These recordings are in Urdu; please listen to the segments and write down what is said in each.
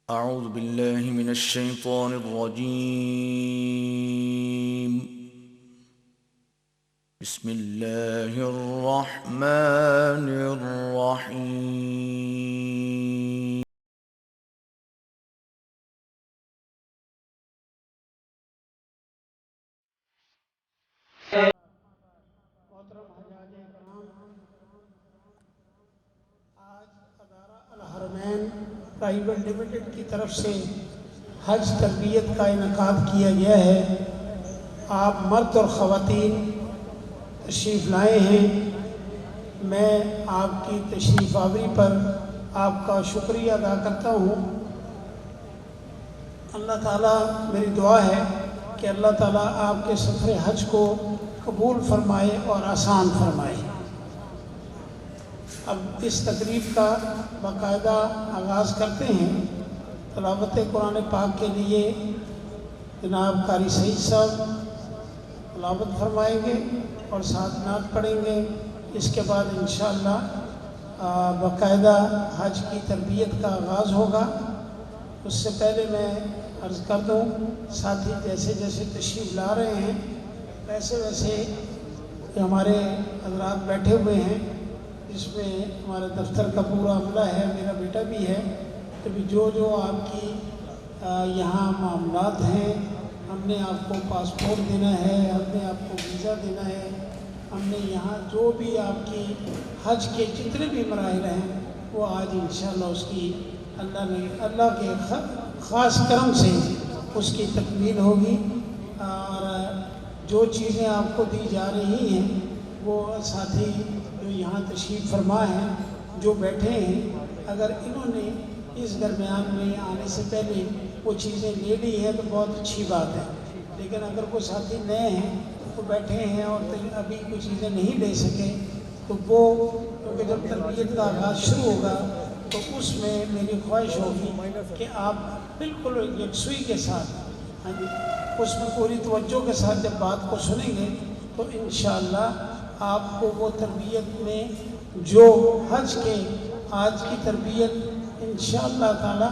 أعوذ بالله من الشيطان الرجيم. بسم الله الرحمن الرحيم. محترم حجاج کرام، آج ادارہ الحرمین پرائیویٹ لمیٹڈ کی طرف سے حج تربیت کا انعقاد کیا گیا ہے۔ آپ مرد اور خواتین تشریف لائے ہیں۔ میں آپ کی تشریف آوری پر آپ کا شکریہ ادا کرتا ہوں۔ اللہ تعالیٰ، میری دعا ہے کہ اللہ تعالیٰ آپ کے سفر حج کو قبول فرمائے اور آسان فرمائے۔ اب اس تقریب کا باقاعدہ آغاز کرتے ہیں۔ تلاوت قرآن پاک کے لیے جناب قاری سعید صاحب تلاوت فرمائیں گے اور ساتھ نعت پڑھیں گے۔ اس کے بعد انشاءاللہ باقاعدہ حج کی تربیت کا آغاز ہوگا۔ اس سے پہلے میں عرض کر دوں، ساتھی جیسے جیسے تشریف لا رہے ہیں ویسے ویسے ہمارے حضرات بیٹھے ہوئے ہیں، جس میں ہمارے دفتر کا پورا عملہ ہے، میرا بیٹا بھی ہے۔ تو جو آپ کی یہاں معاملات ہیں، ہم نے آپ کو پاسپورٹ دینا ہے، ہم نے آپ کو ویزا دینا ہے، ہم نے یہاں جو بھی آپ کی حج کے جتنے بھی مراحل ہیں وہ آج انشاءاللہ اس کی اللہ کے خاص کرم سے اس کی تکمیل ہوگی۔ اور جو چیزیں آپ کو دی جا رہی ہیں وہ ساتھی جو یہاں تشریف فرما ہیں، جو بیٹھے ہیں، اگر انہوں نے اس درمیان میں آنے سے پہلے وہ چیزیں لے لی ہیں تو بہت اچھی بات ہے۔ لیکن اگر کوئی ساتھی نئے ہیں تو بیٹھے ہیں اور ابھی کوئی چیزیں نہیں لے سکے تو وہ، کیونکہ جب تربیت کا آغاز شروع ہوگا تو اس میں میری خواہش ہوگی کہ آپ بالکل یکسوئی کے ساتھ، اس میں پوری توجہ کے ساتھ جب بات کو سنیں گے تو انشاءاللہ آپ کو وہ تربیت میں جو حج کے آج کی تربیت انشاءاللہ تعالی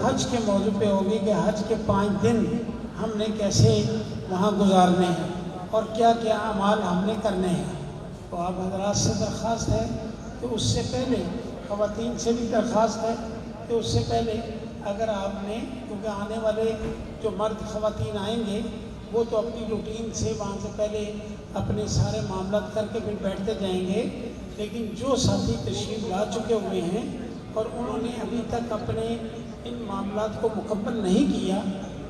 حج کے موضوع پہ ہوگی کہ حج کے 5 دن ہم نے کیسے وہاں گزارنے ہیں اور کیا کیا اعمال ہم نے کرنے ہیں۔ تو آپ حضرات سے درخواست ہے کہ اس سے پہلے، خواتین سے بھی درخواست ہے کہ اس سے پہلے اگر آپ نے، کیونکہ آنے والے جو مرد خواتین آئیں گے وہ تو اپنی روٹین سے وہاں سے پہلے اپنے سارے معاملات کر کے پھر بیٹھتے جائیں گے، لیکن جو ساتھی تشریف لا چکے ہوئے ہیں اور انہوں نے ابھی تک اپنے ان معاملات کو مکمل نہیں کیا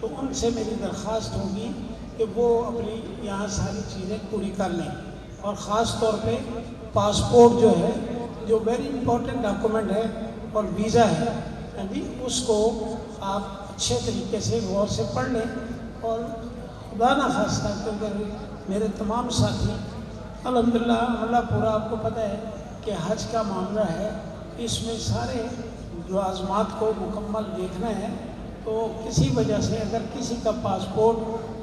تو ان سے میری درخواست ہوگی کہ وہ اپنی یہاں ساری چیزیں پوری کر لیں۔ اور خاص طور پہ پاسپورٹ جو ہے، جو ویری امپورٹنٹ ڈاکومنٹ ہے، اور ویزا ہے، اس کو آپ اچھے طریقے سے غور سے پڑھ لیں۔ اور خدا نہ خواستہ، کیونکہ میرے تمام ساتھی الحمدللہ اللہ پورا آپ کو پتہ ہے کہ حج کا معاملہ ہے، اس میں سارے لوازمات کو مکمل دیکھنا ہے۔ تو کسی وجہ سے اگر کسی کا پاسپورٹ،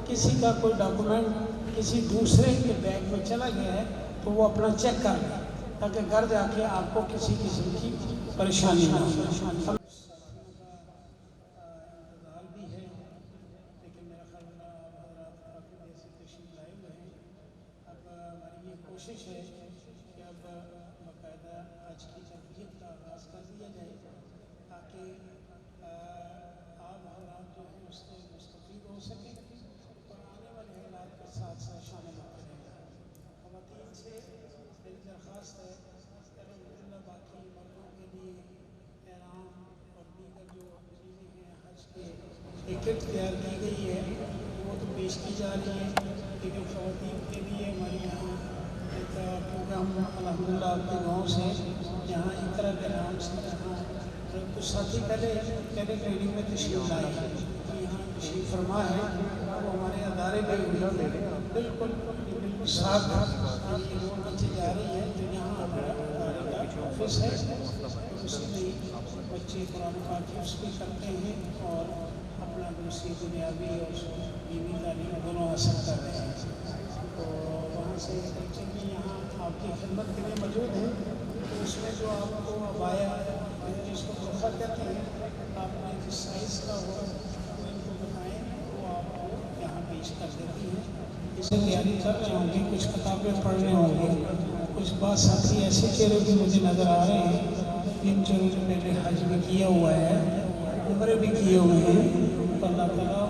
کسی کا کوئی ڈاکومنٹ کسی دوسرے کے بیگ میں چلا گیا ہے تو وہ اپنا چیک کر لیں تاکہ گھر جا کے آپ کو کسی قسم کی پریشانی نہ ہو۔ انتظار بھی ہے، لیکن میرا خیال ہے حضرات کافی دیر سے تشریف لائے ہوئے ہیں۔ اب ہماری یہ کوشش ہے کہ اب باقاعدہ حج کی تربیت کا آغاز کر دیا جائے تاکہ آپ حضرات جو ہیں اس سے مستفید ہو سکیں اور آنے والے حالات کے ساتھ ساتھ شامل ہوتے رہیں۔ خواتین سے میری درخواست ہے کہ الحمدللہ باقی مردوں کے لیے احرام اور دیگر جو چیزیں ہیں حج کے ایک کٹ تیار کی گئی ہے وہ تو پیش کی جا رہی ہے، لیکن خواتین کے لیے ہمارے یہاں ایک پروگرام الحمدللہ آپ کے گاؤں سے یہاں اقرا کے نام سے جہاں کچھ ساتھی پہلے ٹریننگ میں تشریف لائے ہیں، یہاں تشریف فرما ہے، وہ ہمارے ادارے میں بالکل ساتھ یہ روڈ نیچے جا رہی ہے جو یہاں ہمارا ادارے کا آفس ہے، اس میں بچے قرآن پاک حفظ بھی کرتے ہیں اور اپنا دوسری دنیاوی اور دینی تعلیم دونوں حاصل کر رہے ہیں۔ تو وہاں سے بچے بھی یہاں آپ کی خدمت کے لیے موجود ہیں۔ تو اس میں جو آپ کو عبایا جس کو برقع کہتے ہیں، آپ نے جس سائز اسے تیاری کر رہے ہوں گے، کچھ کتابیں پڑھ رہے ہوں گے، کچھ بعض ساتھی ایسے چہرے بھی مجھے نظر آ رہے ہیں جن چہروں نے حج بھی کیا ہوا ہے، عمرے بھی کیے ہوئے ہیں، تو اللہ تعالیٰ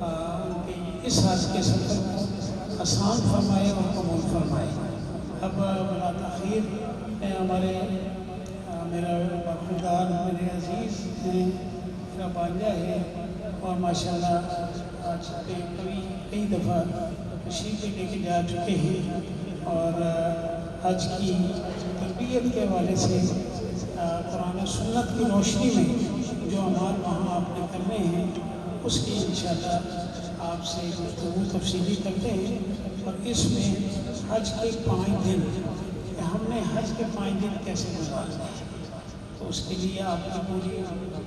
ان کے اس حج کے سفر کو آسان فرمائے اور قبول فرمائے۔ اب بلا تاخیر ہمارے میرا باپدار میرے عزیز ہیں، میرا بانجا ہے، اور ماشاءاللہ آج کئی دفعہ تشریف لے کے جا چکے ہیں، اور حج کی تربیت کے حوالے سے قرآن و سنت کی روشنی میں جو اعمال وہاں آپ نے کرنے ہیں اس کی انشاءاللہ آپ سے گفتگو تفصیلی کرتے ہیں۔ اور اس میں حج کے 5 دن کہ ہم نے حج کے 5 دن کیسے گزارنے ہیں، تو اس کے لیے آپ کی پوری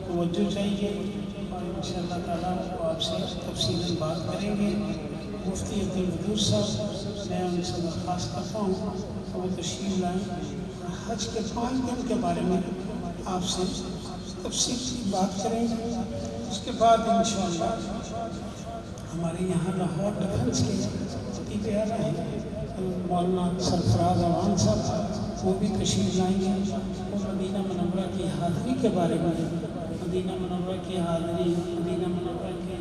توجہ چاہیے، اور انشاءاللہ تعالیٰ وہ آپ سے تفصیلاً بات کریں گے۔ مفتی عبدالودود صاحب، میں ان سے درخواست کرتا ہوں کہ وہ تشریف لائیں، حج کے 5 دن کے بارے میں آپ سے تفصیل سے بات کریں گے۔ اس کے بعد انشاءاللہ ہمارے یہاں لاہور ڈیفنس کے خطیب اعلیٰ ہیں مولانا سرفراز امان صاحب، وہ بھی تشریف لائیں گے۔ وہ مدینہ منورہ کی حاضری کے بارے میں، مدینہ منورہ کی حاضری، مدینہ منورہ کے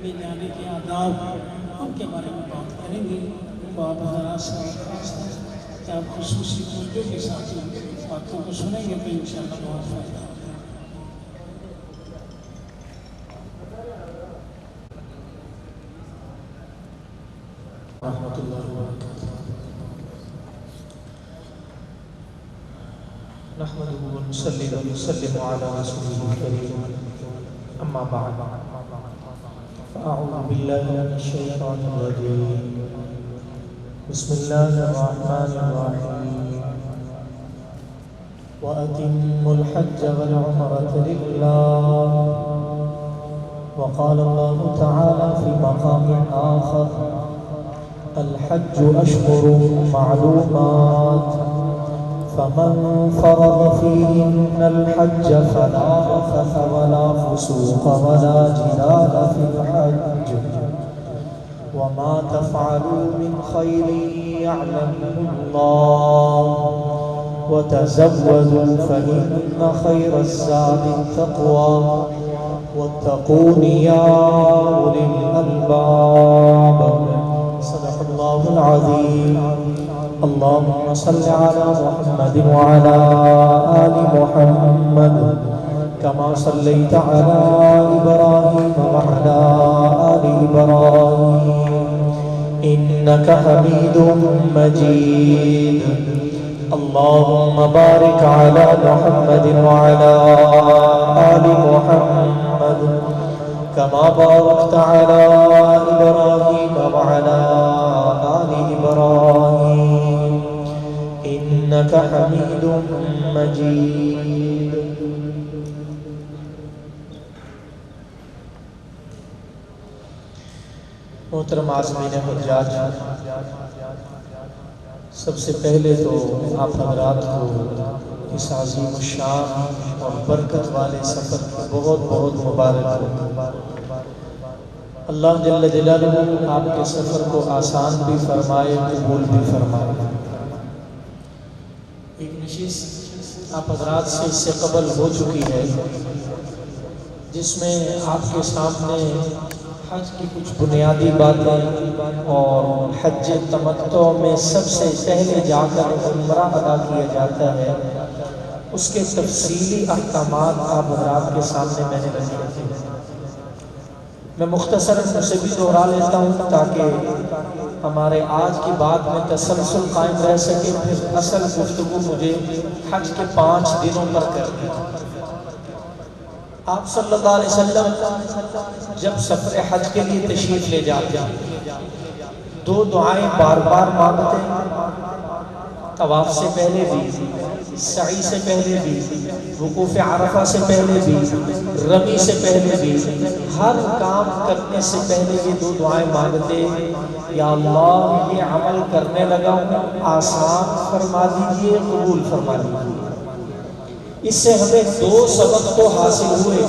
میں جانے کے آداب، ان کے بارے میں بات کریں گے۔ تو آپ حضرات سے درخواست ہے کہ آپ خصوصی توجہ کے ساتھ باتوں کو سنیں گے تو انشاءاللہ بہت فائدہ ہوگا۔ رحمۃ اللہ وبرکاتہ۔ نحمده ونصلي ونسلم على رسوله الكريم، اما بعد، فاعوذ بالله من الشیطان الرجیم، بسم اللہ الرحمن الرحیم، وأتموا الحج والعمرة لله، وقال الله تعالى في مقام آخر: الحج أشهر معلومات، فمن فرض فيهن الحج فلا رفث ولا فسوق ولا جدال في الحج، وما تفعلوا من خير يعلمه الله، وتزودوا فإن خير الزاد التقوى، واتقون يا أولي الألباب۔ صدق اللہ العظیم۔ اللہم صل علی محمد وعلی آل محمد کما صلیت علی ابراہیم وعلی آل ابراہیم انک حمید مجید۔ اللہم بارک علی محمد وعلی آل محمد كما باركت على إبراهيم وعلى آل إبراهيم إنك حميد مجيد۔ محترم عازمین حجاج، سب سے پہلے تو آپ حضرات کو اس عظیم الشان اور برکت والے سفر کی بہت بہت مبارک ہو۔ اللہ جل جلالہ آپ کے سفر کو آسان بھی فرمائے، قبول بھی فرمائے۔ ایک نشست آپ حضرات سے اس سے قبل ہو چکی ہے جس میں آپ کے سامنے حج کی کچھ بنیادی باتیں اور حج تمتع میں سب سے پہلے جا کر عمرہ ادا کیا جاتا ہے اس کے تفصیلی احکامات آپ حضرات کے سامنے میں نے رکھے تھے۔ میں مختصراً اسے بھی دہرا لیتا ہوں تاکہ ہمارے آج کی بات میں تسلسل قائم رہ سکے، پھر اصل گفتگو مجھے حج کے 5 دنوں پر کرنی ہے۔ آپ صلی اللہ علیہ وسلم جب سفر حج کے لیے تشریف لے جاتے ہیں 2 دعائیں بار بار مانگتے ہیں، طواف سے پہلے بھی، سعی سے پہلے بھی، وقوف عرفہ سے پہلے بھی، رمی سے پہلے بھی، ہر کام کرنے سے پہلے یہ 2 دعائیں مانگتے ہیں: یا اللہ یہ عمل کرنے لگا ہوں، آسان فرما دیجئے، قبول فرما دیجئے۔ اس سے ہمیں 2 سبق تو حاصل ہوئے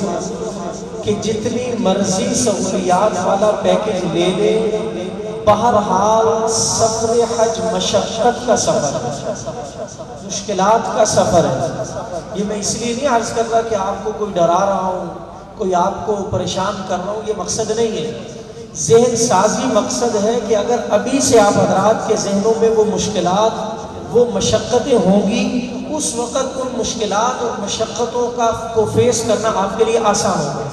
کہ جتنی مرضی سہولیات والا پیکج لے لے، بہرحال سفر حج مشقت کا سفر ہے، مشکلات کا سفر ہے۔ یہ میں اس لیے نہیں عرض کر رہا کہ آپ کو کوئی ڈرا رہا ہوں، کوئی آپ کو پریشان کر رہا ہوں، یہ مقصد نہیں ہے۔ ذہن سازی مقصد ہے کہ اگر ابھی سے آپ حضرات کے ذہنوں میں وہ مشکلات، وہ مشقتیں ہوں گی، اس وقت ان مشکلات اور مشقتوں کو فیس کرنا آپ کے لیے آسان ہوگا۔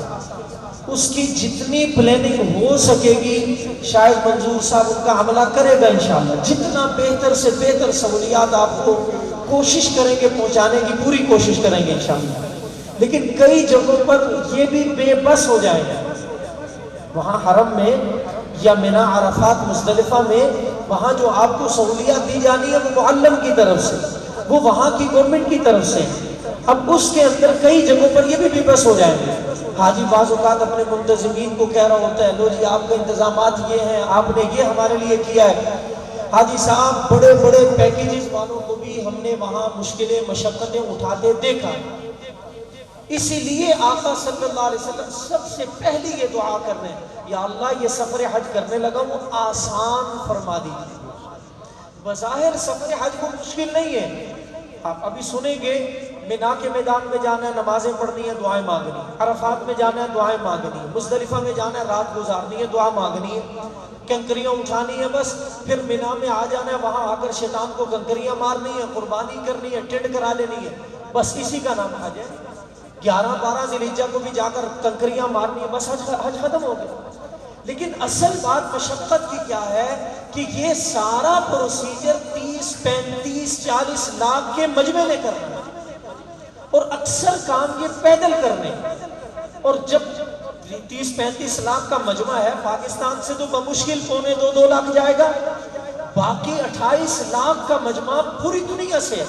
اس کی جتنی پلاننگ ہو سکے گی شاید منظور صاحب ان کا عملہ کرے گا انشاءاللہ، جتنا بہتر سے بہتر سہولیات آپ کو کوشش کریں گے پہنچانے کی، پوری کوشش کریں گے انشاءاللہ۔ لیکن کئی جگہوں پر یہ بھی بے بس ہو جائیں گے، وہاں حرم میں یا منی عرفات مزدلفہ میں وہاں جو آپ کو سہولیات دی جانی ہے وہ معلم کی طرف سے، وہ وہاں کی گورنمنٹ کی طرف سے۔ اب اس کے اندر کئی جگہوں پر یہ بھی بے بس ہو جائیں گے۔ حاجی بعض اوقات اپنے منتظمین کو کہہ رہا ہوتا ہے، لو جی آپ کے انتظامات یہ ہیں، آپ نے یہ ہمارے لیے کیا ہے۔ حاجی صاحب بڑے بڑے پیکیجز والوں کو بھی ہم نے وہاں مشکلیں مشقتیں اٹھاتے دیکھا، اسی لیے آقا صلی اللہ علیہ وسلم سب سے پہلی یہ دعا کر رہے ہیں، یا اللہ یہ سفر حج کرنے لگا ہوں آسان فرما دیجیے۔ بظاہر سفر حج کو مشکل نہیں ہے، آپ ابھی سنیں گے منا کے میدان میں جانا ہے، نمازیں پڑھنی ہے، دعائیں مانگنی، عرفات میں جانا ہے، دعائیں مانگنی، مزدلفہ میں جانا ہے، رات گزارنی ہے، دعا مانگنی ہے، کنکریاں اٹھانی ہے، بس پھر منا میں آ جانا ہے، وہاں آ کر شیطان کو کنکریاں مارنی ہے، قربانی کرنی ہے، ٹنڈ کرا لینی ہے، بس اسی کا نام حج ہے۔ 11-12 ذی الحجہ کو بھی جا کر کنکریاں مارنی ہے، بس حج ختم ہو گیا۔ لیکن اصل بات مشقت کی کیا ہے کہ یہ سارا پروسیجر 30-35-40 لاکھ کے مجمع نے کرنا ہے، اور اکثر کام یہ پیدل کرنے، اور جب 30-35 لاکھ کا مجمع ہے، پاکستان سے تو بمشکل 1.25-2 لاکھ جائے گا، باقی 28 لاکھ کا مجمع پوری دنیا سے ہے،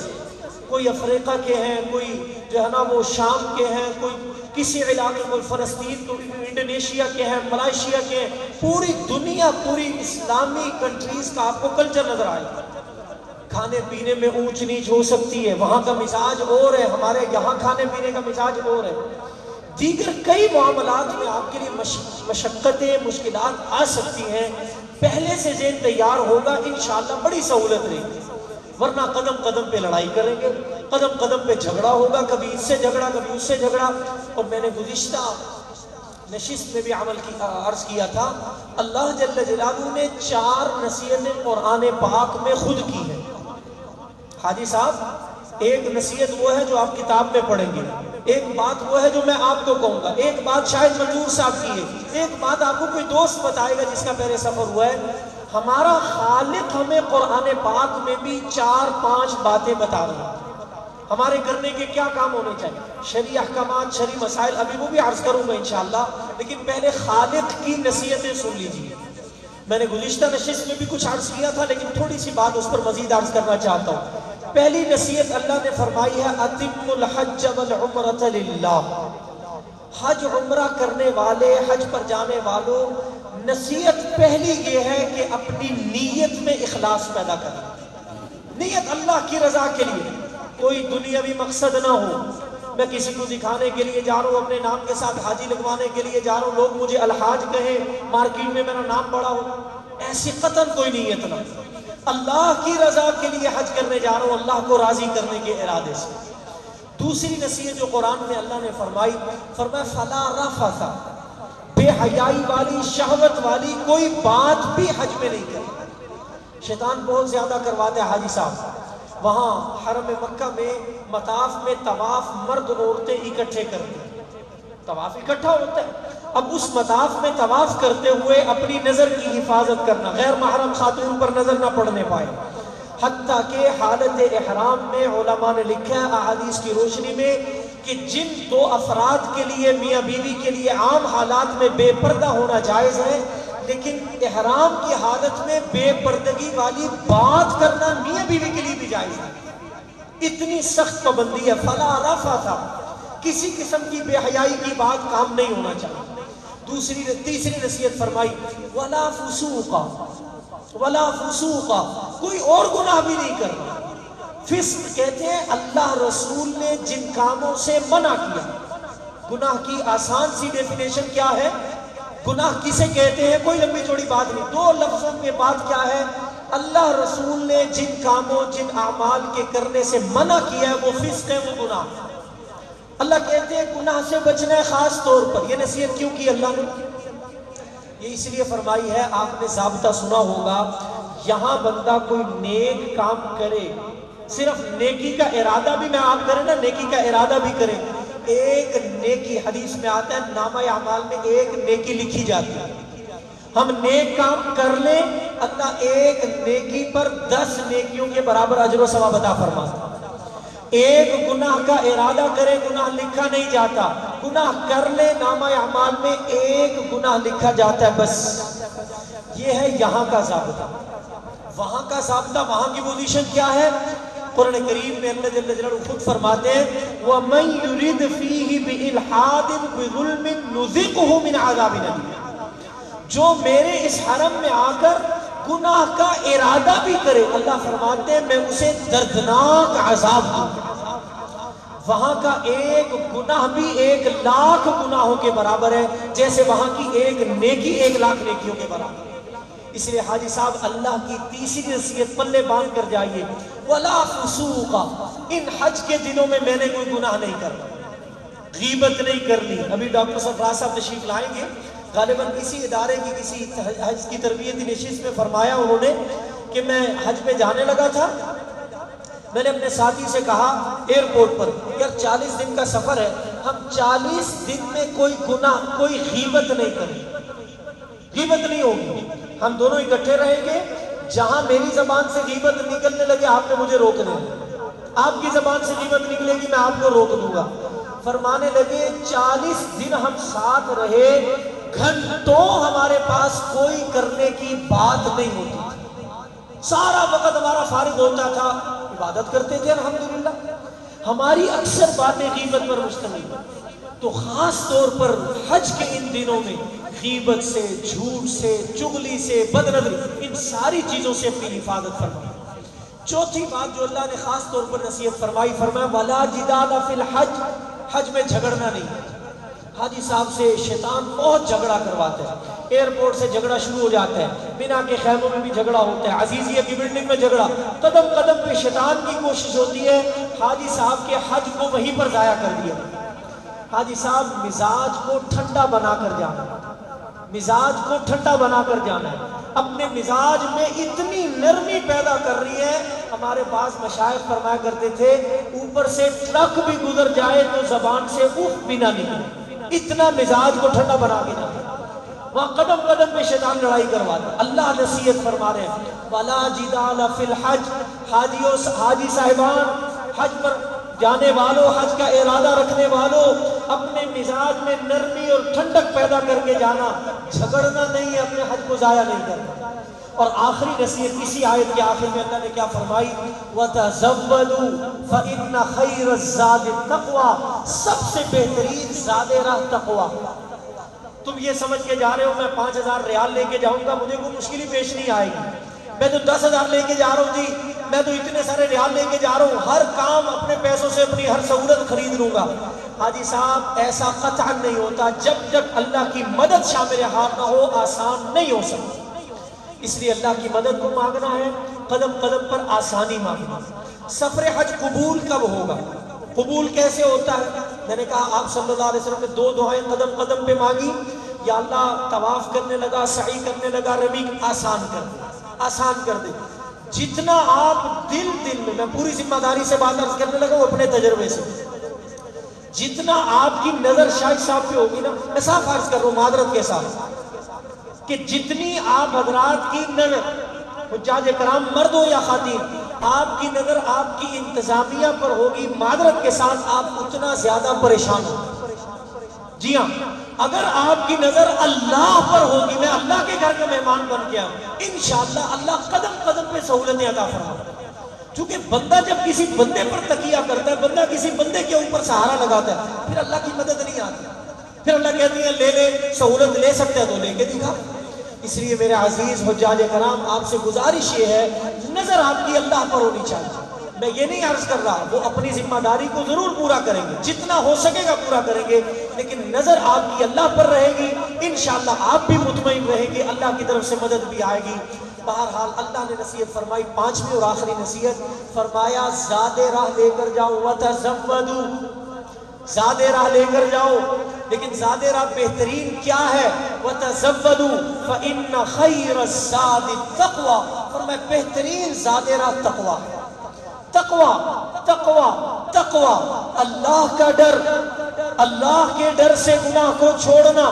کوئی افریقہ کے ہیں، کوئی جو ہے نا وہ شام کے ہیں، کوئی کسی علاقے، کوئی فلسطین، کوئی انڈونیشیا کے ہیں، ملائیشیا کے ہیں، پوری دنیا، پوری اسلامی کنٹریز کا آپ کو کلچر نظر آئے گا۔ کھانے پینے میں اونچ نیچ ہو سکتی ہے، وہاں کا مزاج اور ہے، ہمارے یہاں کھانے پینے کا مزاج اور ہے، دیگر کئی معاملات میں آپ کے لیے مشقتیں مشکلات آ سکتی ہیں، پہلے سے ذہن تیار ہوگا انشاءاللہ بڑی سہولت رہے گی، ورنہ قدم قدم پہ لڑائی کریں گے، قدم قدم پہ جھگڑا ہوگا، کبھی اس سے جھگڑا کبھی اس سے جھگڑا۔ اور میں نے گزشتہ نشست میں بھی عرض کیا تھا، اللہ جل جلالہ نے 4 نصیحتیں قرآن پاک میں خود کی ہیں۔ حاجی صاحب ایک نصیحت وہ ہے جو آپ کتاب میں پڑھیں گے، ایک بات وہ ہے جو میں آپ کو کہوں گا، ایک بات شاید منظور صاحب کی ہے، ایک بات آپ کو کوئی دوست بتائے گا جس کا پہلے سفر ہوا ہے۔ ہمارا خالق ہمیں قرآن پاک میں بھی 4-5 باتیں بتا رہا ہے، ہمارے کرنے کے کیا کام ہونے چاہیے، شرعی احکامات، شرعی مسائل، ابھی وہ بھی عرض کروں گا انشاءاللہ، لیکن پہلے خالق کی نصیحتیں سن لیجیے۔ میں نے گزشتہ نشست میں بھی کچھ عرض کیا تھا، لیکن تھوڑی سی بات اس پر مزید عرض کرنا چاہتا ہوں۔ پہلی نصیحت اللہ نے فرمائی ہے، اتم الحج والعمرۃ للہ۔ حج عمرہ کرنے والے، حج پر جانے والوں، نصیحت پہلی یہ ہے کہ اپنی نیت میں اخلاص پیدا کریں، نیت اللہ کی رضا کے لیے، کوئی دنیاوی مقصد نہ ہو، میں کسی کو دکھانے کے لیے جا رہا ہوں، اپنے نام کے ساتھ حاجی لگوانے کے لیے جا رہا ہوں، لوگ مجھے الحاج کہیں، مارکیٹ میں میرا نام پڑا ہو، ایسی قطعاً کوئی نیت نہ، اللہ کی رضا کے لیے حج کرنے جا رہا ہوں، اللہ کو راضی کرنے کے ارادے سے۔ دوسری نصیحت جو قرآن میں اللہ نے فرمایا فلا رفث، بے حیائی والی، شہوت والی کوئی بات بھی حج میں نہیں کرے۔ شیطان بہت زیادہ کرواتے ہیں حاجی صاحب، وہاں حرم مکہ میں مطاف میں طواف مرد عورتیں اکٹھے کرتے ہیں، طواف اکٹھا ہوتا ہے، اب اس مطاف میں طواف کرتے ہوئے اپنی نظر کی حفاظت کرنا، غیر محرم خاتون پر نظر نہ پڑنے پائے، حتیٰ کہ حالت احرام میں علماء نے لکھا ہے احادیث کی روشنی میں کہ جن 2 افراد کے لیے، میاں بیوی کے لیے عام حالات میں بے پردہ ہونا جائز ہے، لیکن احرام کی حالت میں بے پردگی والی بات کرنا میاں بیوی کے لیے بھی جائز ہے، اتنی سخت پابندی ہے۔ فلا رفث، کسی قسم کی بے حیائی کی بات کام نہیں ہونا چاہیے۔ تیسری نصیحت فرمائی ولا فسوق، ولا فسوق، کوئی اور گناہ بھی نہیں کرنا۔ فسق کہتے ہیں اللہ رسول نے جن کاموں سے منع کیا، گناہ کی آسان سی ڈیفینیشن کیا ہے؟ گناہ کسے کہتے ہیں؟ کوئی لمبی چوڑی بات نہیں، دو لفظوں میں بات کیا ہے؟ اللہ رسول نے جن کاموں جن اعمال کے کرنے سے منع کیا ہے وہ فسق ہے، وہ گناہ ہے۔ اللہ کہتے ہیں گناہ سے بچنا ہے خاص طور پر۔ یہ نصیحت کیوں کی اللہ نے؟ یہ اس لیے فرمائی ہے، آپ نے ضابطہ سنا ہوگا، یہاں بندہ کوئی نیک کام کرے، صرف نیکی کا ارادہ بھی میں آپ کریں نا، نیکی کا ارادہ بھی کریں، ایک نیکی، حدیث میں آتا ہے نامہ اعمال میں ایک نیکی لکھی جاتی ہے۔ ہم نیک کام کر لیں، اللہ ایک نیکی پر 10 نیکیوں کے برابر اجر و ثواب عطا فرماتا ہے۔ ایک گناہ کا ارادہ کرے، گناہ لکھا نہیں جاتا، گناہ کر لے، نامہ اعمال میں ایک گناہ لکھا جاتا ہے بس۔ یہ ہے یہاں کا ضابطہ۔ وہاں کا ضابطہ، وہاں کی پوزیشن کیا ہے؟ قرآن کریم میں اللہ جل جلالہ خود فرماتے ہیں وَمَن يُرِدْ فِيهِ بِإِلْحَادٍ بِظُلْمٍ نُذِقْهُ مِنْ عَذَابٍ أَلِيمٍ۔ جو میرے اس حرم میں آ کر گناہ کا ارادہ بھی کرے، اللہ فرماتے ہیں میں اسے دردناک عذاب دوں گا۔ وہاں کا ایک گناہ بھی 1,00,000 گناہوں کے برابر ہے، جیسے وہاں کی ایک نیکی 1,00,000 نیکیوں کے برابر ہے۔ اس لیے حاجی صاحب اللہ کی تیسری نصیحت پلے باندھ کر جائیے، وَلَا فُسُوقَ، ان حج کے دنوں میں میں نے کوئی گناہ نہیں کرنا، غیبت نہیں کرنی۔ ابھی ڈاکٹر سفراد صاحب تشریف لائیں گے، غالباً کسی ادارے کی کسی حج کی تربیتی نشست میں فرمایا انہوں نے کہ میں حج پہ جانے لگا تھا، میں نے اپنے ساتھی سے کہا ایئرپورٹ پر، یار 40 دن کا سفر ہے، ہم 40 دن میں کوئی گناہ، کوئی غیبت نہیں کریں، غیبت نہیں ہوگی، ہم دونوں اکٹھے رہیں گے، جہاں میری زبان سے غیبت نکلنے لگے آپ نے مجھے روک دیں، آپ کی زبان سے غیبت نکلے گی میں آپ کو روک دوں گا۔ فرمانے لگے 40 دن ہم ساتھ رہے، گھنٹوں ہمارے پاس کوئی کرنے کی بات نہیں ہوتی تھی، سارا وقت ہمارا فارغ ہوتا تھا، عبادت کرتے تھے الحمدللہ، ہماری اکثر باتیں غیبت پر مشتمل ہیں۔ تو خاص طور پر حج کے ان دنوں میں غیبت سے، جھوٹ سے، چغلی سے، بدنظری، ان ساری چیزوں سے اپنی حفاظت فرمائیں۔ چوتھی بات جو اللہ نے خاص طور پر نصیحت فرمائی، فرمایا وَلَا جِدَالَ فِي الْحَجِّ، حج میں جھگڑنا نہیں۔ حاجی صاحب سے شیطان بہت جھگڑا کرواتا ہے، ایئرپورٹ سے جھگڑا شروع ہو جاتا ہے، مینا کے خیموں میں بھی جھگڑا ہوتا ہے، عزیزیہ کی بلڈنگ میں جھگڑا، قدم قدم پہ شیطان کی کوشش ہوتی ہے حاجی صاحب کے حج کو وہیں پر ضائع کر دیا۔ حاجی صاحب مزاج کو ٹھنڈا بنا کر جانا، مزاج کو ٹھنڈا بنا کر جانا ہے، اپنے مزاج میں اتنی نرمی پیدا کر رہی ہے۔ ہمارے بعض مشائخ فرمایا کرتے تھے اوپر سے ٹرک بھی گزر جائے تو زبان سے اف بھی نہ نکلے، اتنا مزاج کو ٹھنڈا بنا کے جانا۔ وہاں قدم قدم پہ شیطان لڑائی کرواتا ہے۔ اللہ نصیحت فرما رہے ہیں وَلَا جِدَالَ فِي الْحَجِّ، حاجی صاحبان، حج پر جانے والوں، حج کا ارادہ رکھنے والوں، اپنے مزاج میں نرمی اور ٹھنڈک پیدا کر کے جانا، جھگڑنا نہیں ہے، اپنے حج کو ضائع نہیں کرنا۔ اور آخری نصیحت اسی آیت کے آخر میں اللہ نے کیا فرمائی، وَتَزَوَّدُوا فَإِنَّ خَيْرَ الزَّادِ التَّقْوَىٰ، سب سے بہترین زاد راہ تقویٰ۔ تم یہ سمجھ کے جا رہے ہو میں 5,000 ریال لے کے جاؤں گا مجھے کوئی مشکل ہی پیش نہیں آئے گی، میں تو 10,000 لے کے جا رہا ہوں جی، میں تو اتنے سارے ریال لے کے جا رہا ہوں، ہر کام اپنے پیسوں سے اپنی ہر سہولت خرید لوں گا۔ حاجی صاحب ایسا قطعا نہیں ہوتا، جب تک اللہ کی مدد شامل حال نہ ہو آسان نہیں ہو سکتا۔ اس لیے اللہ کی مدد کو مانگنا ہے، قدم قدم پر آسانی مانگنا۔ سفر حج قبول کب ہوگا؟ قبول کیسے ہوتا ہے؟ میں نے کہا آپ صلی اللہ علیہ وسلم نے 2 دعائیں قدم قدم پہ مانگی، یا اللہ طواف کرنے لگا، سعی کرنے لگا، رمی آسان کر دے، آسان کر دے۔ جتنا آپ دل میں پوری ذمہ داری سے بات عرض کرنے لگا وہ اپنے تجربے سے، جتنا آپ کی نظر شاہد صاحب پہ ہوگی نا، میں صاف عرض کر رہا ہوں معذرت کے ساتھ، کہ جتنی آپ حضرات کی نظر، حجاج کرام مرد ہو یا خواتین، آپ کی نظر آپ کی انتظامیہ پر ہوگی، معذرت کے ساتھ آپ اتنا زیادہ پریشان ہوں۔ جی ہاں، اگر آپ کی نظر اللہ پر ہوگی، میں اللہ کے گھر کا مہمان بن گیا، انشاءاللہ اللہ قدم قدم پہ سہولتیں عطا فرمائے۔ چونکہ بندہ جب کسی بندے پر تکیہ کرتا ہے، بندہ کسی بندے کے اوپر سہارا لگاتا ہے، پھر اللہ کی مدد نہیں آتی، پھر اللہ کہتی ہے لے لے، سہولت لے سکتے ہیں تو لے کے دکھا۔ اس لیے میرے عزیز حجاج کرام آپ سے گزارش یہ ہے، نظر آپ کی اللہ پر ہونی چاہیے۔ میں یہ نہیں عرض کر رہا وہ اپنی ذمہ داری کو ضرور پورا کریں گے، جتنا ہو سکے گا پورا کریں گے، لیکن نظر آپ کی اللہ پر رہے گی، انشاءاللہ آپ بھی مطمئن رہیں گے، اللہ کی طرف سے مدد بھی آئے گی۔ بہرحال اللہ نے نصیحت فرمائی، پانچویں اور آخری نصیحت فرمایا زاد راہ لے کر جاؤ وتزودوا، زاد راہ لے کر جاؤ، لیکن زاد راہ بہترین کیا ہے؟ وتزودوا فإن خیر الزاد التقوی، فرمایا بہترین زاد راہ تقوی ہے۔ تقوی تقوی تقوی، اللہ کا ڈر، اللہ کے ڈر سے گناہ کو چھوڑنا،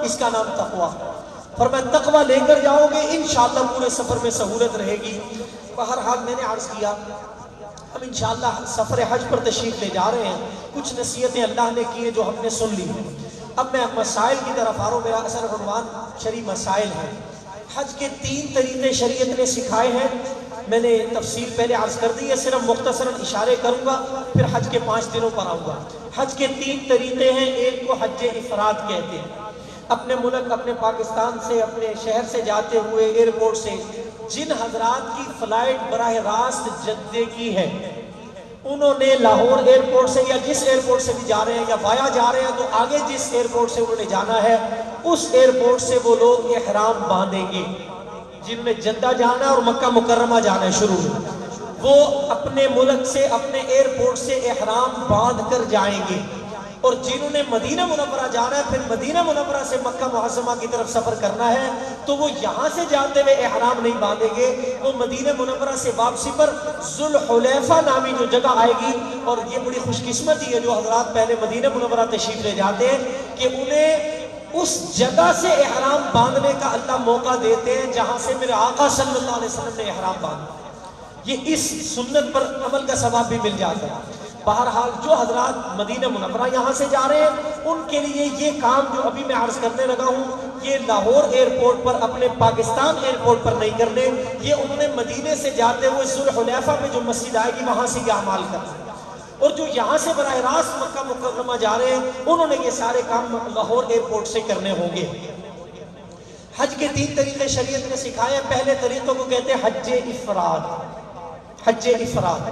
اس کا نام تقوی ہے۔ فرمایا تقوی لے کر جاؤ گے انشاءاللہ پورے سفر میں سہولت رہے گی۔ بہرحال میں نے عرض کیا ہم انشاءاللہ سفر حج پر تشریف لے جا رہے ہیں، کچھ نصیحتیں اللہ نے کی ہیں جو ہم نے سن لی ہیں۔ اب میں مسائل کی طرف آ رہا ہوں، میرا اصل عنوان شرعی مسائل ہے۔ حج کے 3 طریقے شریعت نے سکھائے ہیں، میں نے تفصیل پہلے عرض کر دی ہے، صرف مختصراً اشارے کروں گا، پھر حج کے 5 دنوں پر آؤں گا۔ حج کے 3 طریقے ہیں، ایک کو حج افراد کہتے ہیں، اپنے ملک اپنے پاکستان سے اپنے شہر سے جاتے ہوئے ایئرپورٹ سے جن حضرات کی فلائٹ براہ راست جدے کی ہے، انہوں نے لاہور ایئرپورٹ سے یا جس ایئرپورٹ سے بھی جا رہے ہیں یا وایا جا رہے ہیں تو آگے جس ایئرپورٹ سے انہوں نے جانا ہے اس ایئرپورٹ سے وہ لوگ احرام باندھیں گے۔ جن میں جدہ جانا ہے اور مکہ مکرمہ جانا ہے شروع میں، وہ اپنے ملک سے اپنے ایئرپورٹ سے احرام باندھ کر جائیں گے، اور جنہوں نے مدینہ منورہ جانا ہے پھر مدینہ منورہ سے مکہ معظمہ کی طرف سفر کرنا ہے تو وہ یہاں سے جاتے ہوئے احرام نہیں باندھیں گے، وہ مدینہ منورہ سے واپسی پر ذوالحلیفہ نامی جو جگہ آئے گی، اور یہ بڑی خوش قسمتی ہے جو حضرات پہلے مدینہ منورہ تشریف لے جاتے ہیں کہ انہیں اس جگہ سے احرام باندھنے کا اللہ موقع دیتے ہیں جہاں سے میرے آقا صلی اللہ علیہ وسلم نے احرام باندھا۔ یہ اس سنت پر عمل کا ثواب بھی مل جاتا ہے۔ بہرحال جو حضرات مدینہ منورہ یہاں سے جا رہے ہیں ان کے لیے یہ کام جو ابھی میں عرض کرنے لگا ہوں یہ لاہور ایئرپورٹ پر اپنے پاکستان ایئرپورٹ پر نہیں کرنے، یہ انہوں نے مدینے سے جاتے ہوئے ذوالحلیفہ میں جو مسجد آئے گی وہاں سے یہ اعمال کرنا۔ اور جو یہاں سے براہ راست مکہ مکرمہ جا رہے ہیں انہوں نے یہ سارے کام لاہور ایئرپورٹ سے کرنے ہوں گے۔ حج کے 3 طریقے شریعت نے سکھائے ہیں، پہلے طریقوں کو کہتے ہیں حج افراد۔ حج افراد،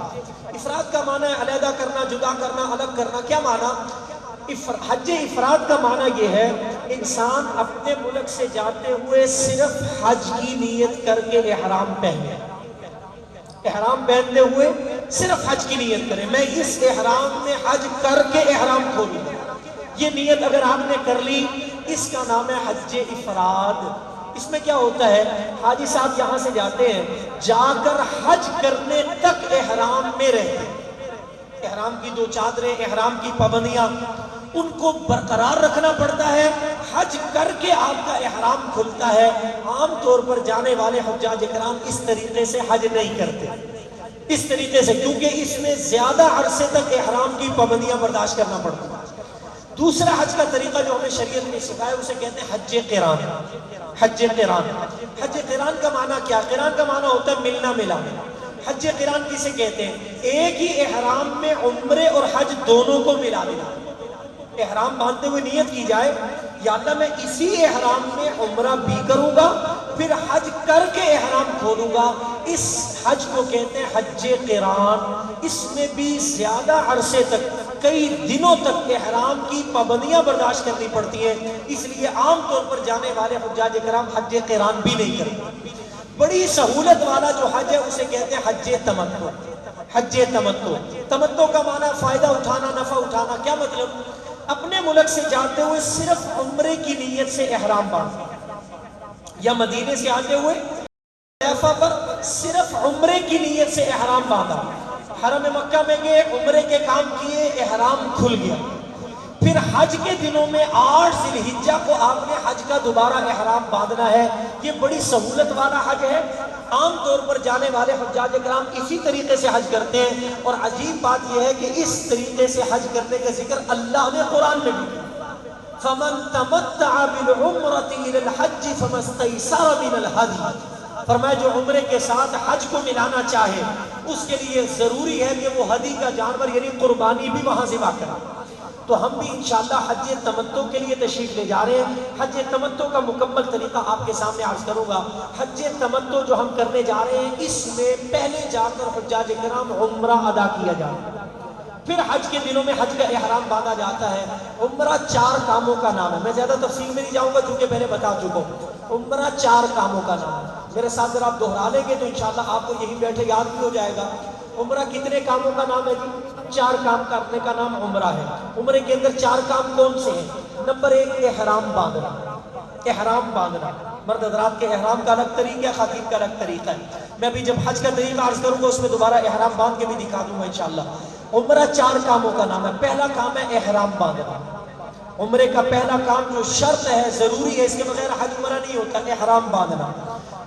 افراد کا معنی ہے علیحدہ کرنا، جدا کرنا، الگ کرنا۔ کیا معنی؟ حج افراد کا معنی یہ ہے انسان اپنے ملک سے جاتے ہوئے صرف حج کی نیت کر کے احرام پہنے، احرام پہنتے ہوئے صرف حج کی نیت کریں، میں اس احرام میں حج کر کے احرام کھولوں، یہ نیت اگر آپ نے کر لی اس کا نام ہے حج افراد۔ اس میں کیا ہوتا ہے، حاجی صاحب یہاں سے جاتے ہیں، جا کر حج کرنے تک احرام میں رہتے ہیں، احرام کی 2 چادریں، احرام کی پابندیاں ان کو برقرار رکھنا پڑتا ہے، حج کر کے آپ کا احرام کھلتا ہے۔ عام طور پر جانے والے حجاج اکرام اس طریقے سے حج نہیں کرتے، اس طریقے سے، کیونکہ اس میں زیادہ عرصے تک احرام کی پابندیاں برداشت کرنا پڑتا ہے۔ دوسرا حج کا طریقہ جو ہمیں شریعت نے سکھایا اسے کہتے ہیں حج قران۔ حج قران، حج قران کا معنی کیا؟ قران کا معنی ہوتا ہے ملنا ملانا۔ حج قران کسے کہتے ہیں؟ ایک ہی احرام میں عمرے اور حج دونوں کو ملا دینا۔ احرام باندھتے ہوئے نیت کی جائے یا اللہ میں اسی احرام میں عمرہ بھی کروں گا پھر حج کر کے احرام کھولوں گا، اس حج کو کہتے ہیں حج قران۔ اس میں بھی زیادہ عرصے تک، کئی دنوں تک احرام کی پابندیاں برداشت کرنی پڑتی ہیں، اس لیے عام طور پر جانے والے حجاج کرام حج قران بھی نہیں کرتے۔ بڑی سہولت والا جو حج ہے اسے کہتے ہیں حج تمتع۔ حج تمتع، تمتع کا معنی فائدہ اٹھانا، نفع اٹھانا۔ کیا مطلب؟ اپنے ملک سے جاتے ہوئے صرف عمرے کی نیت سے احرام باندھنا، یا مدینے سے آتے ہوئے حلیفہ پر صرف عمرے کی نیت سے احرام باندھا، حرم مکہ میں گئے، عمرے کے کام کیے، احرام کھل گیا، پھر حج کے دنوں میں 8 ذی الحجہ کو آپ نے حج کا دوبارہ احرام باندھنا ہے۔ یہ بڑی سہولت والا حج ہے، عام طور پر جانے والے حجاج کرام اسی طریقے سے حج کرتے ہیں، اور عجیب بات یہ ہے کہ اس طریقے سے حج کرنے کا ذکر اللہ نے قرآن میں بھی فَمَن تَمَتَّعَ بِالْعُمْرَةِ إِلَى الْحَجِّ فَمَا اسْتَيْسَرَ مِنَ الْهَدْيِ، فرمایا جو عمرے کے ساتھ حج کو ملانا چاہے اس کے لیے ضروری ہے کہ وہ ہدی کا جانور یعنی قربانی بھی وہاں ذبح کرے۔ تو ہم بھی انشاءاللہ حج تمتع کے لیے تشریف لے جا رہے ہیں۔ حج تمتع کا مکمل طریقہ آپ کے سامنے عرض کروں گا۔ حج تمتع جو ہم کرنے جا رہے ہیں اس میں پہلے جا کر حجاج کرام عمرہ ادا کیا جائے، پھر حج کے دنوں میں حج کا احرام باندھا جاتا ہے۔ عمرہ 4 کاموں کا نام ہے، میں زیادہ تفصیل میں نہیں جاؤں گا چونکہ پہلے بتا چکا ہوں۔ عمرہ 4 کاموں کا نام ہے، میرے ساتھ اگر آپ دہرا لیں گے تو انشاءاللہ آپ کو یہی بیٹھے یاد بھی ہو جائے گا۔ عمرہ کتنے کاموں کا نام ہے جی؟ 4 کام کرنے کا نام عمرہ ہے۔ عمرے کے اندر 4 کام کون سے ہیں؟ نمبر 1 احرام باندھنا، احرام باندھنا۔ مرد حضرات کے احرام کا الگ طریقہ ہے، خواتین کا الگ طریقہ ہے۔ میں ابھی جب حج کا طریقہ عرض کروں گا اس میں دوبارہ احرام باندھ کے بھی دکھا دوں گا انشاءاللہ۔ عمرہ 4 کاموں کا نام ہے۔ پہلا کام ہے احرام باندھنا۔ عمرے کا پہلا کام جو شرط ہے، ضروری ہے، اس کے بغیر حج عمرہ نہیں ہوتا، احرام باندھنا۔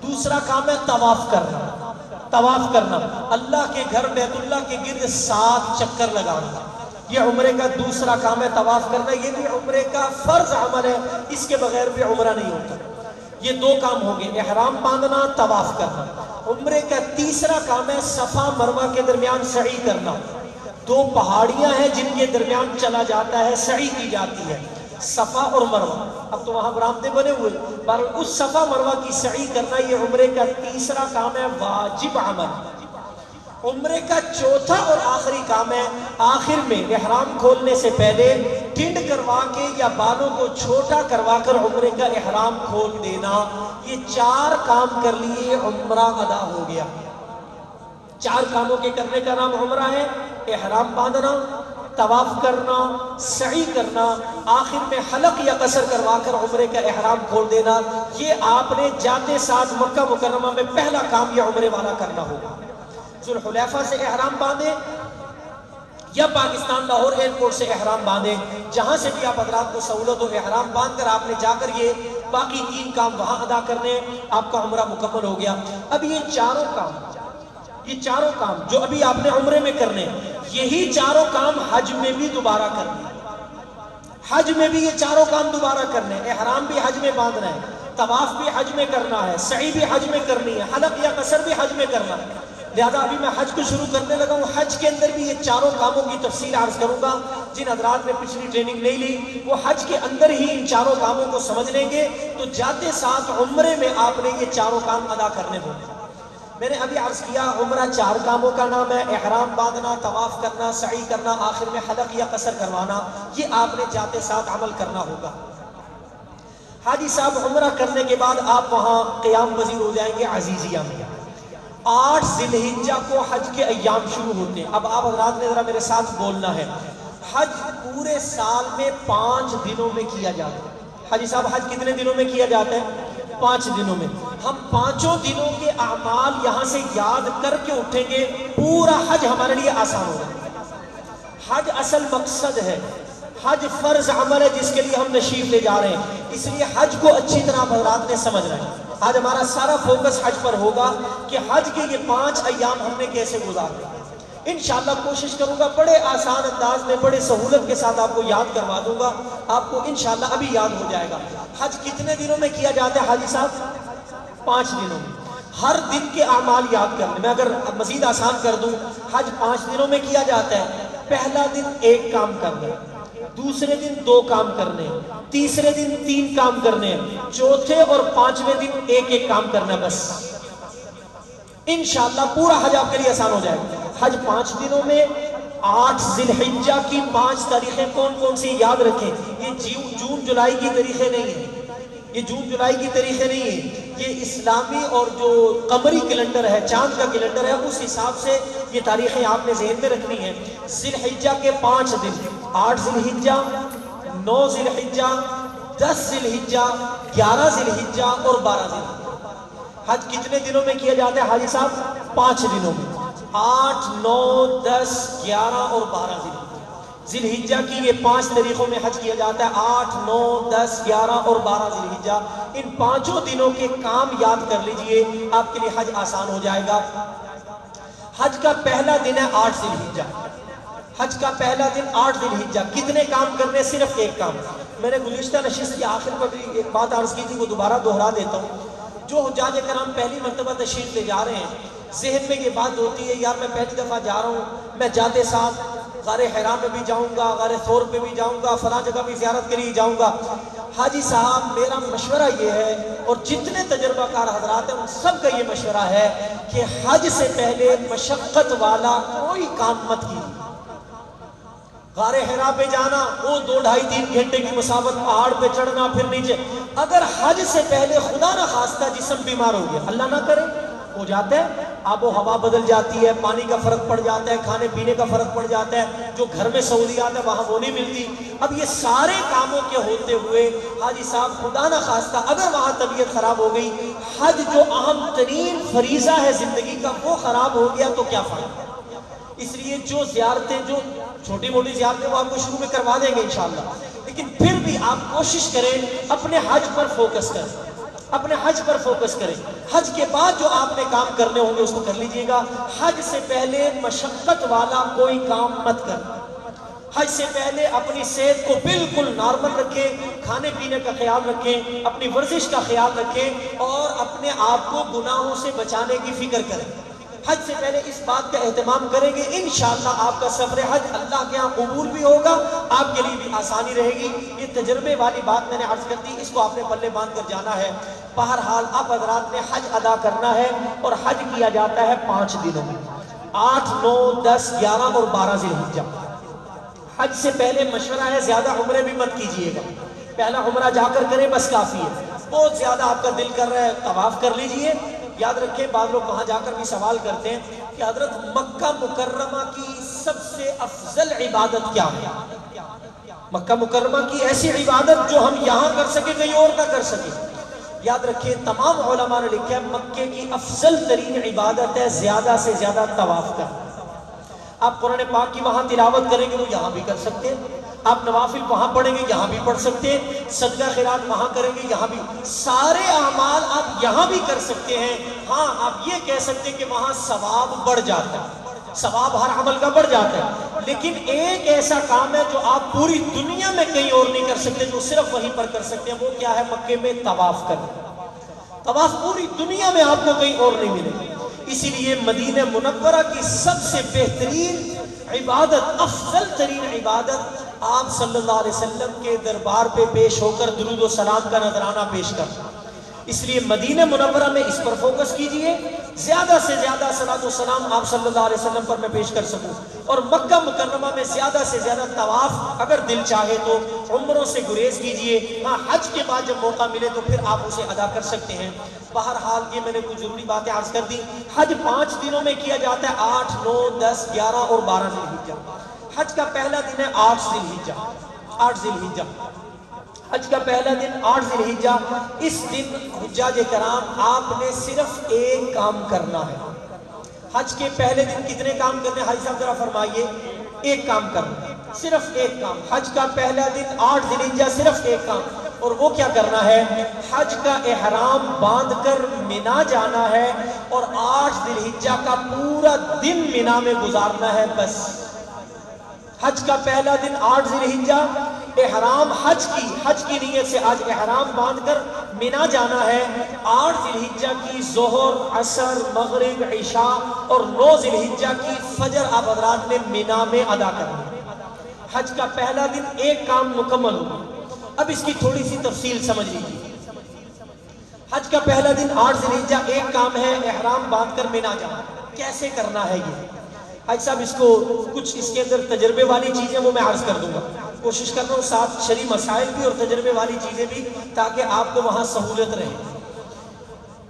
دوسرا کام ہے طواف کرنا، طواف کرنا، اللہ کے گھر بیت اللہ کے گرد 7 چکر لگانا، یہ عمرے کا دوسرا کام ہے، طواف کرنا۔ یہ بھی عمرے کا فرض عمل ہے، اس کے بغیر بھی عمرہ نہیں ہوتا۔ یہ 2 کام ہو گئے، احرام باندھنا، طواف کرنا۔ عمرے کا تیسرا کام ہے صفا مروہ کے درمیان سعی کرنا۔ 2 پہاڑیاں ہیں جن کے درمیان چلا جاتا ہے، سعی کی جاتی ہے، صفا اور مروہ۔ اب تو وہاں برآمدے بنے ہوئے، پر اس صفا مروہ کی سعی کرنا یہ عمرے کا تیسرا کام ہے، واجب عمل۔ عمرے کا چوتھا اور آخری کام ہے آخر میں احرام کھولنے سے پہلے ٹنڈ کروا کے یا بالوں کو چھوٹا کروا کر عمرے کا احرام کھول دینا۔ یہ 4 کام کر لیے عمرہ ادا ہو گیا۔ 4 کاموں کے کرنے کا نام عمرہ ہے، احرام باندھنا، طواف کرنا، سعی کرنا، آخر میں حلق یا قصر کروا کر عمرے کا احرام کھول دینا۔ یہ آپ نے جاتے ساتھ مکہ مکرمہ میں پہلا کام یہ عمرے والا کرنا ہوگا۔ ذوالحلیفہ سے احرام باندھیں یا پاکستان لاہور ایئرپورٹ سے احرام باندھیں، جہاں سے بھی آپ حضرات کو سہولت ہو، احرام باندھ کر آپ نے جا کر یہ باقی 3 کام وہاں ادا کرنے، آپ کا عمرہ مکمل ہو گیا۔ اب یہ چاروں کام جو ابھی آپ نے عمرے میں کرنے، یہی 4 کام حج میں بھی دوبارہ کرنے۔ حج میں بھی یہ 4 کام دوبارہ کرنے، احرام بھی حج میں باندھنا ہے، طواف بھی حج میں کرنا ہے، سعی بھی حج میں کرنی ہے، حلق یا قصر بھی حج میں کرنا ہے۔ لہذا ابھی میں حج کو شروع کرنے لگا ہوں، حج کے اندر بھی یہ 4 کاموں کی تفصیل عرض کروں گا۔ جن حضرات نے پچھلی ٹریننگ نہیں لی وہ حج کے اندر ہی ان 4 کاموں کو سمجھ لیں گے، تو جاتے ساتھ عمرے میں آپ نے یہ 4 کام ادا کرنے ہوں گے۔ میں نے ابھی عرض کیا عمرہ 4 کاموں کا نام ہے، احرام باندھنا، طواف کرنا، سعی کرنا، آخر میں حلق یا قصر کروانا، یہ آپ نے جاتے ساتھ عمل کرنا ہوگا۔ حاجی صاحب عمرہ کرنے کے بعد آپ وہاں قیام پذیر ہو جائیں گے عزیزیہ میں۔ 8 ذی الحجہ کو حج کے ایام شروع ہوتے ہیں۔ اب آپ حضرات نے ذرا میرے ساتھ بولنا ہے۔ حج پورے سال میں 5 دنوں میں کیا جاتا ہے۔ حاجی صاحب حج کتنے دنوں میں کیا جاتا ہے؟ 5 دنوں میں۔ ہم 5 دنوں کے اعمال یہاں سے یاد کر کے اٹھیں گے، پورا حج ہمارے لیے آسان ہوگا۔ حج اصل مقصد ہے، حج فرض عمل ہے جس کے لیے ہم تشریف لے جا رہے ہیں، اس لیے حج کو اچھی طرح حضرات نے سمجھ رہے ہیں۔ آج ہمارا سارا فوکس حج پر ہوگا کہ حج کے یہ 5 ایام ہم نے کیسے گزارے۔ انشاءاللہ کوشش کروں گا بڑے آسان انداز میں، بڑے سہولت کے ساتھ آپ کو یاد کروا دوں گا، آپ کو انشاءاللہ ابھی یاد ہو جائے گا۔ حج کتنے دنوں میں کیا جاتا ہے حاجی صاحب؟ 5 دنوں میں۔ ہر دن کے اعمال یاد کرنے میں اگر مزید آسان کر دوں، حج 5 دنوں میں کیا جاتا ہے۔ پہلا دن 1 کام کرنا، دوسرے دن 2 کام کرنے، تیسرے دن 3 کام کرنے، چوتھے اور 5ویں دن 1 کام کرنا، بس۔ انشاءاللہ پورا حج آپ کے لیے آسان ہو جائے گا۔ حج 5 دنوں میں 8 ذی الحجہ کی 5 تاریخیں کون کون سی یاد رکھیں۔ یہ جون جولائی کی تاریخیں نہیں ہیں، یہ جون جولائی کی تاریخیں نہیں ہیں، یہ اسلامی اور جو قمری کیلنڈر ہے، چاند کا کیلنڈر ہے، اس حساب سے یہ تاریخیں آپ نے ذہن میں رکھنی ہیں۔ ذی الحجہ کے 5 دن، 8 ذی الحجہ، 9 ذی الحجہ، 10 ذی الحجہ، 11 ذی الحجہ اور 12 ذی الحجہ۔ حج کتنے دنوں میں کیا جاتا ہے حاجی صاحب؟ 5 دنوں میں، 8، 9، 10، 11 اور 12 ذی الحجہ۔ ذی الحجہ کی یہ 5 تاریخوں میں حج کیا جاتا ہے، 8، 9، 10، 11 اور 12 ذی الحجہ۔ ان 5 دنوں کے کام یاد کر لیجئے، آپ کے لیے حج آسان ہو جائے گا۔ حج کا پہلا دن ہے 8 ذی الحجہ، حج کا پہلا دن 8 ذی الحجہ۔ کتنے کام کرنے؟ صرف 1 کام۔ میں نے گزشتہ نشست کی آخر پر بھی ایک بات عرض کی تھی، وہ دوبارہ دہرا دیتا ہوں۔ جو حجاج کرام پہلی مرتبہ تشریف لے جا رہے ہیں، ذہن میں یہ بات ہوتی ہے یار میں پہلی دفعہ جا رہا ہوں، میں جاتے ساتھ غار حرا میں بھی جاؤں گا، غار ثور پہ بھی جاؤں گا، فلاں جگہ بھی زیارت کے لیے جاؤں گا۔ حاجی صاحب میرا مشورہ یہ ہے، اور جتنے تجربہ کار حضرات ہیں ان سب کا یہ مشورہ ہے کہ حج سے پہلے مشقت والا کوئی کام مت کیجیے۔ غار حرا پہ جانا، وہ 2 ڈھائی 3 گھنٹے کی مسافت، پہاڑ پہ چڑھنا پھر نیچے. اگر حج سے پہلے خدا نہ خواستہ جسم بیمار ہو گیا، اللہ نہ کرے ہو جاتا ہے، آب و ہوا بدل جاتی ہے، پانی کا فرق پڑ جاتا ہے، کھانے پینے کا فرق پڑ جاتا ہے، جو گھر میں سہولیات ہے وہاں وہ نہیں ملتی. اب یہ سارے کاموں کے ہوتے ہوئے حاجی صاحب خدا نہ خواستہ اگر وہاں طبیعت خراب ہو گئی، حج جو اہم ترین فریضہ ہے زندگی کا وہ خراب ہو گیا تو کیا فائدہ. اس لیے جو زیارتیں، جو چھوٹی موٹی زیارتیں وہ آپ کو شروع میں کروا دیں گے انشاءاللہ، لیکن پھر بھی آپ کوشش کریں اپنے حج پر فوکس کریں، اپنے حج پر فوکس کریں. حج کے بعد جو آپ نے کام کرنے ہوں گے اس کو کر لیجئے گا. حج سے پہلے مشقت والا کوئی کام مت کریں. حج سے پہلے اپنی صحت کو بالکل نارمل رکھیں، کھانے پینے کا خیال رکھیں، اپنی ورزش کا خیال رکھیں اور اپنے آپ کو گناہوں سے بچانے کی فکر کریں. حج سے پہلے اس بات کا اہتمام کریں گے، انشاءاللہ آپ کا سفر حج اللہ کے ہاں قبول بھی ہوگا، آپ کے لیے بھی آسانی رہے گی. یہ تجربے والی بات میں نے عرض کر دی، اس کو آپ نے پلے باندھ کر جانا ہے. بہرحال آپ حضرات نے حج ادا کرنا ہے اور حج کیا جاتا ہے 5 دنوں میں، 8، 9، 10، 11 اور 12 ذی الحجہ. حج سے پہلے مشورہ ہے زیادہ عمرے بھی مت کیجئے گا، پہلا عمرہ جا کر کریں بس کافی ہے. بہت زیادہ آپ کا دل کر رہا ہے طواف کر لیجئے. یاد رکھیں بعض لوگ وہاں جا کر بھی سوال کرتے ہیں کہ حضرت مکہ مکرمہ کی سب سے افضل عبادت کیا ہے؟ مکہ مکرمہ کی ایسی عبادت جو ہم یہاں کر سکیں کہیں اور نہ کر سکیں. یاد رکھیں تمام علماء نے لکھا ہے مکے کی افضل ترین عبادت ہے زیادہ سے زیادہ طواف کرنا. آپ قرآن پاک کی وہاں تلاوت کریں گے وہ یہاں بھی کر سکتے ہیں، آپ نوافل وہاں پڑھیں گے یہاں بھی پڑھ سکتے ہیں، صدقہ خیرات وہاں کریں گے یہاں بھی، سارے اعمال آپ یہاں بھی کر سکتے ہیں. ہاں آپ یہ کہہ سکتے ہیں کہ وہاں ثواب بڑھ جاتا ہے، ثواب ہر عمل کا بڑھ جاتا ہے، لیکن ایک ایسا کام ہے جو آپ پوری دنیا میں کہیں اور نہیں کر سکتے، جو صرف وہیں پر کر سکتے ہیں. وہ کیا ہے؟ مکے میں طواف کرنا. طواف پوری دنیا میں آپ کو کہیں اور نہیں ملے گا. اسی لیے مدینہ منورہ کی سب سے بہترین عبادت، افضل ترین عبادت آپ صلی اللہ علیہ وسلم کے دربار پہ پیش ہو کر درود و سلام کا نذرانہ پیش کرنا. اس لیے مدینہ منورہ میں اس پر فوکس کیجئے، زیادہ سے زیادہ صلاۃ و سلام آپ صلی اللہ علیہ وسلم پر میں پیش کر سکوں. اور مکہ مکرمہ میں زیادہ سے زیادہ طواف اگر دل چاہے تو عمروں سے گریز کیجئے. ہاں حج کے بعد جب موقع ملے تو پھر آپ اسے ادا کر سکتے ہیں. بہرحال یہ میں نے کچھ ضروری باتیں عرض کر دی. حج 5 دنوں میں کیا جاتا ہے، 8، 9، 10، 11 اور 12 ذی الحجہ. حج کا پہلا دن ہے 8 ذی الحجہ. 8 ذی الحجہ حج کا پہلا دن 8 ذی الحجہ. اس دن حجاج کرام آپ نے صرف ایک کام کرنا ہے. حج کے پہلے دن کتنے کام کرنے ہیں حاجی صاحب ذرا فرمائیے؟ ایک کام کرنا، صرف ایک کام. حج کا پہلا دن 8 ذی الحجہ صرف ایک کام، اور وہ کیا کرنا ہے؟ حج کا احرام باندھ کر مینا جانا ہے اور 8 ذی الحجہ کا پورا دن مینا میں گزارنا ہے. بس حج کا پہلا دن 8 ذی الحجہ، احرام حج کی نیت سے آج احرام باندھ کر مینا جانا ہے. 8 ذی الحجہ کی ظہر، عصر، مغرب، عشاء اور 9 ذی الحجہ کی فجر آپ حضرات نے مینا میں ادا کرنا ہے. حج کا پہلا دن ایک کام مکمل ہوگا. اب اس کی تھوڑی سی تفصیل سمجھ لیجیے. حج کا پہلا دن 8 ذی الحجہ ایک کام ہے، احرام باندھ کر مینا جانا. کیسے کرنا ہے یہ حاج صاحب؟ اس کو کچھ اس کے اندر تجربے والی چیزیں وہ میں عرض کر دوں گا. کوشش کر رہا ہوں ساتھ شرعی مسائل بھی اور تجربے والی چیزیں بھی، تاکہ آپ کو وہاں سہولت رہے.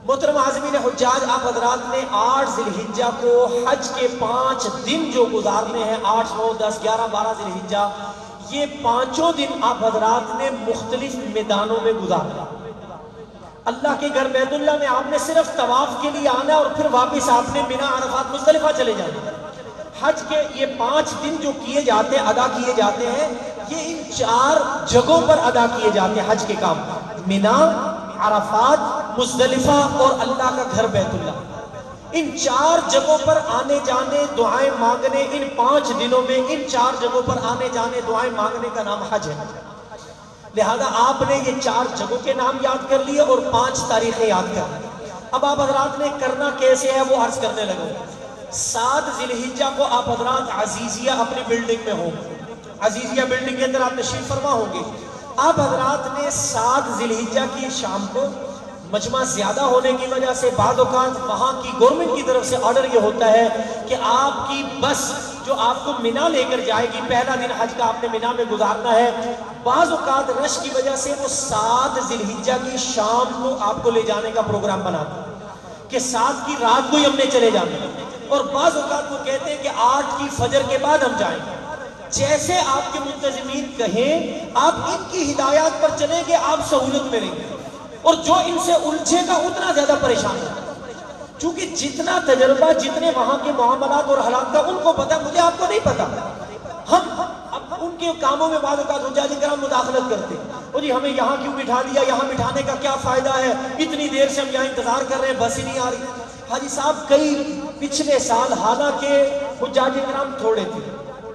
محترم عازمین حجاج، آپ حضرات نے 8 ذی الحجہ کو حج کے 5 دن جو گزارنے ہیں، 8، 9، 10، 11، 12 ذی الحجہ، یہ 5 دن آپ حضرات نے مختلف میدانوں میں گزارنا. اللہ کے گھر بیت اللہ میں آپ نے صرف طواف کے لیے آنا اور پھر واپس آپ نے مینا، عرفات، مزدلفہ چلے جانا. حج کے یہ 5 دن جو کیے جاتے ہیں، ادا کیے جاتے ہیں، یہ ان 4 جگہوں پر ادا کیے جاتے ہیں حج کے کام: مینا، عرفات، مزدلفہ اور اللہ کا گھر بیت اللہ. ان 4 جگہوں پر آنے جانے، دعائیں مانگنے، ان 5 دنوں میں ان 4 جگہوں پر آنے جانے، دعائیں مانگنے کا نام حج ہے. لہذا آپ نے یہ 4 جگہوں کے نام یاد کر لیے اور 5 تاریخیں یاد کر لی. اب آپ حضرات نے کرنا کیسے ہے وہ عرض کرنے لگوں. 7 ذی الحجہ کو آپ حضرات عزیزیہ اپنی بلڈنگ میں ہوں گے. عزیزیہ بلڈنگ کے اندر آپ تشریف فرما ہوں گے. آپ حضرات نے 7 ذی الحجہ کی شام کو، مجمع زیادہ ہونے کی وجہ سے بعض اوقات وہاں کی گورنمنٹ کی طرف سے آرڈر یہ ہوتا ہے کہ آپ کی بس جو آپ کو مینا لے کر جائے گی. پہلا دن حج کا آپ نے مینا میں گزارنا ہے. بعض اوقات رش کی وجہ سے وہ 7 ذی الحجہ کی شام کو آپ کو لے جانے کا پروگرام بناتا ہے کہ 7 کی رات کو ہی ہم نے چلے جانا ہے. اور بعض اوقات وہ کہتے ہیں کہ 8 کی فجر کے بعد ہم جائیں گے. جیسے آپ کے منتظمین کہیں آپ ان کی ہدایات پر چلیں گے, آپ سہولت میں رہیں گے. اور جو ان سے الجھے گا اتنا زیادہ پریشان ہے, چونکہ جتنا تجربہ, جتنے وہاں کے معاملات اور حالات کا ان کو پتا, مجھے آپ کو نہیں پتا. ہم اب ان کے کاموں میں بعض اوقات حجاج کرام مداخلت کرتے ہیں, اور جی ہمیں یہاں کیوں بٹھا دیا, یہاں بٹھانے کا کیا فائدہ ہے, اتنی دیر سے ہم یہاں انتظار کر رہے ہیں, بس ہی نہیں آ رہی. حاجی صاحب کئی پچھلے سال حالانکہ حجاج کرام تھوڑے تھے,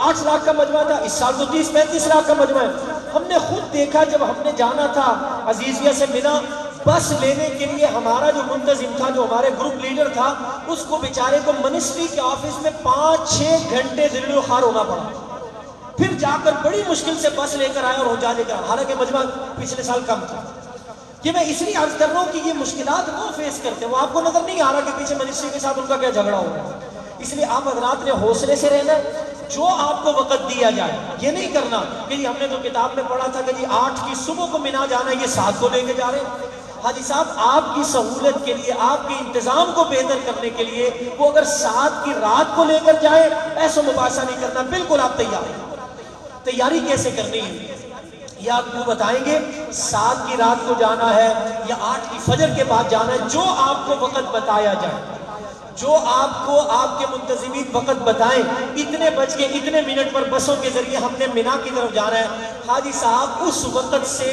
8 لاکھ کا مجمع تھا, اس سال تو 30-35 لاکھ کا مجمع ہے. ہم نے خود دیکھا جب ہم نے جانا تھا عزیزیہ سے مینا, بس لینے کے لیے ہمارا جو منتظم تھا, جو ہمارے گروپ لیڈر تھا, اس کو بیچارے کو منسٹری کے آفس میں 5-6 گھنٹے ذلیل و خوار ہونا پڑا. پھر جا کر بڑی مشکل سے بس لے کر آئے اور حجاج کرام, حالانکہ مجمع پچھلے سال کم تھا. یہ میں اس لیے عرض کر رہا ہوں کہ یہ مشکلات وہ فیس کرتے ہیں, وہ آپ کو نظر نہیں آ رہا کہ پیچھے منسٹری کے ساتھ ان کا کیا جھگڑا ہو رہا ہے. اس لیے آپ حضرات نے حوصلے سے رہنا ہے. جو آپ کو وقت دیا جائے, یہ نہیں کرنا کہ جی ہم نے تو کتاب میں پڑھا تھا کہ جی 8 کی صبح کو مینا جانا ہے, یہ 7 کو لے کے جا رہے ہیں. حاجی صاحب آپ کی سہولت کے لیے, آپ کے انتظام کو بہتر کرنے کے لیے وہ اگر 7 کی رات کو لے کر جائے, ایسا مباحثہ نہیں کرنا. بالکل آپ تیار ہیں. تیاری کیسے کرنی ہے یہ آپ کو بتائیں گے. 7 کی رات کو جانا ہے یا 8 کی فجر کے بعد جانا ہے, جو آپ کو وقت بتایا جائے, جو آپ کو آپ کے منتظمین وقت بتائیں, اتنے بج کے اتنے منٹ پر بسوں کے ذریعے ہم نے مینا کی طرف جانا ہے. حاجی صاحب اس وقت سے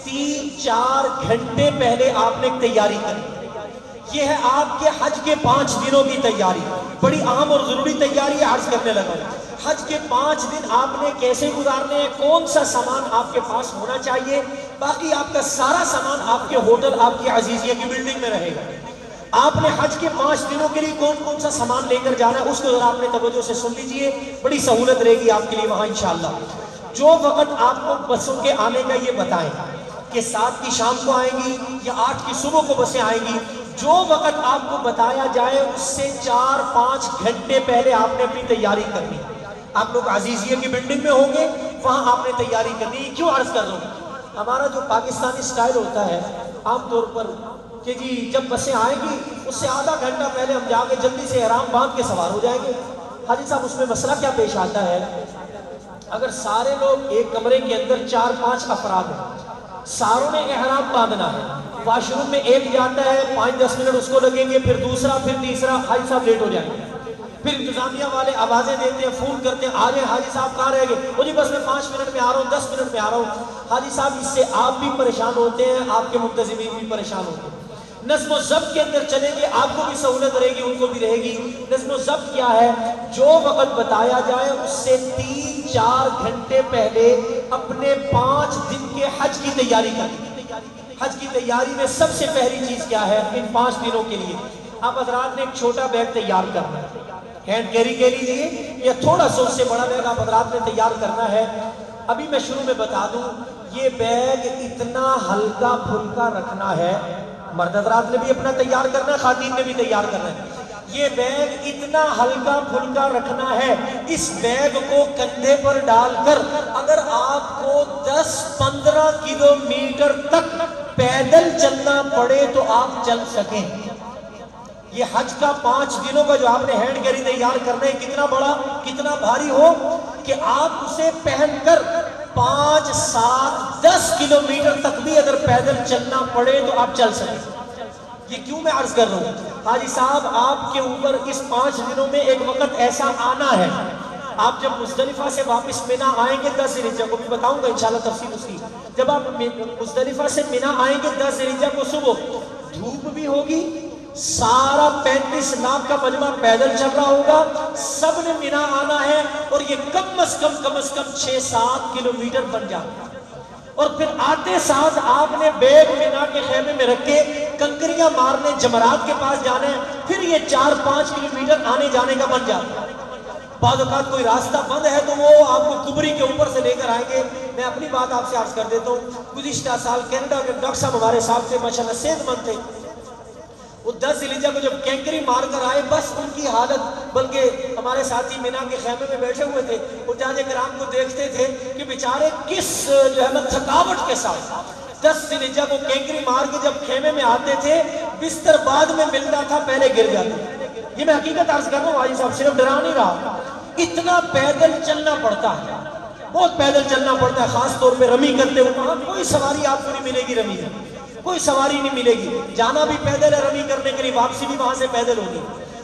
3-4 گھنٹے پہلے آپ نے تیاری کرنی. یہ ہے آپ کے حج کے 5 دنوں کی تیاری, بڑی اہم اور ضروری تیاری عرض کرنے لگا. حج کے 5 دن آپ نے کیسے گزارنے ہیں, کون سا سامان آپ کے پاس ہونا چاہیے, باقی آپ کا سارا سامان آپ کے ہوٹل, آپ کی عزیزیہ کی بلڈنگ میں رہے گا. آپ نے حج کے 5 دنوں کے لیے کون کون سا سامان لے کر جانا ہے, اس کو ذرا آپ نے توجہ سے سن لیجئے, بڑی سہولت رہے گی آپ کے لیے وہاں انشاءاللہ. جو وقت آپ کو بسوں کے آنے کا یہ بتائیں کہ 7 کی شام کو آئیں گی یا 8 کی صبح کو بسیں آئیں گی, جو وقت آپ کو بتایا جائے اس سے 4-5 گھنٹے پہلے آپ نے اپنی تیاری کرنی. آپ لوگ عزیزیہ کی بلڈنگ میں ہوں گے, وہاں آپ نے تیاری کرنی. کیوں عرض کر رہا ہوں, ہمارا جو پاکستانی سٹائل ہوتا ہے عام طور پر کہ جی جب بسیں آئیں گی اس سے آدھا گھنٹہ پہلے ہم جا کے جلدی سے احرام باندھ کے سوار ہو جائیں گے. حاجی صاحب اس میں مسئلہ کیا پیش آتا ہے, اگر سارے لوگ ایک کمرے کے اندر 4-5 افراد ہیں, ساروں نے احرام باندھنا ہے, واش روم میں ایک جاتا ہے 5-10 منٹ اس کو لگیں گے, پھر دوسرا, پھر تیسرا, حاجی صاحب لیٹ ہو جائیں گے. پھر انتظامیہ والے آوازیں دیتے ہیں, فون کرتے ہیں, آ جائیں حاجی صاحب کہاں رہ گئے, وہ جی بس میں 5 منٹ میں آ رہا ہوں, 10 منٹ میں آ رہا ہوں. حاجی صاحب اس سے آپ بھی پریشان ہوتے ہیں, آپ کے منتظمین بھی پریشان ہوتے ہیں. نظم و ضبط کے اندر چلیں گے, آپ کو بھی سہولت رہے گی, ان کو بھی رہے گی. نظم و ضبط کیا ہے, جو وقت بتایا جائے اس سے 3-4 گھنٹے پہلے اپنے 5 دن کے حج کی تیاری کریں. حج کی تیاری میں سب سے پہلی چیز کیا ہے, ان 5 دنوں کے لیے آپ حضرات نے ایک چھوٹا بیگ تیار کرنا ہے. ہینڈ کیری کے لیے یا تھوڑا سا اس سے بڑا بیگ آپ حضرات نے تیار کرنا ہے. ابھی میں شروع میں بتا دوں, یہ بیگ اتنا ہلکا پھلکا رکھنا ہے, مرد حضرات نے بھی اپنا تیار کرنا ہے, خواتین نے بھی تیار کرنا ہے. یہ بیگ اتنا ہلکا پھلکا رکھنا ہے, اس بیگ کو کندھے پر ڈال کر اگر آپ کو 10-15 کلومیٹر تک پیدل چلنا پڑے تو آپ چل سکیں. یہ حج کا 5 دنوں کا جو آپ نے ہینڈ کیری تیار کرنا ہے, کتنا بڑا کتنا بھاری ہو کہ آپ اسے پہن کر 5-7-10 کلومیٹر تک بھی اگر پیدل چلنا پڑے تو آپ چل سکیں. یہ کیوں میں عرض کر رہا ہوں, حاجی صاحب آپ کے اوپر اس 5 دنوں میں ایک وقت ایسا آنا ہے, آپ جب مزدلفہ سے واپس مینا آئیں گے 10 ذی الحجہ کو بھی بتاؤں گا انشاءاللہ تفصیل اس کی, جب آپ مزدلفہ سے مینا آئیں گے 10 ذی الحجہ کو صبح, دھوپ بھی ہوگی, سارا 35 لاکھ کا مجمع پیدل چل رہا ہوگا, سب نے مینا آنا ہے, اور یہ کم از کم 6-7 کلومیٹر بن جاتا ہے. اور پھر آتے ساتھ آپ نے بیگ مینا کے خیمے میں رکھ کے کنکریاں مارنے جمرات کے پاس جانے ہیں, پھر یہ 4-5 کلومیٹر آنے جانے کا بن جاتا ہے. بعض اوقات کوئی راستہ بند ہے تو وہ آپ کو کبری کے اوپر سے لے کر آئیں گے. میں اپنی بات آپ سے عرض کر دیتا ہوں, گزشتہ سال کینیڈا کے ڈاکٹر صاحب ہمارے ساتھ تھے, ماشاءاللہ صحت مند تھے, وہ 10 ذی الحجہ کو جب کینکری مار کر آئے، بس ان کی حالت، بلکہ ہمارے ساتھی مینا کے خیمے میں بیٹھے ہوئے تھے، وہ حجاج کرام کو دیکھتے تھے کہ بیچارے کس جو ہے نا تھکاوٹ کے ساتھ 10 ذی الحجہ کو کینکری مار کے جب خیمے میں آتے تھے، بستر بعد میں ملتا تھا، پہلے گر جاتے۔ یہ میں حقیقت عرض کر رہا ہوں حاجی صاحب، صرف ڈرا نہیں رہا، اتنا پیدل چلنا پڑتا ہے، بہت پیدل چلنا پڑتا ہے، خاص طور پہ رمی کرتے ہوئے۔ وہاں کوئی سواری آپ کو نہیں ملے گی، رمی میں کوئی سواری نہیں ملے گی، جانا بھی پیدل ہے رمی کرنے کے لیے، واپسی بھی وہاں سے پیدل ہوگی۔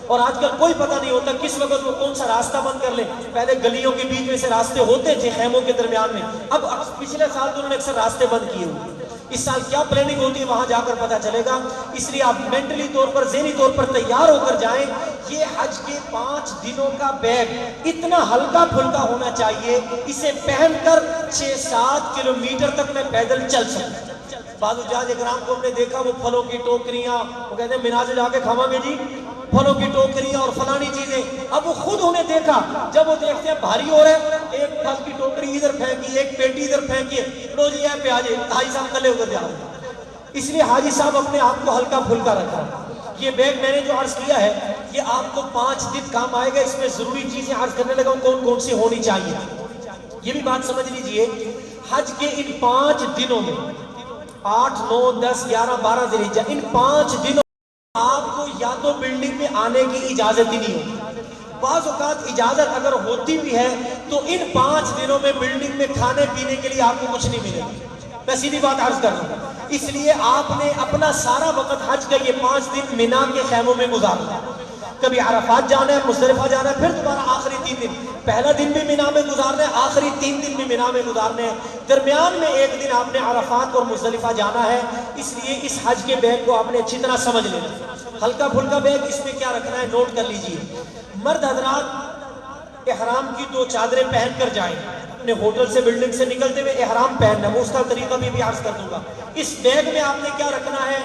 اور آج کل کوئی پتہ نہیں ہوتا کس وقت وہ کون سا راستہ بند کر لے۔ پہلے گلیوں کے بیچ میں سے راستے ہوتے تھے خیموں کے درمیان میں، اب پچھلے سال تو انہوں نے اکثر راستے بند کیے ہوئے۔ اس سال کیا پلاننگ ہوتی ہے وہاں جا کر پتہ چلے گا، اس لیے آپ مینٹلی طور پر، ذہنی طور پر تیار ہو کر جائیں۔ یہ حج کے 5 دنوں کا بیگ اتنا ہلکا پھلکا ہونا چاہیے، اسے پہن کر 6-7 کلومیٹر تک میں پیدل چل سکتا۔ بعض حجاج کرام کو ہم نے دیکھا، وہ پھلوں کی ٹوکریاں، وہ کہتے ہیں مینا سے جا کے کھاواں گے جی پھلوں کی ٹوکریاں اور فلانی چیزیں۔ اب وہ خود انہیں دیکھا، جب وہ دیکھتے ہیں بھاری ہو رہا ہے، ایک پھل کی ٹوکری ادھر پھینکی، ایک پیٹی ادھر پھینکی، لو جی ہے پہ آجے، حاجی صاحب کلے ادھر جا رہے ہیں۔ اس لیے حاجی صاحب اپنے آپ کو ہلکا پھلکا رکھا۔ یہ بیگ میں نے جو عرض کیا ہے، یہ آپ کو 5 دن کام آئے گا۔ اس میں ضروری چیزیں عرض کرنے لگا ہوں کون کون سی ہونی چاہیے، یہ بھی بات سمجھ لیجئے۔ حج کے ان 5 دنوں میں 8، 9، 10، 11، 12 ذی الحجہ، ان 5 دنوں آپ کو یا تو بلڈنگ میں آنے کی اجازت ہی نہیں ہوتی۔ بعض اوقات اجازت اگر ہوتی بھی ہے تو ان 5 دنوں میں بلڈنگ میں کھانے پینے کے لیے آپ کو کچھ نہیں ملے گا۔ میں سیدھی بات عرض کر رہا ہوں۔ اس لیے آپ نے اپنا سارا وقت حج کا یہ 5 دن مینا کے خیموں میں گزارنا ہے۔ کبھی عرفات جانا ہے، مزدلفہ جانا ہے، پھر دوبارہ آخری 3 دن، پہلا دن بھی مینا میں گزارنا ہے، آخری 3 دن بھی مینا میں گزارنے ہیں، درمیان میں ایک دن آپ نے عرفات اور مزدلفہ جانا ہے۔ اس لیے اس حج کے بیگ کو آپ نے اچھی طرح سمجھ لینا۔ ہلکا پھلکا بیگ، اس میں کیا رکھنا ہے نوٹ کر لیجئے۔ مرد حضرات احرام کی 2 چادریں پہن کر جائیں، اپنے ہوٹل سے بلڈنگ سے نکلتے ہوئے احرام پہننا، وہ اس کا طریقہ بھی عرض کر دوں گا۔ اس بیگ میں آپ نے کیا رکھنا ہے،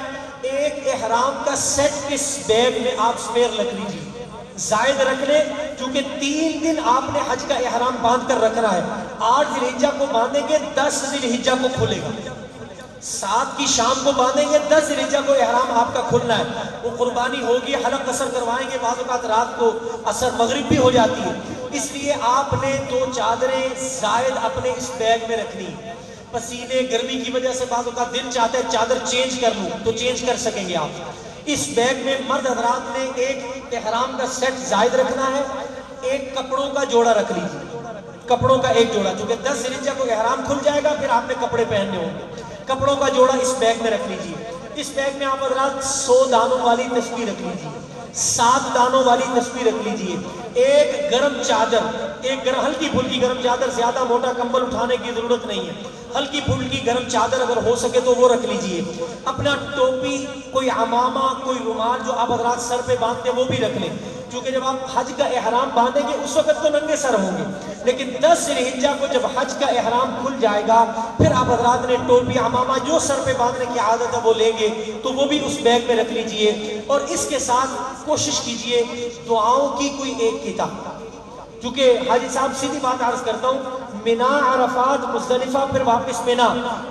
ایک احرام کا سیٹ اس بیگ میں آپ سپیر رکھ لیجئے، زائد رکھ لیں، کیونکہ 3 دن آپ نے حج کا احرام باندھ کر رکھنا ہے۔ 8 ذی الحجہ کو باندھیں گے، 10 ذی الحجہ کو کھلے گا۔ 7 کی شام کو باندھیں گے، 10 ذی الحجہ کو احرام آپ کا کھلنا ہے۔ وہ قربانی ہوگی، حلق قصر کروائیں گے، بعض اوقات رات کو عصر مغرب بھی ہو جاتی ہے۔ اس لیے آپ نے 2 چادریں زائد اپنے اس بیگ میں رکھنی۔ پسینے گرمی کی وجہ سے بعض اوقات دل چاہتا ہے چادر چینج کر لوں تو چینج کر سکیں گے آپ۔ اس بیگ میں مرد حضرات نے ایک احرام کا سیٹ زائد رکھنا ہے، ایک کپڑوں کا جوڑا رکھ لیجیے، کپڑوں کا ایک جوڑا، چونکہ 10 ذی الحجہ کو احرام کھل جائے گا، پھر آپ نے کپڑے پہننے ہوں گے، کپڑوں کا جوڑا اس بیگ میں رکھ لیجیے۔ اس بیگ میں آپ حضرات 100 دانوں والی تسبیح رکھ لیجیے، 7 دانوں والی تسبیح رکھ لیجیے، ایک گرم چادر، ایک ہلکی پھلکی گرم چادر، زیادہ موٹا کمبل اٹھانے کی ضرورت نہیں ہے، ہلکی پھلکی گرم چادر اگر ہو سکے تو وہ رکھ لیجئے۔ اپنا ٹوپی، کوئی عمامہ، کوئی رومال جو آپ حضرات سر پہ باندھتے ہیں وہ بھی رکھ لیں، کیونکہ جب آپ حج کا احرام باندھیں گے اس وقت تو ننگے سر ہوں گے، لیکن 10 ذی الحجہ کو جب حج کا احرام کھل جائے گا پھر آپ حضرات نے ٹوپی عمامہ جو سر پہ باندھنے کی عادت ہے وہ لیں گے، تو وہ بھی اس بیگ میں رکھ لیجئے۔ اور اس کے ساتھ کوشش کیجئے دعاؤں کی کوئی ایک کتاب، کیونکہ حاجی صاحب سیدھی بات عرض کرتا ہوں، مینا، عرفات، مزدلفہ، پھر واپس مینا،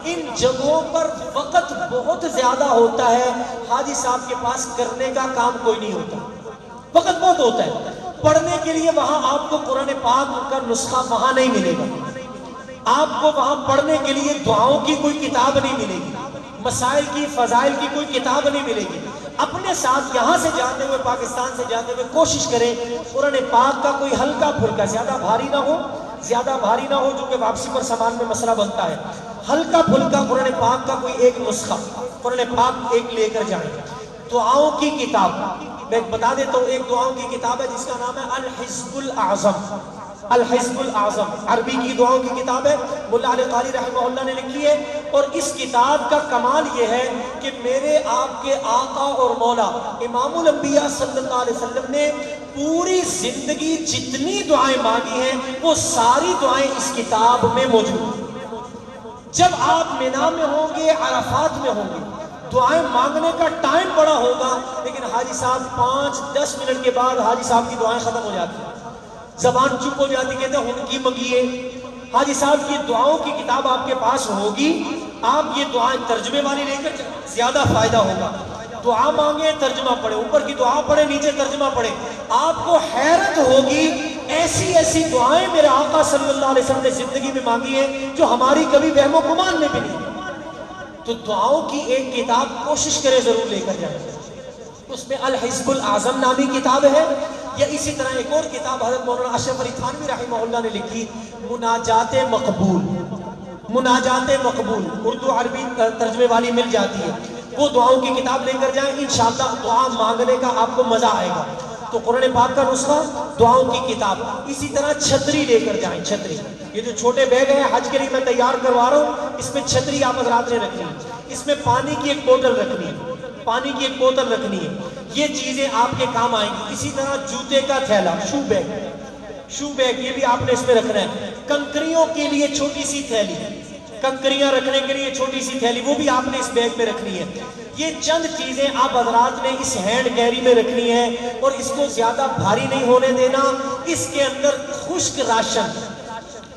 ان جگہوں پر وقت بہت زیادہ ہوتا ہے، حاجی صاحب کے پاس کرنے کا کام کوئی نہیں ہوتا، وقت بہت ہوتا ہے پڑھنے کے لیے۔ وہاں آپ کو قرآن پاک کا نسخہ وہاں نہیں ملے گا، آپ کو وہاں پڑھنے کے لیے دعاؤں کی کوئی کتاب نہیں ملے گی، مسائل کی، فضائل کی کوئی کتاب نہیں ملے گی۔ اپنے ساتھ یہاں سے جاتے ہوئے، پاکستان سے جاتے ہوئے کوشش کریں قرآن پاک کا کوئی ہلکا پھلکا، زیادہ بھاری نہ ہو، زیادہ بھاری نہ ہو جو کہ واپسی پر سامان میں مسئلہ بنتا ہے، ہلکا پھلکا قرآن پاک کا کوئی ایک نسخہ، قرآن پاک ایک لے کر جائیں۔ دعاؤں کی کتاب میں بتا دیتا ہوں، ایک دعاؤں کی کتاب ہے جس کا نام ہے الحزب الاعظم، الحزب الاعظم، عربی کی دعاؤں کی کتاب ہے، مولا علی قاری رحمہ اللہ نے لکھی ہے۔ اور اس کتاب کا کمال یہ ہے کہ میرے آپ کے آقا اور مولا امام الانبیاء صلی اللہ علیہ وسلم نے پوری زندگی جتنی دعائیں مانگی ہیں وہ ساری دعائیں اس کتاب میں موجود ہیں۔ جب آپ مینا میں ہوں گے، عرفات میں ہوں گے، دعائیں مانگنے کا ٹائم بڑا ہوگا، لیکن حاجی صاحب 5-10 منٹ کے بعد حاجی صاحب کی دعائیں ختم ہو جاتی ہیں، زبان چپ ہو جاتی، کہتے ہیں ان کی منگیے۔ حاجی صاحب کی دعاؤں کی کتاب آپ کے پاس ہوگی، آپ یہ دعائیں ترجمے والی لے کر زیادہ فائدہ ہوگا۔ دعا مانگے ترجمہ پڑھے، اوپر کی دعا پڑھے نیچے ترجمہ پڑھے، آپ کو حیرت ہوگی ایسی ایسی دعائیں میرے آقا صلی اللہ علیہ وسلم نے زندگی میں مانگی ہیں جو ہماری کبھی وہم و گمان میں بھی نہیں۔ تو دعاؤں کی ایک کتاب کوشش کرے ضرور لے کر جائیں، اس میں الحزب الاعظم نامی کتاب ہے، یا اسی طرح ایک اور کتاب حضرت مولانا اشرف علی تھانوی رحمہ اللہ نے لکھی، مناجات مقبول، مناجات مقبول، اردو عربی ترجمے والی مل جاتی ہے، وہ دعاؤں کی کتاب لے کر جائیں، انشاءاللہ دعا مانگنے کا آپ کو مزہ آئے گا۔ تو قرآن پاک کا نسخہ، دعاؤں کی کتاب، اسی طرح چھتری لے کر جائیں، چھتری، یہ جو چھوٹے بیگ ہیں حج کے لیے میں تیار کروا رہا ہوں، اس میں چھتری آپ حضرات نے رکھنی ہے، اس میں پانی کی ایک بوتل رکھنی ہے، پانی کی ایک بوتل رکھنی ہے، یہ چیزیں آپ کے کام آئیں گی۔ اسی طرح جوتے کا تھیلا، شو بیگ، شو بیگ یہ بھی آپ نے اس میں رکھنا ہے۔ کنکریوں کے لیے چھوٹی سی تھیلی، کنکریاں رکھنے کے لیے چھوٹی سی تھیلی، وہ بھی آپ نے اس بیگ میں رکھنی ہے۔ یہ چند چیزیں آپ حضرات نے اس ہینڈ کیری میں رکھنی ہے، اور اس کو زیادہ بھاری نہیں ہونے دینا۔ اس کے اندر خشک راشن،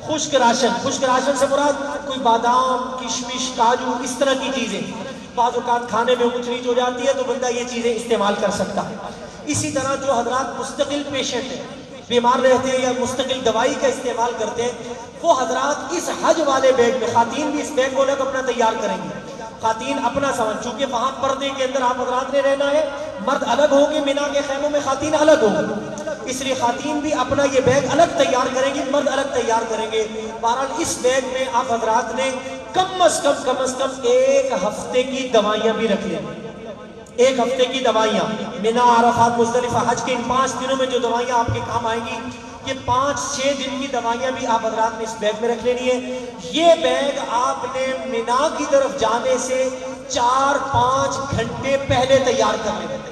خشک راشن، خشک راشن سے مراد کوئی بادام، کشمش، کاجو، اس طرح کی چیزیں، بعض اوقات کھانے میں اونچ نیچ ہو جاتی ہے تو بندہ یہ چیزیں استعمال کر سکتا ہے۔ اسی طرح جو حضرات مستقل پیشنٹ ہیں، بیمار رہتے ہیں یا مستقل دوائی کا استعمال کرتے ہیں، وہ حضرات اس حج والے بیگ میں، خواتین بھی اس بیگ کو الگ اپنا تیار کریں گی، خواتین اپنا سامان، چونکہ وہاں پردے کے اندر آپ حضرات نے رہنا ہے، مرد الگ ہوں گے مینا کے خیموں میں، خواتین الگ ہوں گی، اس لیے خواتین بھی اپنا یہ بیگ الگ تیار کریں گی، مرد الگ تیار کریں گے۔ بہرحال اس بیگ میں آپ حضرات نے کم از کم ایک ہفتے کی دوائیاں بھی رکھ لیں، ایک ہفتے کی دوائیاں، مینا، عرفات، مزدلفہ، حج کے ان 5 دنوں میں جو دوائیاں آپ کے کام آئیں گی، یہ 5-6 دن کی دوائیاں بھی آپ حضرات نے اس بیگ میں رکھ لینی ہے۔ یہ بیگ آپ نے مینا کی طرف جانے سے 4-5 گھنٹے پہلے تیار کر لینا ہے،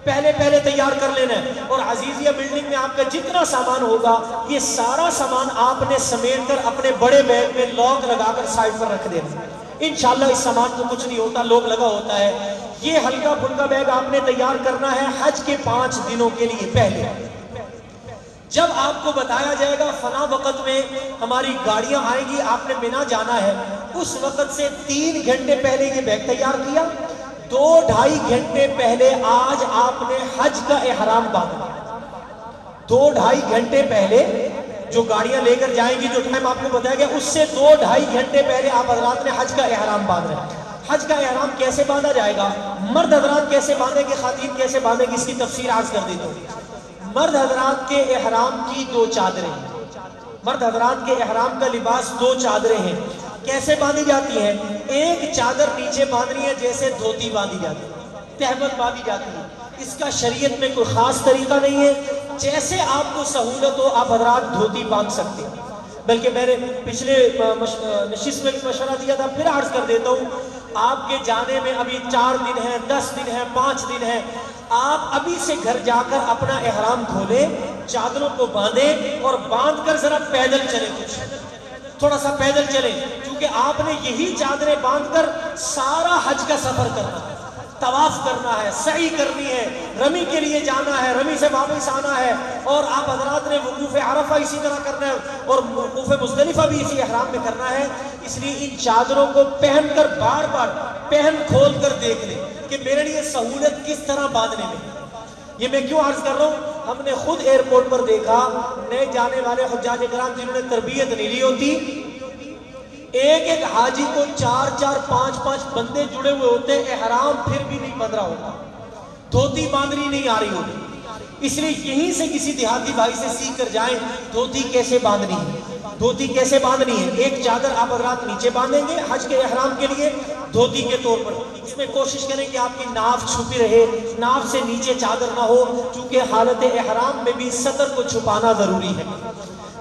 پہلے تیار کر لینا ہے۔ اور عزیزیہ بلڈنگ میں آپ کا جتنا سامان ہوگا، یہ سارا سامان آپ نے سمیٹ کر اپنے بڑے بیگ میں لاک لگا کر سائڈ پر رکھ دینا ہے۔ انشاءاللہ اس سامان کو کچھ نہیں ہوتا، لوگ لگا ہوتا ہے۔ یہ ہلکا پھلکا بیگ آپ نے تیار کرنا ہے حج کے 5 دنوں کے لیے پہلے۔ جب آپ کو بتایا جائے گا فلاں وقت میں ہماری گاڑیاں آئیں گی، آپ نے مینا جانا ہے، اس وقت سے 3 گھنٹے پہلے یہ بیگ تیار کیا، 2-2.5 گھنٹے پہلے آج آپ نے حج کا احرام باندھا، 2-2.5 گھنٹے پہلے جو گاڑیاں لے کر جائیں گی، جو ٹائم آپ کو بتایا گیا، اس سے 2-2.5 گھنٹے پہلے آپ حضرات نے حج کا احرام باندھ رہے ہیں۔ حج کا احرام کیسے باندھا جائے گا، مرد حضرات کیسے باندھیں گے، خواتین کیسے باندھیں گے، اس کی تفسیر عرض کر دیتا ہوں۔ مرد حضرات کے احرام کی 2 چادریں، مرد حضرات کے احرام کا لباس 2 چادریں ہیں۔ کیسے باندھی جاتی ہیں؟ ایک چادر نیچے باندھنی ہے جیسے دھوتی باندھی جاتی ہے، تہبند باندھی جاتی ہے، اس کا شریعت میں کوئی خاص طریقہ نہیں ہے، جیسے آپ کو سہولت ہو آپ حضرات دھوتی باندھ سکتے ہیں۔ بلکہ میں نے پچھلے نشست میں بھی مشورہ دیا تھا، پھر عرض کر دیتا ہوں، آپ کے جانے میں ابھی 4 دن ہیں، 10 دن ہیں، 5 دن ہیں، آپ ابھی سے گھر جا کر اپنا احرام کھولیں، چادروں کو باندھیں اور باندھ کر ذرا پیدل چلیں، کچھ تھوڑا سا پیدل چلیں، کیونکہ آپ نے یہی چادریں باندھ کر سارا حج کا سفر کرنا ہے، طواف کرنا ہے، سعی کرنی ہے، رمی کے لیے جانا ہے، رمی سے واپس آنا ہے، اور آپ حضرات نے وقوف عرفہ اسی طرح کرنا ہے، اور وقوف مزدلفہ بھی اسی احرام میں کرنا ہے۔ اس لیے ان چادروں کو پہن کر بار بار پہن کھول کر دیکھ لیں کہ میرے لیے سہولت کس طرح باندھنے میں۔ یہ میں کیوں عرض کر رہا ہوں، ہم نے خود ایئرپورٹ پر دیکھا نئے جانے والے حجاج کرام جنہوں نے تربیت نہیں لی ہوتی، ایک حاجی کو 4-4 5-5 بندے جڑے ہوئے ہوتے، احرام پھر بھی نہیں بندھ رہا ہوتا، دھوتی باندھنی نہیں آ رہی ہوتی۔ اس لیے یہیں سے کسی دیہاتی بھائی سے سیکھ کر جائیں دھوتی کیسے باندھنی ہے، دھوتی کیسے باندھنی ہے۔ ایک چادر آپ حضرات نیچے باندھیں گے حج کے احرام کے لیے دھوتی کے طور پر، اس میں کوشش کریں کہ آپ کی ناف چھپی رہے، ناف سے نیچے چادر نہ ہو، چونکہ حالت احرام میں بھی سطر کو چھپانا ضروری ہے۔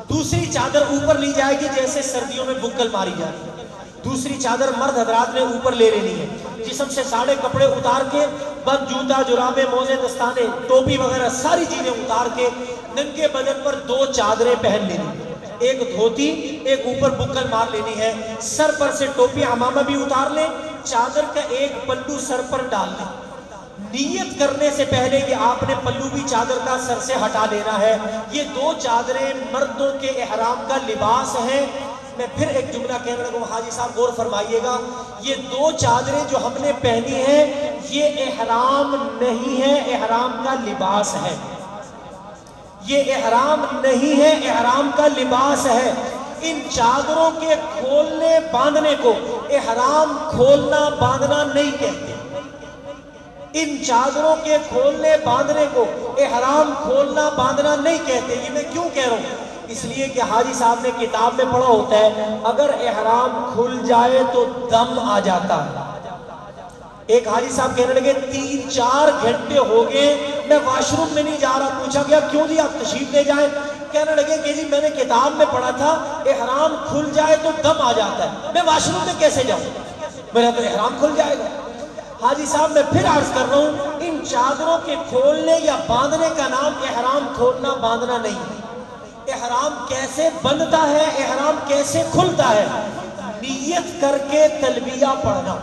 دوسری چادر اوپر لی جائے گی جیسے سردیوں میں بکل ماری جاتی ہے، دوسری چادر مرد حضرات نے اوپر لے لینی ہے، جسم سے سارے کپڑے اتار کے، بد جوتا، جرابے، موزے، دستانے، ٹوپی وغیرہ ساری چیزیں اتار کے ننگے بدن پر 2 چادریں پہن لینی، ایک دھوتی، ایک اوپر بکل مار لینی ہے، سر پر سے ٹوپی عمامہ بھی اتار لیں، چادر کا ایک پلو سر پر ڈال لیں۔ نیت کرنے سے پہلے کہ آپ نے پلو بھی چادر کا سر سے ہٹا لینا ہے۔ یہ 2 چادریں مردوں کے احرام کا لباس ہیں۔ میں پھر ایک جملہ کہنے لگا، حاجی صاحب غور فرمائیے گا، یہ 2 چادریں جو ہم نے پہنی ہیں یہ احرام نہیں ہے، احرام کا لباس ہے۔ یہ احرام نہیں ہے، احرام کا لباس ہے۔ ان چادروں کے کھولنے باندھنے کو احرام کھولنا باندھنا نہیں کہتے۔ ان چادروں کے کھولنے باندھنے کو احرام کھولنا باندھنا نہیں کہتے۔ یہ میں کیوں کہہ رہا ہوں؟ اس لیے کہ حاجی صاحب نے کتاب میں پڑھا ہوتا ہے اگر احرام کھل جائے تو دم آ جاتا ہے۔ ایک حاجی صاحب کہنے لگے 3-4 گھنٹے ہو گئے میں واش روم میں نہیں جا رہا۔ پوچھا گیا کیوں جی، آپ تشریف لے جائیں۔ کہنے لگے کہ جی میں نے کتاب میں پڑھا تھا احرام کھل جائے تو دم آ جاتا ہے، میں واش روم میں کیسے جاؤں، میرا تو احرام کھل جائے گا۔ حاجی صاحب میں پھر عرض کر رہا ہوں، ان چادروں کے کھولنے یا باندھنے کا نام احرام کھولنا باندھنا نہیں ہے۔ احرام کیسے بندتا ہے، احرام کیسے کھلتا ہے؟ نیت کر کے تلبیہ پڑھنا،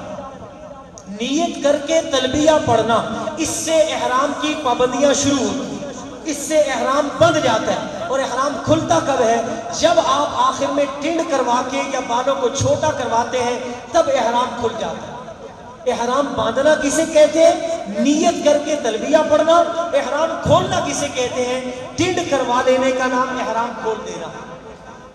نیت کر کے تلبیہ پڑھنا، اس سے احرام کی پابندیاں شروع ہوتی ہیں، اس سے احرام بند جاتا ہے۔ اور احرام کھلتا کب ہے؟ جب آپ آخر میں ٹنڈ کروا کے یا بالوں کو چھوٹا کرواتے ہیں تب احرام کھل جاتا ہے۔ احرام باندھنا کسے کہتے ہیں؟ نیت کر کے تلبیہ پڑھنا۔ احرام کھولنا کسے کہتے ہیں؟ ٹنڈ کروا لینے کا نام احرام کھول دینا۔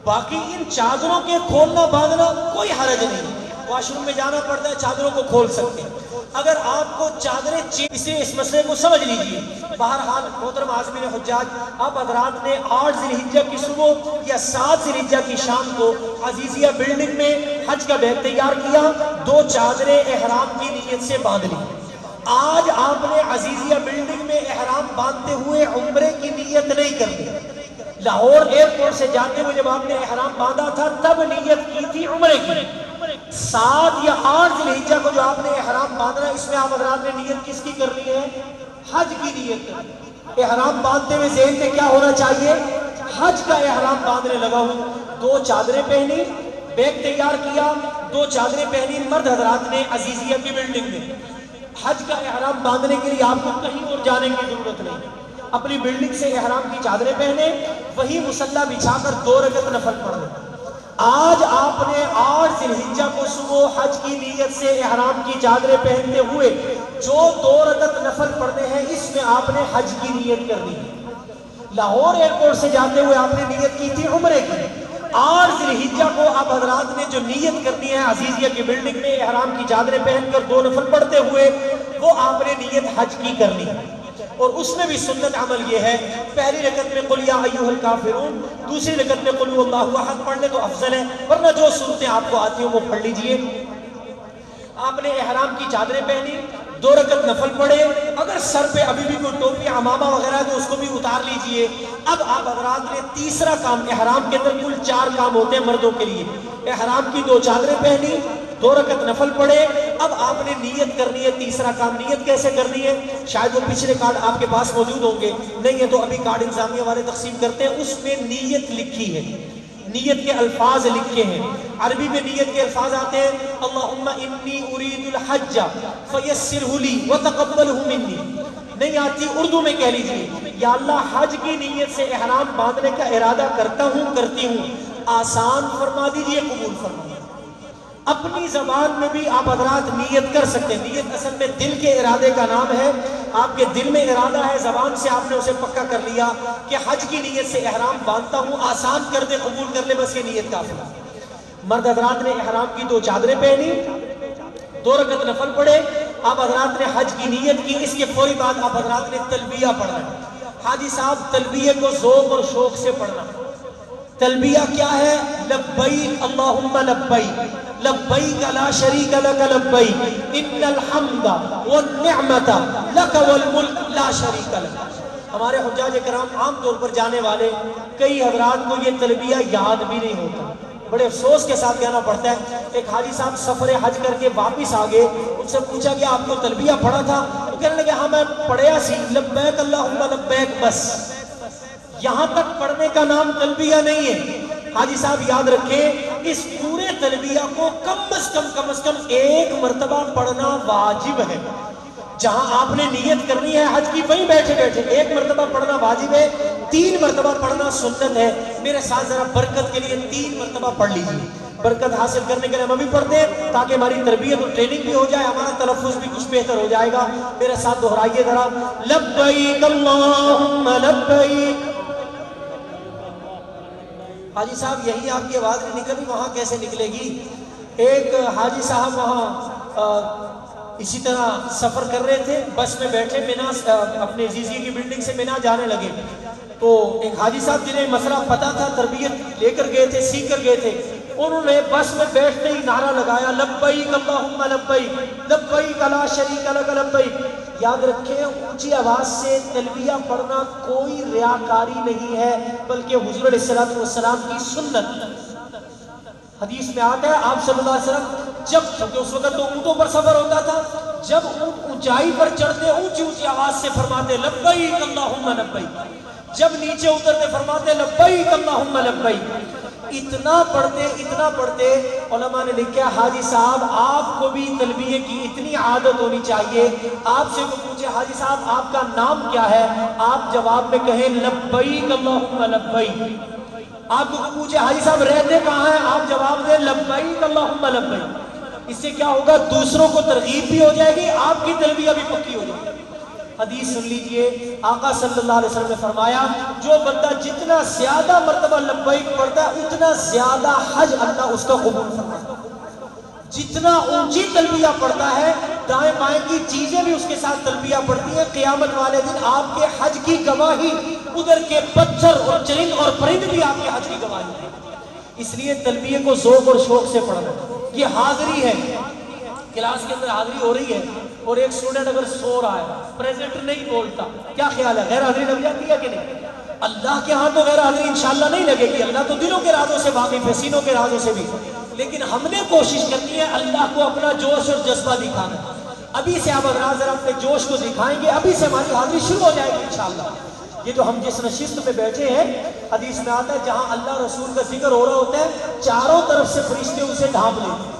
باقی ان چادروں کے کھولنا باندھنا کوئی حرج نہیں، واش روم میں جانا پڑتا ہے چادروں کو کھول سکتے ہیں۔ اگر آپ کو چادریں اس مسئلے کو سمجھ لیجئے۔ بہرحال محترم عازمین حجاج، آپ حضرات نے 8 ذی الحجہ کی صبح یا 7 ذی الحجہ کی شام کو عزیزیہ بلڈنگ میں حج کا بیگ تیار کیا، 2 چادریں احرام کی نیت سے باندھ لی۔ آج آپ نے عزیزیہ بلڈنگ میں احرام باندھتے ہوئے عمرے کی نیت نہیں کرنی۔ لاہور ایئرپورٹ سے جاتے ہوئے جب آپ نے احرام باندھا تھا تب نیت کی تھی عمرے کی۔ 7 یا 8 ذی الحجہ کو جو آپ نے احرام باندھنا، اس میں آپ حضرات نے نیت کس کی کرنی ہے؟ حج کی نیت کرنی۔ احرام باندھتے ہوئے ذہن میں کیا ہونا چاہیے؟ حج کا احرام باندھنے لگا ہوں۔ 2 چادریں پہنی، بیگ تیار کیا، 2 چادریں پہنی۔ مرد حضرات نے عزیزیہ کی بلڈنگ میں حج کا احرام باندھنے کے لیے آپ کو کہیں اور جانے کی ضرورت نہیں، اپنی بلڈنگ سے احرام کی چادریں پہنے، وہی مصلی بچھا کر 2 رکعت نفل پڑھ لیں۔ آج آپ نے 8 ذی الحجہ کو صبح حج کی نیت سے احرام کی چادریں پہنتے ہوئے جو 2 رکعت نفل پڑھنے ہیں، اس میں آپ نے حج کی نیت کرنی ہے۔ لاہور ایئرپورٹ سے جاتے ہوئے آپ نے نیت کی تھی عمرے کی۔ 8 ذی الحجہ کو آپ حضرات نے جو نیت کرنی ہے عزیزیہ کی بلڈنگ میں احرام کی چادریں پہن کر 2 نفل پڑھتے ہوئے، وہ آپ نے نیت حج کی کرنی ہے۔ اور اس میں بھی سنت عمل یہ ہے، پہلی رکعت میں قل یا ایھا الکافرون، دوسری رکعت میں قل اللہ احد پڑھ لے تو افضل ہے، ورنہ جو صورتیں آپ کو آتی ہیں وہ پڑھ لیجئے۔ آپ نے احرام کی چادریں پہنی، 2 رکعت نفل پڑھے، اگر سر پہ ابھی بھی کوئی ٹوپی عمامہ وغیرہ ہے تو اس کو بھی اتار لیجئے۔ اب آپ حضرات نے تیسرا کام، احرام کے اندر کل 4 کام ہوتے ہیں مردوں کے لیے۔ احرام کی 2 چادریں پہنی، 2 رکعت نفل پڑھے، اب آپ نے نیت کرنی ہے۔ تیسرا کام نیت کیسے کرنی ہے؟ شاید وہ پچھلے کارڈ آپ کے پاس موجود ہوں گے، نہیں ہے تو ابھی کارڈ انتظامیہ والے تقسیم کرتے ہیں، اس میں نیت لکھی ہے، نیت کے الفاظ لکھے ہیں۔ عربی میں نیت کے الفاظ آتے ہیں، اللہم انی ارید الحج فیسرہ لی وتقبلہ منی۔ نہیں آتی اردو میں کہہ لیجیے، یا اللہ حج کی نیت سے احرام باندھنے کا ارادہ کرتا ہوں، کرتی ہوں، آسان فرما دیجئے، قبول فرما دیجئے۔ اپنی زبان میں بھی آپ حضرات نیت کر سکتے ہیں۔ نیت اصل میں دل کے ارادے کا نام ہے۔ آپ کے دل میں ارادہ ہے، زبان سے آپ نے اسے پکا کر لیا کہ حج کی نیت سے احرام باندھتا ہوں، آسان کر دے، قبول کر لے، بس یہ نیت کافی ہے۔ مرد حضرات نے احرام کی 2 چادریں پہنی، 2 رکعت نفل پڑھے، آپ حضرات نے حج کی نیت کی۔ اس کے فوری بعد آپ حضرات نے تلبیہ پڑھنا ہے۔ حاجی صاحب تلبیہ کو ذوق اور شوق سے پڑھنا۔ تلبیہ کیا ہے؟ لبیک اللہم لبیک لبیک لا شریک لک لبیک ان الحمد والنعمت لک والملک لا شریک لک۔ ہمارے حجاج کرام عام طور پر جانے والے کئی حضرات کو یہ تلبیہ یاد بھی نہیں ہوتا، بڑے افسوس کے ساتھ کہنا پڑتا ہے۔ ایک حاجی صاحب سفر حج کر کے واپس آگئے، ان سے پوچھا کہ آپ کو تلبیہ پڑھا تھا؟ وہ کہنے لگے ہاں میں پڑھیا سی، لبیک اللہم لبیک، بس یہاں تک پڑھنے کا نام تلبیہ نہیں ہے۔ حاجی صاحب یاد رکھیں، اس پورے تلبیہ کو کم از کم 1 مرتبہ پڑھنا واجب ہے۔ جہاں آپ نے نیت کرنی ہے حج کی، وہیں بیٹھے بیٹھے 1 مرتبہ پڑھنا واجب ہے، 3 مرتبہ پڑھنا سنت ہے۔ میرے ساتھ ذرا برکت کے لیے 3 مرتبہ پڑھ لیجیے۔ برکت حاصل کرنے کے لیے ہم ابھی پڑھتے ہیں تاکہ ہماری تربیت اور ٹریننگ بھی ہو جائے، ہمارا تلفظ بھی کچھ بہتر ہو جائے گا. میرے ساتھ دہرائیے ذرا، لبیک اللہم لبیک. حاجی صاحب یہی آپ کی آواز نہیں نکلی، وہاں کیسے نکلے گی؟ ایک حاجی صاحب وہاں اسی طرح سفر کر رہے تھے، بس میں بیٹھے مینا اپنے زیزی کی بلڈنگ سے مینا جانے لگے، تو ایک حاجی صاحب جنہیں مسئلہ پتا تھا، تربیت لے کر گئے تھے، سیکھ کر گئے تھے، انہوں نے بس میں بیٹھتے ہی نعرہ لگایا لبیک اللہم لبیک لبیک لا شریک لک لبیک. یاد رکھیں اونچی آواز سے تلبیہ پڑھنا کوئی ریاکاری نہیں ہے، بلکہ حضور علیہ السلام کی سنت. حدیث میں آتا ہے آپ صلی اللہ علیہ وسلم جب، کیونکہ اس وقت تو اونٹوں پر سفر ہوتا تھا، جب اونٹ اونچائی پر چڑھتے اونچی اونچی آواز سے فرماتے لبیک اللہم لبیک، جب نیچے اترتے فرماتے لبیک اللہم لبیک. اتنا پڑھتے علماء نے لکھا حاجی صاحب آپ کو بھی تلبیہ کی اتنی عادت ہونی چاہیے. آپ سے کوئی پوچھے حاجی صاحب آپ کا نام کیا ہے، آپ جواب میں کہیں لبیک اللہم لبیک. آپ کو پوچھے حاجی صاحب رہتے کہاں ہیں، آپ جواب دیں لبیک اللہم لبیک. اس سے کیا ہوگا، دوسروں کو ترغیب بھی ہو جائے گی، آپ کی تلبیہ بھی پکی ہو جائے گی. حدیث سن لیجئے، آقا صلی اللہ علیہ وسلم نے فرمایا جو بندہ جتنا زیادہ مرتبہ لبیک پڑھتا ہے اتنا زیادہ حج اللہ اس کا قبول فرماتا ہے. جتنا اونچی تلبیہ پڑھتا ہے دائیں بائیں کی چیزیں بھی اس کے ساتھ تلبیہ پڑھتی ہیں. قیامت والے دن آپ کے حج کی گواہی، ادھر کے پتھر اور چرند اور پرند بھی آپ کے حج کی گواہی ہے. اس لیے تلبیہ کو ذوق اور شوق سے پڑھنا. یہ حاضری ہے، کلاس کے اندر حاضری ہو رہی ہے اور ایک اسٹوڈنٹ اگر سو رہا ہے، پریزنٹ نہیں بولتا، کیا خیال ہے غیر حاضری لگ جاتی ہے کہ نہیں؟ اللہ کے ہاں تو غیر حاضری انشاءاللہ نہیں لگے گی، اللہ تو دلوں کے رازوں سے واقف ہے، سینوں کے رازوں سے بھی. لیکن ہم نے کوشش کرنی ہے اللہ کو اپنا جوش اور جذبہ دکھانا. ابھی سے آپ حضرات ذرا اپنے جوش کو دکھائیں گے، ابھی سے ہماری حاضری شروع ہو جائے گی انشاءاللہ. یہ جو ہم جس نشست میں بیٹھے ہیں، حدیث میں آتا ہے جہاں اللہ رسول کا ذکر ہو رہا ہوتا ہے چاروں طرف سے فرشتے اسے ڈھانپ لیتے ہیں.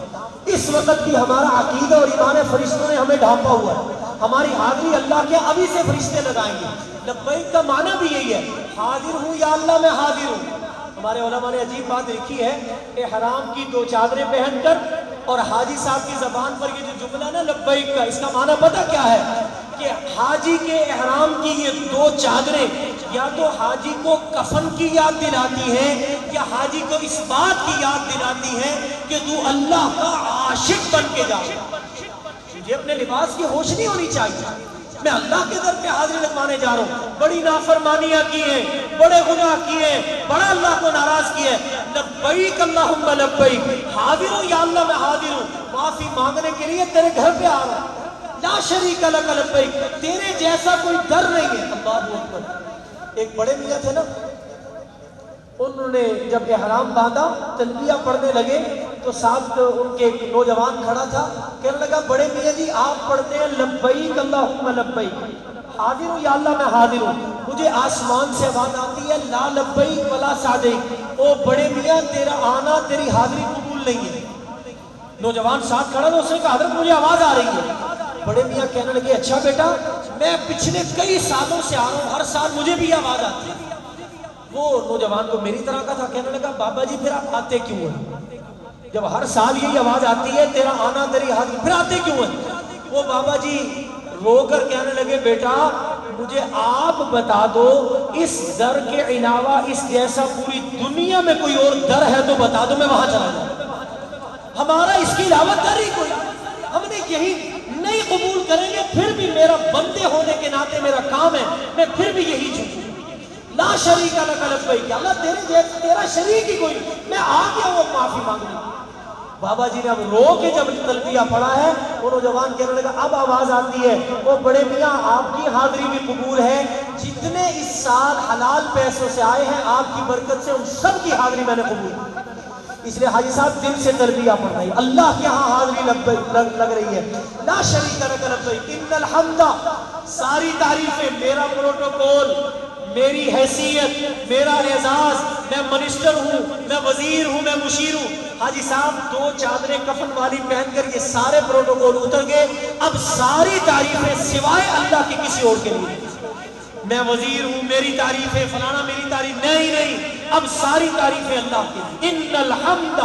اس وقت بھی ہمارا عقیدہ اور ایمان فرشتوں نے ہمیں ڈھانپا ہوا ہے. ہماری حاضری اللہ کے ابھی سے فرشتے لگائیں گے. لبیک کا معنی بھی یہی ہے، حاضر ہوں یا اللہ میں حاضر ہوں. ہمارے علماء نے عجیب بات لکھی ہے، احرام کی 2 چادریں پہن کر اور حاجی صاحب کی زبان پر یہ جو جملہ نا لبیک کا، اس کا معنی پتہ کیا ہے کہ حاجی کے احرام کی یہ 2 چادریں یا تو حاجی کو کفن کی یاد دلاتی ہیں یا حاجی کو اس بات کی یاد دلاتی ہیں کہ تو اللہ کا عاشق بن کے جا. مجھے اپنے لباس کی ہوش نہیں ہونی چاہیے، میں اللہ کے در پہ حاضری لگوانے جا رہا ہوں. بڑی نافرمانیاں کی ہیں، بڑے گناہ کیے ہیں، بڑا اللہ کو ناراض کیا ہے. لبیک اللہم لبیک، حاضر ہوں یا اللہ میں حاضر ہوں، معافی مانگنے کے لیے تیرے گھر پہ آ رہا ہوں. لا شریک لک لبیک، تیرے جیسا کوئی در نہیں ہے. اللہ اکبر. ایک بڑے میاں تھے نا، انہوں نے جب احرام باندھا تلبیہ پڑھنے لگے تو ساتھ ان کے ایک نوجوان کھڑا تھا، کہنے لگا بڑے میاں جی آپ پڑھتے ہیں لبیک اللہم لبیک، حاضر ہوں یا اللہ میں حاضر ہوں، مجھے آسمان سے آواز آتی ہے لا لبیک ولا سعدیک. او بڑے میاں تیرا آنا، تیری حاضری قبول نہیں ہے. نوجوان ساتھ کھڑا تھا، اس نے کہا حضرت مجھے آواز آ رہی ہے. بڑے میاں کہنے لگے اچھا بیٹا میں پچھلے کئی سالوں سے آ رہا ہوں، ہر سال مجھے بھی آواز آتی ہے. وہ نوجوان کو میری طرح کا تھا، کہنے لگا بابا جی پھر آپ آتے کیوں ہیں؟ جب ہر سال یہی آواز آتی ہے تیرا آنا تیری حاضری، پھر آتے کیوں ہیں؟ وہ بابا جی رو کر کہنے لگے بیٹا مجھے آپ بتا دو اس در کے علاوہ اس جیسا پوری دنیا میں کوئی اور در ہے تو بتا دو، میں وہاں چلا جاؤں. ہمارا اس کے علاوہ در ہی کوئی، ہم نے یہی نہیں قبول کریں گے پھر بھی میرا بندے ہونے کے ناطے میرا کام ہے، میں پھر بھی یہی چھوڑوں. لا شریک لک لبیک، اللہ تیرا شریک ہی کوئی، میں آ گیا وہ معافی مانگنے. بابا جی نے اب رو کے جب تلبیہ پڑھا ہے وہ نوجوان کہنے لگا اب آواز آتی ہے وہ بڑے میاں آپ کی حاضری بھی قبول ہے، جتنے اس سال حلال پیسوں سے آئے ہیں آپ کی برکت سے ان سب کی حاضری میں نے قبول کی. اس لیے حاجی صاحب دل سے تلبیہ پڑھ رہی، اللہ کے ہاں حاضری لگ رہی ہے. لا شریک لک لبیک ان الحمد، ساری تعریفیں، میرا پروٹوکول، میری حیثیت، میرا اعزاز، میں منسٹر ہوں، میں وزیر ہوں، میں مشیر ہوں. حاجی صاحب 2 چادریں کفن والی پہن کر یہ سارے پروٹوکول اتر گئے. اب ساری تعریفیں سوائے اللہ کے کسی اور کے لیے. میں وزیر ہوں، میری تعریف ہے، فلانا میری تعریف، نہیں، اب ساری تعریفیں اللہ کی۔ ان الحمد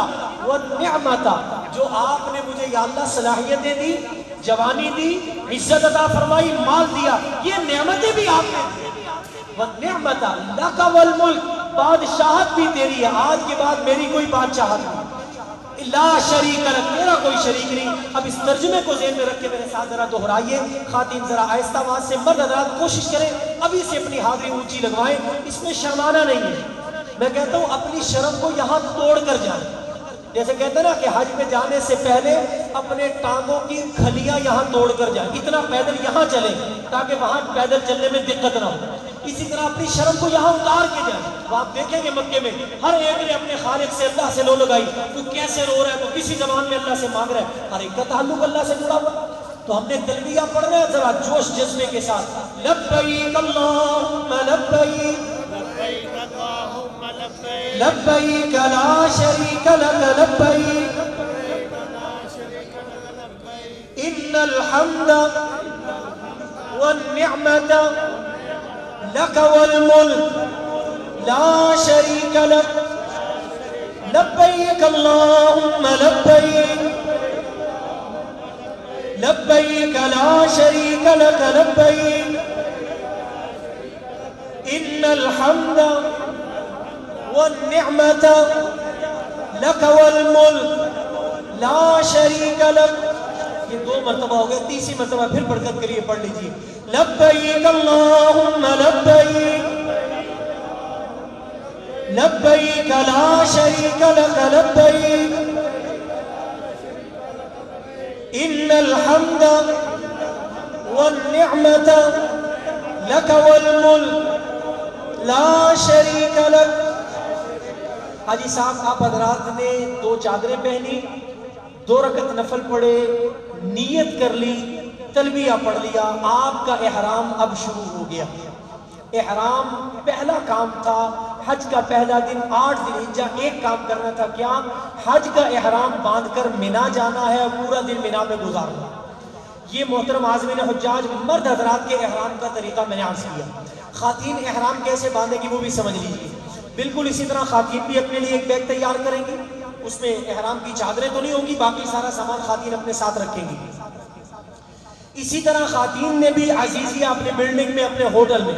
والنعمت، جو آپ نے مجھے یا اللہ صلاحیتیں دی، جوانی دی، عزت عطا فرمائی، مال دیا، یہ نعمتیں بھی آپ نے دی۔ والنعمت لک والملک، بادشاہت بھی تیری ہے، آج کے بعد میری کوئی بادشاہت نہیں، لا شریک لک، میرا کوئی شریک نہیں۔ اب اس ترجمے کو ذہن میں رکھ کے میرے ساتھ ذرا دہرائیے، خواتین ذرا آہستہ آواز سے، مرد حضرات کوشش کریں ابھی سے اپنی حاضری اونچی لگوائیں، اس میں شرمانا نہیں ہے۔ میں کہتا ہوں اپنی شرم کو یہاں توڑ کر جائیں، جیسے کہتے ہیں نا کہ حج میں جانے سے پہلے اپنے ٹانگوں کی کھلیاں یہاں توڑ کر جائیں، اتنا پیدل یہاں چلیں تاکہ وہاں پیدل چلنے میں دقت نہ ہو۔ اسی طرح اپنی شرم کو یہاں اتار کے جائیں۔ وہ آپ دیکھیں گے مکے میں ہر ایک نے اپنے خالق سے، اللہ سے لو لگائی، تو کیسے رو رہا ہے، تو کسی زبان میں اللہ سے مانگ رہا ہے، ہر ایک کا تعلق اللہ سے جڑا ہوا۔ تو ہم نے تلبیہ پڑھ رہے ہیں ذرا جوش جذبے کے ساتھ، لبیک اللہم لبیک، لبیک لا شریک لک لبیک، ان الحمد والنعمت لک والملک لا شریک لک، لبیک اللہم لبیک، لبیک لا شریک لک لبیک، ان الحمد والنعمت لک والملک لا شریک لک۔ یہ 2 مرتبہ ہو گئے، تیسری مرتبہ پھر برکت کے لیے پڑھ لیجیے، لبیک اللہم لبیک، لبیک لا شریک لک لبیک، ان الحمد والنعمت لک والملک لا شریک لک۔ حاجی صاحب آپ حضرات نے 2 چادریں پہنی، 2 رکعت نفل پڑھے، نیت کر لی، تلبیہ پڑھ لیا، آپ کا احرام اب شروع ہو گیا۔ احرام پہلا کام تھا، حج کا پہلا دن 8 ذی الحجہ، ایک کام کرنا تھا، کیا؟ حج کا احرام باندھ کر مینا جانا ہے، پورا دن مینا میں گزارنا۔ یہ محترم عازمین حجاج مرد حضرات کے احرام کا طریقہ میں نے عرض کیا۔ خواتین احرام کیسے باندھے گی وہ بھی سمجھ لیجیے۔ بالکل اسی طرح خواتین بھی اپنے لیے ایک بیگ تیار کریں گی، اس میں احرام کی چادریں تو نہیں ہوں گی، باقی سارا سامان خواتین اپنے ساتھ رکھیں گی۔ اسی طرح خواتین نے بھی عزیزیہ اپنے بلڈنگ میں، اپنے ہوٹل میں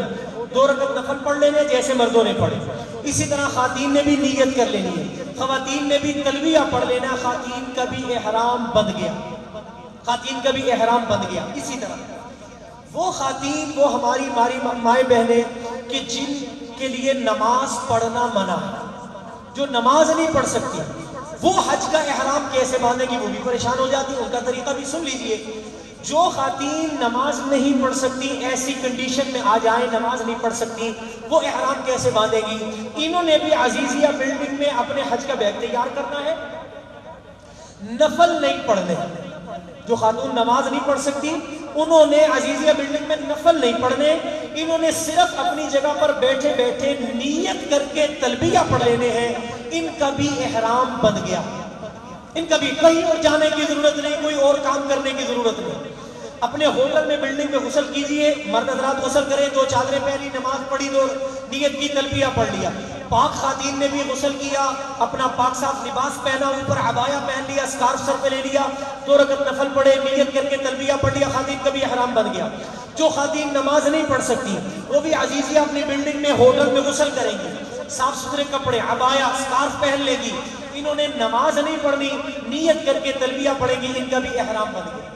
2 رکعت نفل پڑھ لینے جیسے مردوں نے پڑھے۔ اسی طرح خواتین نے بھی نیت کر لینی ہے، خواتین نے بھی تلبیہ پڑھ لینا، خواتین کا بھی احرام بند گیا، خواتین کا بھی احرام بند گیا۔ اسی طرح وہ خواتین، وہ ہماری مائیں بہنیں کہ جن کے لیے نماز پڑھنا منع ہے، جو نماز نہیں پڑھ سکتی، وہ حج کا احرام کیسے باندھیں گی وہ بھی پریشان ہو جاتی، ان کا طریقہ بھی سن لیجئے۔ جو خواتین نماز نہیں پڑھ سکتی، ایسی کنڈیشن میں آ جائیں نماز نہیں پڑھ سکتی، وہ احرام کیسے باندھے گی؟ انہوں نے بھی عزیزیہ بلڈنگ میں اپنے حج کا بیگ تیار کرنا ہے، نفل نہیں پڑھنے۔ جو خاتون نماز نہیں پڑھ سکتی انہوں نے عزیزیہ بلڈنگ میں نفل نہیں پڑھنے، انہوں نے صرف اپنی جگہ پر بیٹھے بیٹھے نیت کر کے تلبیہ پڑھ لینے ہیں۔ ان کا بھی احرام بن گیا، ان کا بھی کہیں اور جانے کی ضرورت نہیں، کوئی اور کام کرنے کی ضرورت نہیں۔ اپنے ہوٹل میں بلڈنگ میں غسل کیجئے، مرد حضرات غسل کریں، 2 چادریں پہنی، نماز پڑھی، 2 نیت کی، تلبیہ پڑھ لیا۔ پاک خواتین نے بھی غسل کیا، اپنا پاک صاف لباس پہنا، اوپر عبایا پہن لیا، سکارف سر پہ لے لیا، 2 رکعت نفل پڑھے، نیت کر کے تلبیہ پڑھ لیا، خواتین کا بھی احرام بن گیا۔ جو خواتین نماز نہیں پڑھ سکتی وہ بھی عزیزیہ اپنی بلڈنگ میں ہوٹل میں غسل کریں گی، صاف ستھرے کپڑے، عبایا، سکارف پہن لے گی۔ انہوں نے نماز نہیں پڑھنی، نیت کر کے تلبیہ پڑھیں گی، ان کا بھی احرام بن گیا۔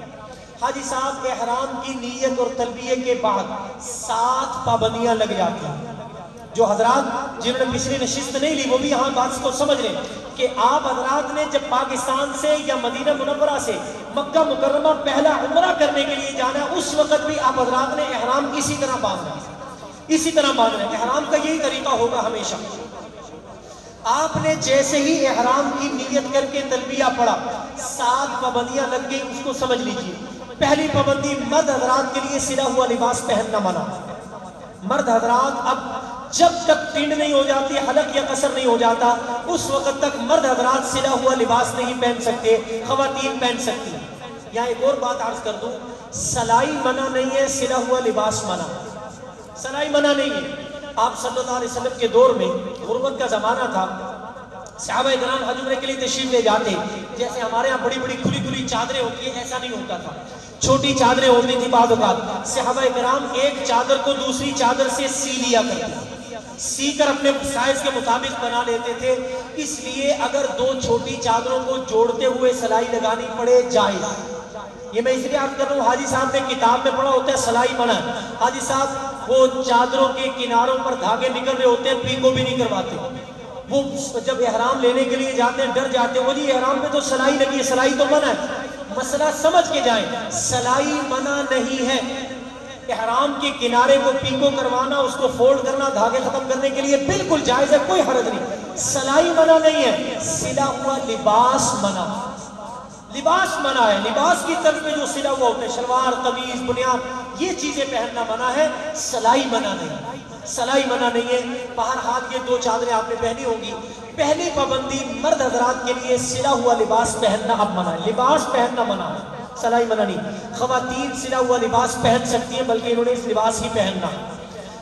حاجی صاحب احرام کی نیت اور تلبیہ کے بعد 7 پابندیاں لگ جاتی ہیں۔ جو حضرات جنہوں نے پچھلی نشست نہیں لی وہ بھی یہاں بات کو سمجھ لیں کہ آپ حضرات نے جب پاکستان سے یا مدینہ منورہ سے مکہ مکرمہ پہلا عمرہ کرنے کے لیے جانا ہے، اس وقت بھی آپ حضرات نے احرام اسی طرح باندھنا ہے، اسی طرح باندھنا ہے۔ احرام کا یہی طریقہ ہوگا ہمیشہ۔ آپ نے جیسے ہی احرام کی نیت کر کے تلبیہ پڑھا، 7 پابندیاں لگ گئی، اس کو سمجھ لیجئے۔ پہلی پابندی، مرد حضرات کے لیے سلا ہوا لباس پہننا منع۔ مرد حضرات اب جب تک پنڈ نہیں ہو جاتی، حلق یا قصر نہیں ہو جاتا، اس وقت تک مرد حضرات سلا ہوا لباس نہیں پہن سکتے، خواتین پہن سکتی ہیں۔ یہاں ایک اور بات عرض کر دوں، سلائی منع نہیں ہے، سلا ہوا لباس منع۔ سلائی منع نہیں ہے۔ آپ صلی اللہ علیہ وسلم کے دور میں غربت کا زمانہ تھا، صحابہ کرام حج عمرے کے لیے تشریف لے جاتے، جیسے ہمارے ہاں بڑی بڑی کھلی کھلی چادریں ہوتی ہیں ایسا نہیں ہوتا تھا، چھوٹی چادریں ہوتی تھی۔ بعض اوقات صحابہ کرام ایک چادر کو دوسری چادر سے سی لیا کرتے، سی کر اپنے سائز کے مطابق بنا لیتے تھے۔ اس لیے اگر دو چھوٹی چادروں کو جوڑتے ہوئے سلائی لگانی پڑے جائز۔ یہ میں اس لیے آپ کر رہا ہوں، حاجی صاحب نے کتاب میں پڑھا ہوتا ہے سلائی منع، حاجی صاحب وہ چادروں کے کناروں پر دھاگے نکل رہے ہوتے ہیں، پیکو بھی نہیں کرواتے۔ وہ جب احرام لینے کے لیے جاتے ہیں ڈر جاتے ہیں، وہ جی احرام میں تو سلائی لگی ہے، سلائی تو منع ہے۔ مسئلہ سمجھ کے جائیں، سلائی منع نہیں ہے۔ احرام کے کنارے کو پیکو کروانا، اس کو فولڈ کرنا دھاگے ختم کرنے کے لیے بالکل جائز ہے، کوئی حرج نہیں۔ سلائی منع نہیں ہے، سلا ہوا لباس منع، لباس منع ہے۔ لباس کی طرف میں جو سلا ہوا ہوتا ہے، شلوار، قمیض، بنیاد، یہ چیزیں پہننا منع ہے، سلائی منع نہیں، سلائی منع نہیں ہے۔ بہرحال یہ دو چادریں آپ نے پہنی ہوگی۔ پہلی پابندی مرد حضرات کے لیے سلا ہوا لباس پہننا اب منع ہے، لباس پہننا منع ہے، سلائی منع نہیں۔ خواتین سلا ہوا لباس پہن سکتی ہیں، بلکہ انہوں نے اس لباس ہی پہننا ہے،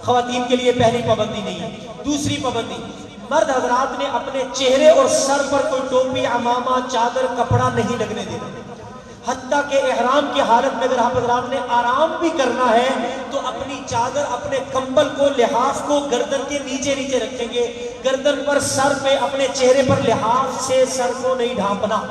خواتین کے لیے پہلی پابندی نہیں ہے۔ دوسری پابندی، مرد حضرات نے اپنے چہرے اور سر پر کوئی ٹوپی، عمامہ، چادر، کپڑا نہیں لگنے دینا، حتیٰ کہ احرام کی حالت میں اگر آپ حضرات نے آرام بھی کرنا ہے تو اپنی چادر، اپنے کمبل کو، لحاف کو گردن کے نیچے نیچے رکھیں گے، گردن پر، سر پہ، اپنے چہرے پر لحاف سے سر کو نہیں ڈھانپنا۔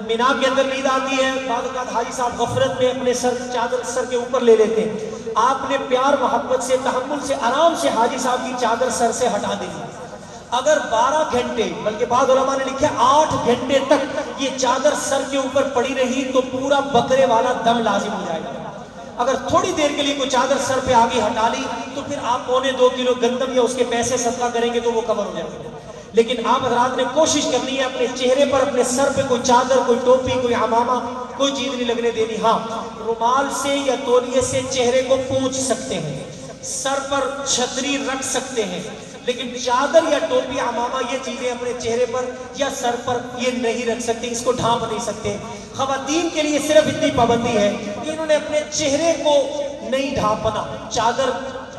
مینا کے اندر نیند آتی ہے، بعض اوقات حاجی صاحب غفلت میں اپنے سر چادر سر کے اوپر لے لیتے ہیں، آپ نے پیار محبت سے، تحمل سے، آرام سے حاجی صاحب کی چادر سر سے ہٹا دینی۔ اگر 12 گھنٹے، بلکہ بعض علماء نے لکھا 8 گھنٹے تک یہ چادر سر کے اوپر پڑی رہی تو پورا بکرے والا دم لازم ہو جائے گا۔ اگر تھوڑی دیر کے لیے کوئی چادر سر پہ آگے ہٹا لی تو پھر آپ 1.25 کلو گندم یا اس کے پیسے صدقہ کریں گے تو وہ کور ہو جائے گا۔ لیکن آپ حضرات نے کوشش کرنی ہے اپنے چہرے پر، اپنے سر پہ کوئی چادر، کوئی ٹوپی، کوئی عمامہ، کوئی چیز نہیں لگنے دینی۔ ہاں، رومال سے یا تولیے سے چہرے کو پونچھ سکتے ہیں، سر پر چھتری رکھ سکتے ہیں، لیکن چادر یا ٹوپی، عمامہ، یہ چیزیں اپنے چہرے پر یا سر پر یہ نہیں رکھ سکتے، اس کو ڈھانپ نہیں سکتے۔ خواتین کے لیے صرف اتنی پابندی ہے کہ انہوں نے اپنے چہرے کو نہیں ڈھانپنا، چادر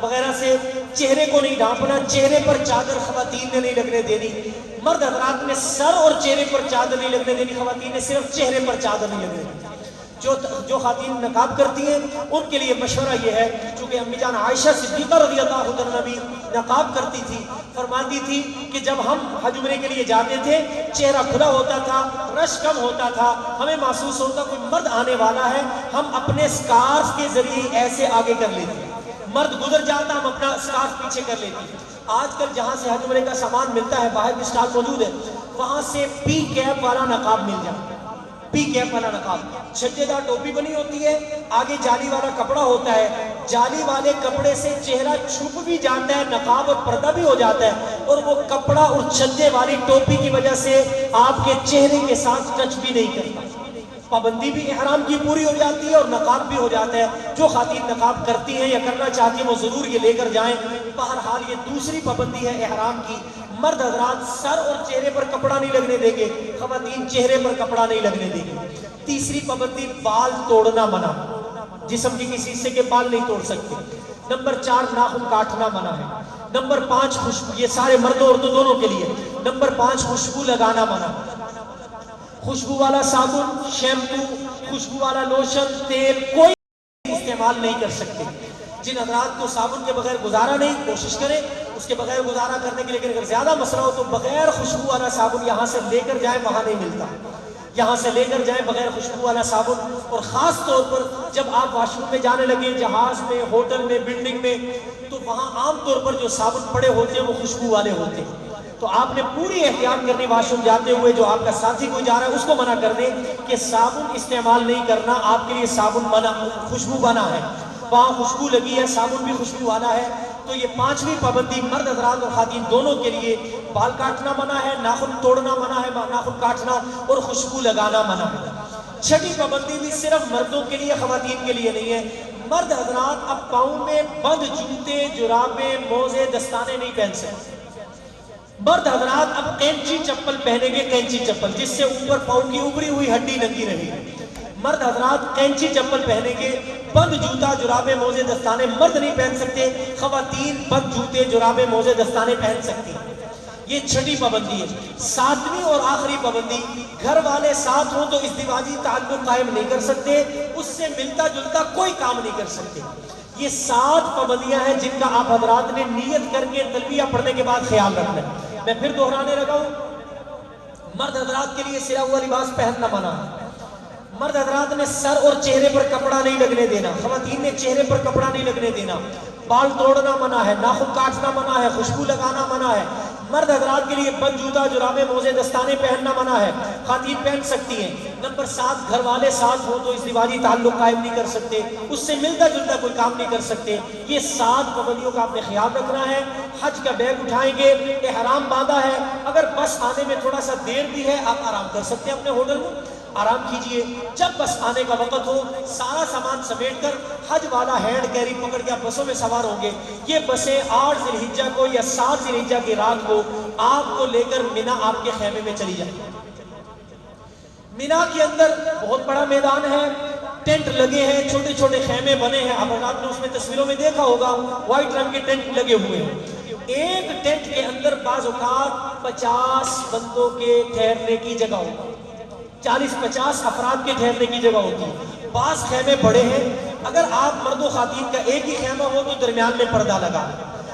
وغیرہ سے چہرے کو نہیں ڈھانپنا، چہرے پر چادر خواتین نے نہیں لگنے دینی۔ مرد حضرات نے سر اور چہرے پر چادر نہیں لگنے دینی، خواتین نے صرف چہرے پر چادر نہیں لگنے دینی۔ جو خواتین نقاب کرتی ہیں ان کے لیے مشورہ یہ ہے، چونکہ امی جان عائشہ صدیقہ رضی اللہ عنہا بھی نقاب کرتی تھی، فرماتی تھی کہ جب ہم حج عمرے کے لیے جاتے تھے چہرہ کھلا ہوتا تھا، رش کم ہوتا تھا، ہمیں محسوس ہوتا کوئی مرد آنے والا ہے، ہم اپنے سکارف کے ذریعے ایسے آگے کر لیتے، مرد گزر جاتا ہم اپنا سکارف پیچھے کر لیتے۔ آج کل جہاں سے حج عمرے کا سامان ملتا ہے، باہر بھی سٹال موجود ہے، وہاں سے پی کیپ والا نقاب مل جاتا ہے، پی کیپ والا نقاب، چھجے دار ٹوپی بنی ہوتی ہے، آگے جالی والا کپڑا ہوتا ہے، جالی والے کپڑے سے چہرہ چھپ بھی جاتا ہے، نقاب اور پردہ بھی ہو جاتا ہے، اور وہ کپڑا اور چھجے والی ٹوپی کی وجہ سے آپ کے چہرے کے ساتھ ٹچ بھی نہیں کرتا۔ پابندی بھی احرام کی پوری ہو جاتی ہے اور نقاب بھی ہو جاتا ہے۔ جو خواتین نقاب کرتی ہیں یا کرنا چاہتی ہیں وہ ضرور یہ لے کر جائیں۔ بہرحال یہ دوسری پابندی ہے احرام کی، مرد حضرات سر اور چہرے پر کپڑا نہیں لگنے دیں گے، خواتین چہرے پر کپڑا نہیں لگنے دیں گے۔ تیسری پابندی، بال توڑنا منع، جسم کے کسی حصے کے بال نہیں توڑ سکتے۔ نمبر 4، ناخن کاٹنا منع ہے۔ نمبر 5، خوشبو، یہ سارے مردوں عورتوں دونوں کے لیے۔ نمبر 5، خوشبو لگانا منع، خوشبو والا صابن، شیمپو، خوشبو والا لوشن، تیل کوئی استعمال نہیں کر سکتے۔ جن حضرات کو صابن کے بغیر گزارا نہیں، کوشش کریں اس کے بغیر گزارا کرنے کے لیے، اگر زیادہ مسئلہ ہو تو بغیر خوشبو والا صابن یہاں سے لے کر جائیں، وہاں نہیں ملتا، یہاں سے لے کر جائیں بغیر خوشبو والا صابن۔ اور خاص طور پر جب آپ واش روم میں جانے لگے، جہاز میں، ہوٹل میں، بلڈنگ میں، تو وہاں عام طور پر جو صابن پڑے ہوتے ہیں وہ خوشبو والے ہوتے ہیں، تو آپ نے پوری احتیاط کرنی واش روم جاتے ہوئے، جو آپ کا ساتھی کوئی جا رہا ہے اس کو منع کر دیں کہ صابن استعمال نہیں کرنا، آپ کے لیے صابن منع، خوشبو منع ہے، وہاں خوشبو لگی ہے، صابن بھی خوشبو والا ہے۔ تو یہ 5ویں پابندی مرد حضرات اور خواتین دونوں کے لیے، بال کاٹنا منع ہے، ناخن توڑنا منع ہے، ناخن کاٹنا، اور خوشبو لگانا منع ہے۔ 6ٹھی پابندی بھی صرف مردوں کے لیے، خواتین کے لیے نہیں ہے۔ مرد حضرات اب پاؤں میں بند جوتے، جرابیں، موزے، دستانے نہیں پہن سکتے۔ مرد حضرات اب کینچی چپل پہنیں گے، کینچی چپل، جس سے اوپر پاؤں کی ابری ہوئی ہڈی ننگی رہے گی۔ مرد حضرات قینچی چپل پہنیں گے، بند جوتا جرابے موزے دستانے مرد نہیں پہن سکتے، خواتین بند جوتے جرابے موزے دستانے پہن سکتی ہیں۔ یہ چھٹی پابندی ہے۔ ساتویں اور آخری پابندی، گھر والے ساتھ ہوں تو ازدواجی تعلق قائم نہیں کر سکتے، اس سے ملتا جلتا کوئی کام نہیں کر سکتے۔ یہ 7 پابندیاں ہیں جن کا آپ حضرات نے نیت کر کے تلبیہ پڑھنے کے بعد خیال رکھنا ہے۔ میں پھر دہرانے لگا ہوں، مرد حضرات کے لیے سلا ہوا لباس پہننا منع ہے۔ مرد حضرات نے سر اور چہرے پر کپڑا نہیں لگنے دینا، خواتین نے چہرے پر کپڑا نہیں لگنے دینا، بال توڑنا منع ہے، ناخن کاٹنا منع ہے، خوشبو لگانا منع ہے۔ مرد حضرات کے لیے بند جوتا جرابے موزے دستانے پہننا منع ہے، خواتین پہن سکتی ہیں۔ نمبر 7، گھر والے ساتھ ہوں تو ازدواجی تعلق قائم نہیں کر سکتے، اس سے ملتا جلتا کوئی کام نہیں کر سکتے۔ یہ 7 پابندیوں کا آپ نے خیال رکھنا ہے۔ حج کا بیگ اٹھائیں گے، احرام باندھا ہے، اگر بس آنے میں تھوڑا سا دیر بھی ہے آپ آرام کر سکتے ہیں، اپنے ہوٹل میں آرام کیجئے۔ جب بس آنے کا وقت ہو سارا سامان سمیٹ کر حج والا ہینڈ کیری پکڑ کے بسوں میں سوار ہوں گے۔ یہ بسیں 8 ذی الحجہ کو یا 7 ذی الحجہ کی رات کو آپ کو لے کر مینا آپ کے خیمے میں چلی جائیں گے۔ مینا کے اندر بہت بڑا میدان ہے، ٹینٹ لگے ہیں، چھوٹے چھوٹے خیمے بنے ہیں، آپ نے اس میں تصویروں میں دیکھا ہوگا، وائٹ رنگ کے ٹینٹ لگے ہوئے ہیں۔ ایک ٹینٹ کے اندر بعض اوقات 50 بندوں کے ٹھہرنے کی جگہ ہوگی، 40-50 افراد کے ٹھہرنے کی جگہ ہوتی ہے۔ بعض خیمے بڑے ہیں، اگر آپ مرد و خواتین کا ایک ہی خیمہ ہو تو درمیان میں پردہ لگا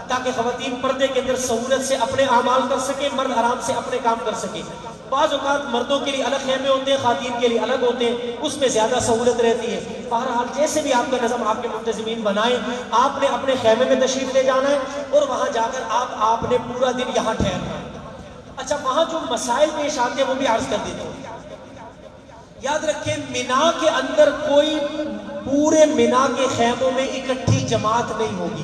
تاکہ خواتین پردے کے اندر سہولت سے اپنے اعمال کر سکیں، مرد آرام سے اپنے کام کر سکیں۔ بعض اوقات مردوں کے لیے الگ خیمے ہوتے ہیں، خواتین کے لیے الگ ہوتے ہیں، اس میں زیادہ سہولت رہتی ہے۔ بہرحال جیسے بھی آپ کا نظم آپ کے منتظمین بنائیں، آپ نے اپنے خیمے میں تشریف لے جانا ہے اور وہاں جا کر آپ نے پورا دن یہاں ٹھہرنا ہے۔ اچھا، وہاں جو مسائل پیش آتے ہیں وہ بھی عرض کر دیتا ہوں۔ یاد رکھیں، مینا کے اندر کوئی پورے مینا کے خیموں میں اکٹھی جماعت نہیں ہوگی۔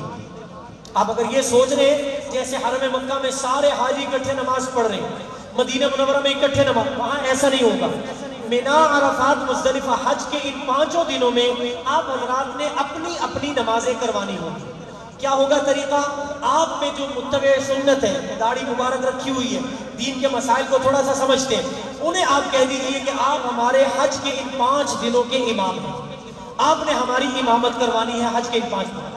آپ اگر یہ سوچ رہے ہیں جیسے حرم مکہ میں سارے حاجی اکٹھے نماز پڑھ رہے ہیں، مدینہ منورہ میں اکٹھے نماز، وہاں ایسا نہیں ہوگا۔ مینا، عرفات، مزدلفہ، حج کے ان 5 دنوں میں آپ حضرات نے اپنی اپنی نمازیں کروانی ہوگی۔ کیا ہوگا طریقہ؟ آپ میں جو متبع سنت ہے، داڑھی مبارک رکھی ہوئی ہے، دین کے مسائل کو تھوڑا سا سمجھتے ہیں، انہیں آپ کہہ دیجئے کہ آپ ہمارے حج کے ان 5 دنوں کے امام ہیں، آپ نے ہماری امامت کروانی ہے حج کے ان 5 دنوں۔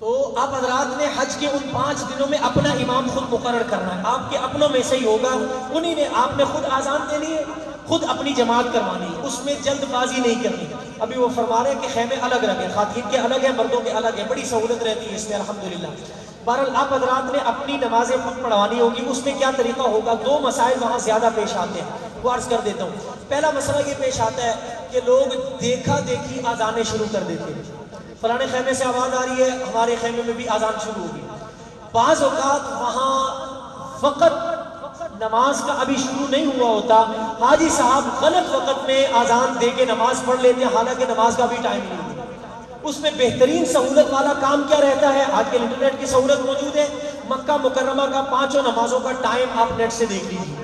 تو آپ حضرات نے حج کے ان 5 دنوں میں اپنا امام خود مقرر کرنا ہے، آپ کے اپنوں میں سے ہی ہوگا، انہی نے آپ نے خود آذان دینی ہے، خود اپنی جماعت کروانی ہے، اس میں جلد بازی نہیں کرنی۔ ابھی وہ فرما رہے ہیں کہ خیمے الگ الگ ہیں، خواتین کے الگ ہیں، مردوں کے الگ ہیں، بڑی سہولت رہتی ہے اس میں الحمدللہ۔ بہرحال آپ حضرات نے اپنی نمازیں خود پڑھوانی ہوگی، اس میں کیا طریقہ ہوگا؟ 2 مسائل وہاں زیادہ پیش آتے ہیں، وہ عرض کر دیتا ہوں۔ پہلا مسئلہ یہ پیش آتا ہے کہ لوگ دیکھا دیکھی آذانیں شروع کر دیتے ہیں، فلانے خیمے سے آواز آ رہی ہے، ہمارے خیمے میں بھی آذان شروع ہوگی۔ بعض اوقات وہاں وقت نماز کا ابھی شروع نہیں ہوا ہوتا، حاجی صاحب غلط وقت میں آذان دے کے نماز پڑھ لیتے ہیں، حالانکہ نماز کا بھی ٹائم نہیں ہوتا۔ اس میں بہترین سہولت والا کام کیا رہتا ہے؟ آج کل انٹرنیٹ کی سہولت موجود ہے، مکہ مکرمہ کا 5 نمازوں کا ٹائم آپ نیٹ سے دیکھ لیجیے۔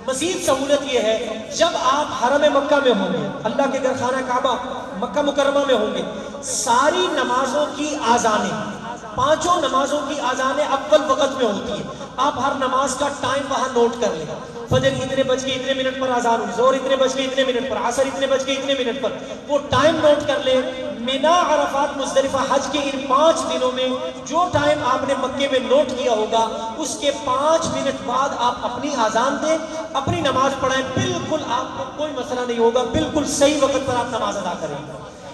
مزید سہولت یہ ہے، جب آپ حرم مکہ میں ہوں گے، اللہ کے گھر خانہ کعبہ مکہ مکرمہ میں ہوں گے، ساری نمازوں کی آذانیں، 5 نمازوں کی آذانیں اول وقت میں ہوتی ہیں۔ آپ ہر نماز کا ٹائم وہاں نوٹ کر لیں، فجر اتنے بج کے اتنے منٹ پر آذان ہوئی، ظہر اتنے بج کے اتنے منٹ پر، عصر اتنے بج کے اتنے منٹ پر، وہ ٹائم نوٹ کر لیں۔ مینا، عرفات، مزدلفہ، حج کے ان 5 دنوں میں جو ٹائم آپ نے مکے میں نوٹ کیا ہوگا، اس کے 5 منٹ بعد آپ اپنی آذان دیں، اپنی نماز پڑھائیں، بالکل آپ کو کوئی مسئلہ نہیں ہوگا، بالکل صحیح وقت پر آپ نماز ادا کریں۔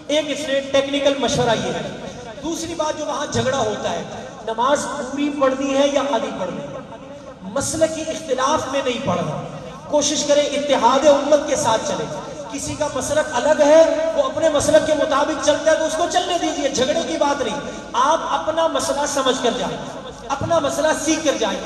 ایک اس میں ٹیکنیکل مشورہ یہ ہے۔ دوسری بات جو وہاں جھگڑا ہوتا ہے، نماز پوری پڑھنی ہے یا آدھی پڑھنی ہے، مسلکی اختلاف میں نہیں پڑھنا، کوشش کریں اتحاد امت کے ساتھ چلیں۔ کسی کا مسلک الگ ہے، وہ اپنے مسلک کے مطابق چلتا ہے تو اس کو چلنے دیجئے، جھگڑے کی بات نہیں۔ آپ اپنا مسئلہ سمجھ کر جائیں، اپنا مسئلہ سیکھ کر جائیں،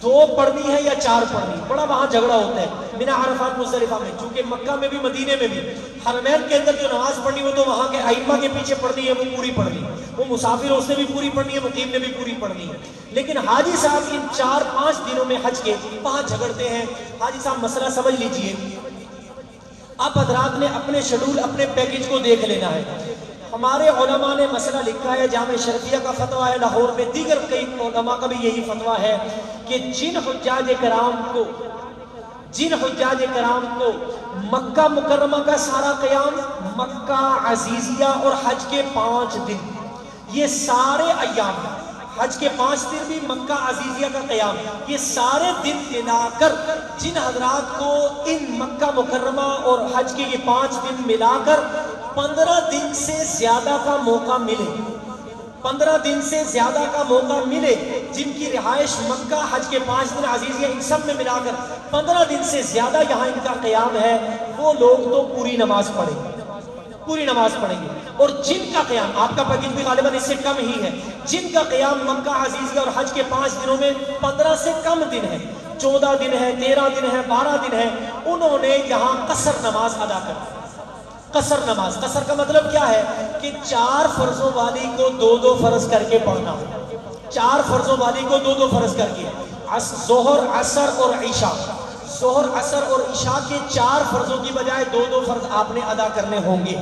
2 پڑھنی ہے یا 4 پڑھنی، بڑا وہاں جھگڑا ہوتا ہے مینا، عرفات، مزدلفہ میں، چونکہ مکہ میں بھی مدینے میں بھی حرمین کے اندر جو نماز پڑھنی ہو تو وہاں کے ائمہ کے پیچھے پڑھنی ہے، وہ پوری پڑھنی ہے، وہ مسافر اس نے بھی پوری پڑھنی ہے، مقیم نے بھی پوری پڑھنی ہے۔ لیکن حاجی صاحب ان 4-5 دنوں میں حج کے وہاں جھگڑتے ہیں۔ حاجی صاحب مسئلہ سمجھ لیجئے، آپ حضرات نے اپنے شیڈول، اپنے پیکج کو دیکھ لینا ہے۔ ہمارے علماء نے مسئلہ لکھا ہے، جامع شرعیہ کا فتویٰ ہے، لاہور میں دیگر کئی علماء کا بھی یہی فتویٰ ہے کہ جن حجاج کرام کو مکہ مکرمہ کا سارا قیام، مکہ عزیزیہ اور حج کے 5 دن، یہ سارے ایام، حج کے 5 دن بھی مکہ عزیزیہ کا قیام، یہ سارے دن ملا کر جن حضرات کو ان مکہ مکرمہ اور حج کے یہ 5 دن ملا کر 15 دن سے زیادہ کا موقع ملے، 15 دن سے زیادہ کا موقع ملے، جن کی رہائش مکہ، حج کے 5 دن عزیزیہ، ان سب میں ملا کر 15 دن سے زیادہ یہاں ان کا قیام ہے، وہ لوگ تو پوری نماز پڑھیں گے۔ اور جن کا قیام، آپ کا پیکج بھی غالباً اس سے کم ہی ہے، جن کا قیام مکہ عزیزیہ اور حج کے 5 دنوں میں 15 سے کم دن ہے، 14 دن ہے، 13 دن ہے، 12 دن ہے، انہوں نے یہاں قصر نماز ادا کر۔ قصر نماز، قصر کا مطلب کیا ہے کہ 4 فرضوں والی کو 2 فرض کر کے پڑھنا، 4 فرضوں والی کو 2 فرض کر کے، ظہر، عصر اور عشاء، ظہر، عصر اور عشاء کے 4 فرضوں کی بجائے 2 فرض آپ نے ادا کرنے ہوں گے۔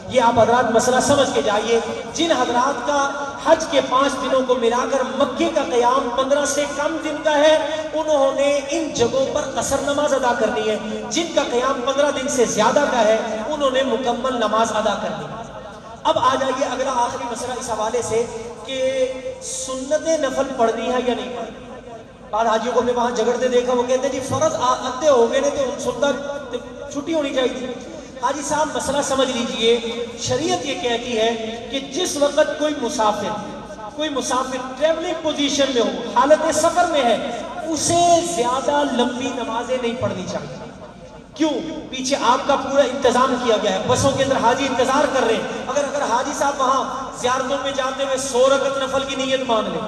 یہ آپ حضرات مسئلہ سمجھ کے جائیے، جن حضرات کا حج کے 5 دنوں کو ملا کر مکے کا قیام 15 سے کم دن کا ہے، انہوں نے ان جگہوں پر قصر نماز ادا کرنی ہے، جن کا قیام 15 دن سے زیادہ کا ہے انہوں نے مکمل نماز ادا کرنی ہے۔ اب آ جائیے اگلا آخری مسئلہ اس حوالے سے کہ سنت نفل پڑھنی ہے یا نہیں پڑھنی۔ بعض حاجیوں کو میں وہاں جھگڑتے دیکھا، وہ کہتے ہیں جی فرض آتے ہو گئے نہیں تو سنت چھٹی ہونی چاہیے تھی۔ حاجی صاحب مسئلہ سمجھ لیجئے، شریعت یہ کہتی ہے کہ جس وقت کوئی مسافر ٹریولنگ پوزیشن میں ہو، حالت سفر میں ہے، اسے زیادہ لمبی نمازیں نہیں پڑھنی چاہیے۔ کیوں؟ پیچھے آپ کا پورا انتظام کیا گیا ہے، بسوں کے اندر حاجی انتظار کر رہے ہیں، اگر حاجی صاحب وہاں زیارتوں میں جاتے ہوئے 100 رکعت نفل کی نیت مان لیں،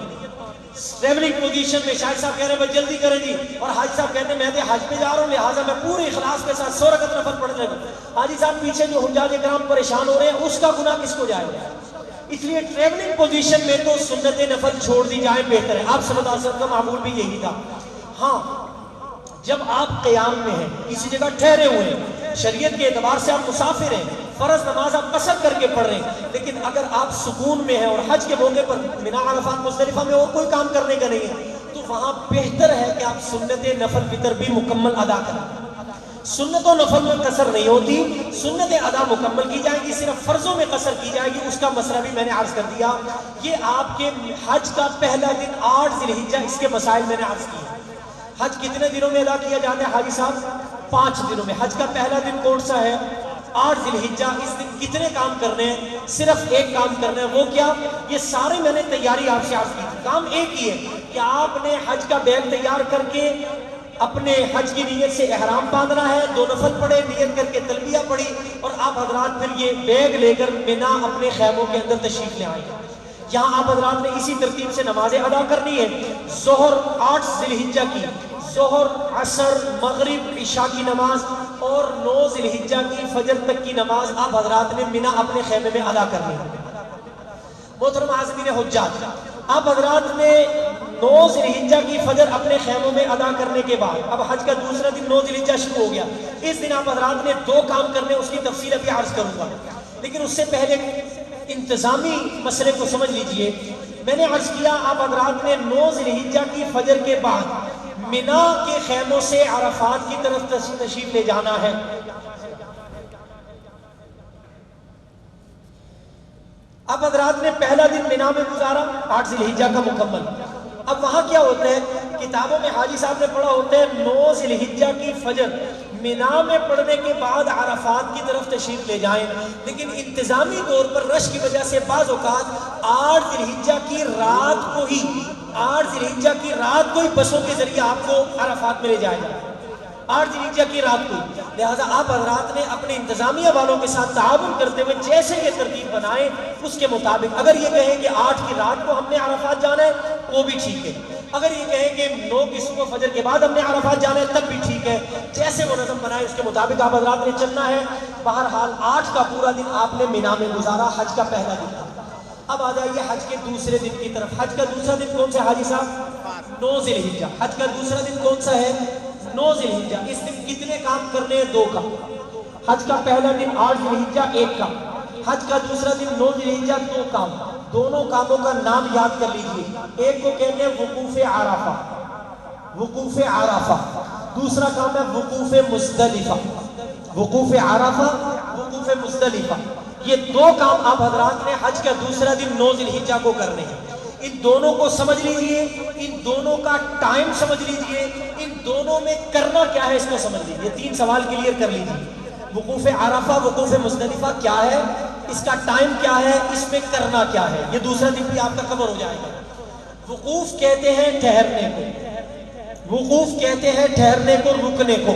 ٹریولنگ پوزیشن میں شاہد صاحب کہہ رہے ہیں بھائی جلدی کریں جی، اور حاجی صاحب کہتے ہیں میں حج پہ جا رہا ہوں لہٰذا میں پورے اخلاص کے ساتھ 100 رکعت نفل پڑھ لوں، حاجی صاحب پیچھے جو حجاج کرام پریشان ہو رہے ہیں اس کا گناہ کس کو جائے گا؟ اس لیے ٹریولنگ پوزیشن میں تو سنت نفل چھوڑ دی جائے بہتر ہے۔ آپ صلی اللہ علیہ وسلم کا معمول بھی یہی تھا۔ ہاں، جب آپ قیام میں ہیں، کسی جگہ ٹھہرے ہوئے ہیں، شریعت کے اعتبار سے آپ مسافر ہیں، فرض نماز آپ قصر کر کے پڑھ رہے ہیں، لیکن اگر آپ سکون میں ہیں اور حج کے موقع پر منا، عرفات، مزدلفہ میں اور کوئی کام کرنے کا نہیں ہے، تو وہاں بہتر ہے کہ آپ سنت نفل وتر بھی مکمل ادا کریں۔ سنت و نفل میں قصر نہیں ہوتی، سنت ادا مکمل کی جائے گی، صرف فرضوں میں قصر کی جائے گی۔ اس کا مسئلہ بھی میں نے عرض کر دیا، یہ آپ کے حج کا پہلا دن 8 ذی الحجہ، اس کے مسائل میں نے عرض کیے۔ حج کتنے دنوں میں ادا کیا جاتا ہے حاجی صاحب؟ 5 دنوں میں۔ حج کا پہلا دن کون سا ہے؟ 8 ذی الحجہ۔ اس دن کتنے کام کرنے ہیں؟ صرف ایک کام کرنا ہے، وہ کیا؟ یہ سارے میں نے تیاری آپ سے عرض کی تھی، کام ایک ہی ہے کہ آپ نے حج کا بیگ تیار کر کے اپنے حج کی نیت سے احرام باندھنا ہے، 2 نفل پڑھے، نیت کر کے تلبیہ پڑھی، اور آپ حضرات پھر یہ بیگ لے کر منا اپنے خیموں کے اندر تشریف لے آئیں۔ یہاں آپ حضرات نے اسی ترتیب سے نمازیں ادا کرنی ہے۔ ظہر 8 ذی الحجہ کی، ظہر، عصر، مغرب، عشاء کی نماز، اور 9 ذی الحجہ کی فجر تک کی نماز آپ حضرات نے منا اپنے خیمے میں ادا کرنی ہے۔ محترم عازمین حجاج، آپ حضرات نے 9 ذی الحجہ کی فجر اپنے خیموں میں ادا کرنے کے بعد، اب حج کا دوسرا دن 9 ذی الحجہ شروع ہو گیا، اس دن آپ حضرات نے 2 کام کرنے، اس کی تفصیل ابھی عرض کروں گا، لیکن اس سے پہلے انتظامی مسئلے کو سمجھ لیجئے۔ میں نے عرض کیا آپ حضرات نے 9 ذی الحجہ کی فجر کے بعد منا کے خیموں سے عرفات کی طرف تشریف لے جانا ہے۔ اب حضرات نے پہلا دن منا میں گزارا 8 ذی الحجہ کا مکمل۔ اب وہاں کیا ہوتا ہے، کتابوں میں حاجی صاحب نے پڑھا ہوتا ہے 9 ذی الحجہ کی فجر منا میں پڑھنے کے بعد عرفات کی طرف تشریف لے جائیں، لیکن انتظامی طور پر رش کی وجہ سے بعض اوقات 8 ذی الحجہ کی رات کو ہی 8 ذی الحجہ کی رات کو ہی بسوں کے ذریعے آپ کو عرفات میں لے جائے گا، 8 ذی الحجہ کی رات کو ہی۔ لہٰذا آپ حضرات نے اپنے انتظامیہ والوں کے ساتھ تعاون کرتے ہوئے جیسے یہ ترتیب بنائیں اس کے مطابق، اگر یہ کہیں کہ 8 کی رات کو ہم نے عرفات جانا ہے وہ بھی ٹھیک ہے، اگر یہ کہیں کہ 9 کی صبح فجر کے بعد ہم نے عرفات جانا ہے تب بھی ٹھیک ہے، جیسے وہ نظم بنائے اس کے مطابق آپ حضرات نے چلنا ہے۔ بہرحال 8 کا پورا دن آپ نے منا میں گزارا، حج کا پہلا دن تھا۔ اب آ جائیے حج کے دوسرے دن کی طرف۔ حج کا دوسرا دن کون سا ہے حاجی صاحب؟ 9 ذی الحجہ۔ حج کا دوسرا دن کون سا ہے؟ 9 ذی الحجہ۔ اس دن کتنے کام کرنے ہیں؟ 2 کام۔ حج کا پہلا دن 8 ذی الحجہ 1 کام، حج کا دوسرا دن 9 ذی الحجہ، دو کام، دونوں کاموں کا نام یاد کر لیجئے۔ ایک کو کہتے ہیں وقوف عرفہ، وقوف عرفہ، دوسرا کام ہے وقوف مزدلفہ، وقوف عرفہ، وقوف مزدلفہ۔ یہ دو کام آپ حضرات نے حج کا دوسرا دن 9 ذی الحجہ کو کرنے ہیں۔ ان دونوں کو سمجھ لیجئے، ان دونوں کا ٹائم سمجھ لیجئے، ان دونوں میں کرنا کیا ہے اس کو سمجھ لیجئے۔ 3 سوال کلیئر کر لیجئے۔ وقوف عرفہ، وقوف مزدلفہ کیا ہے، اس کا ٹائم کیا ہے، اس میں کرنا کیا ہے، یہ دوسرا دن بھی آپ کا کور ہو جائے گا۔ وقوف کہتے ہیں ٹھہرنے کو، وقوف کہتے ہیں ٹھہرنے کو، رکنے کو۔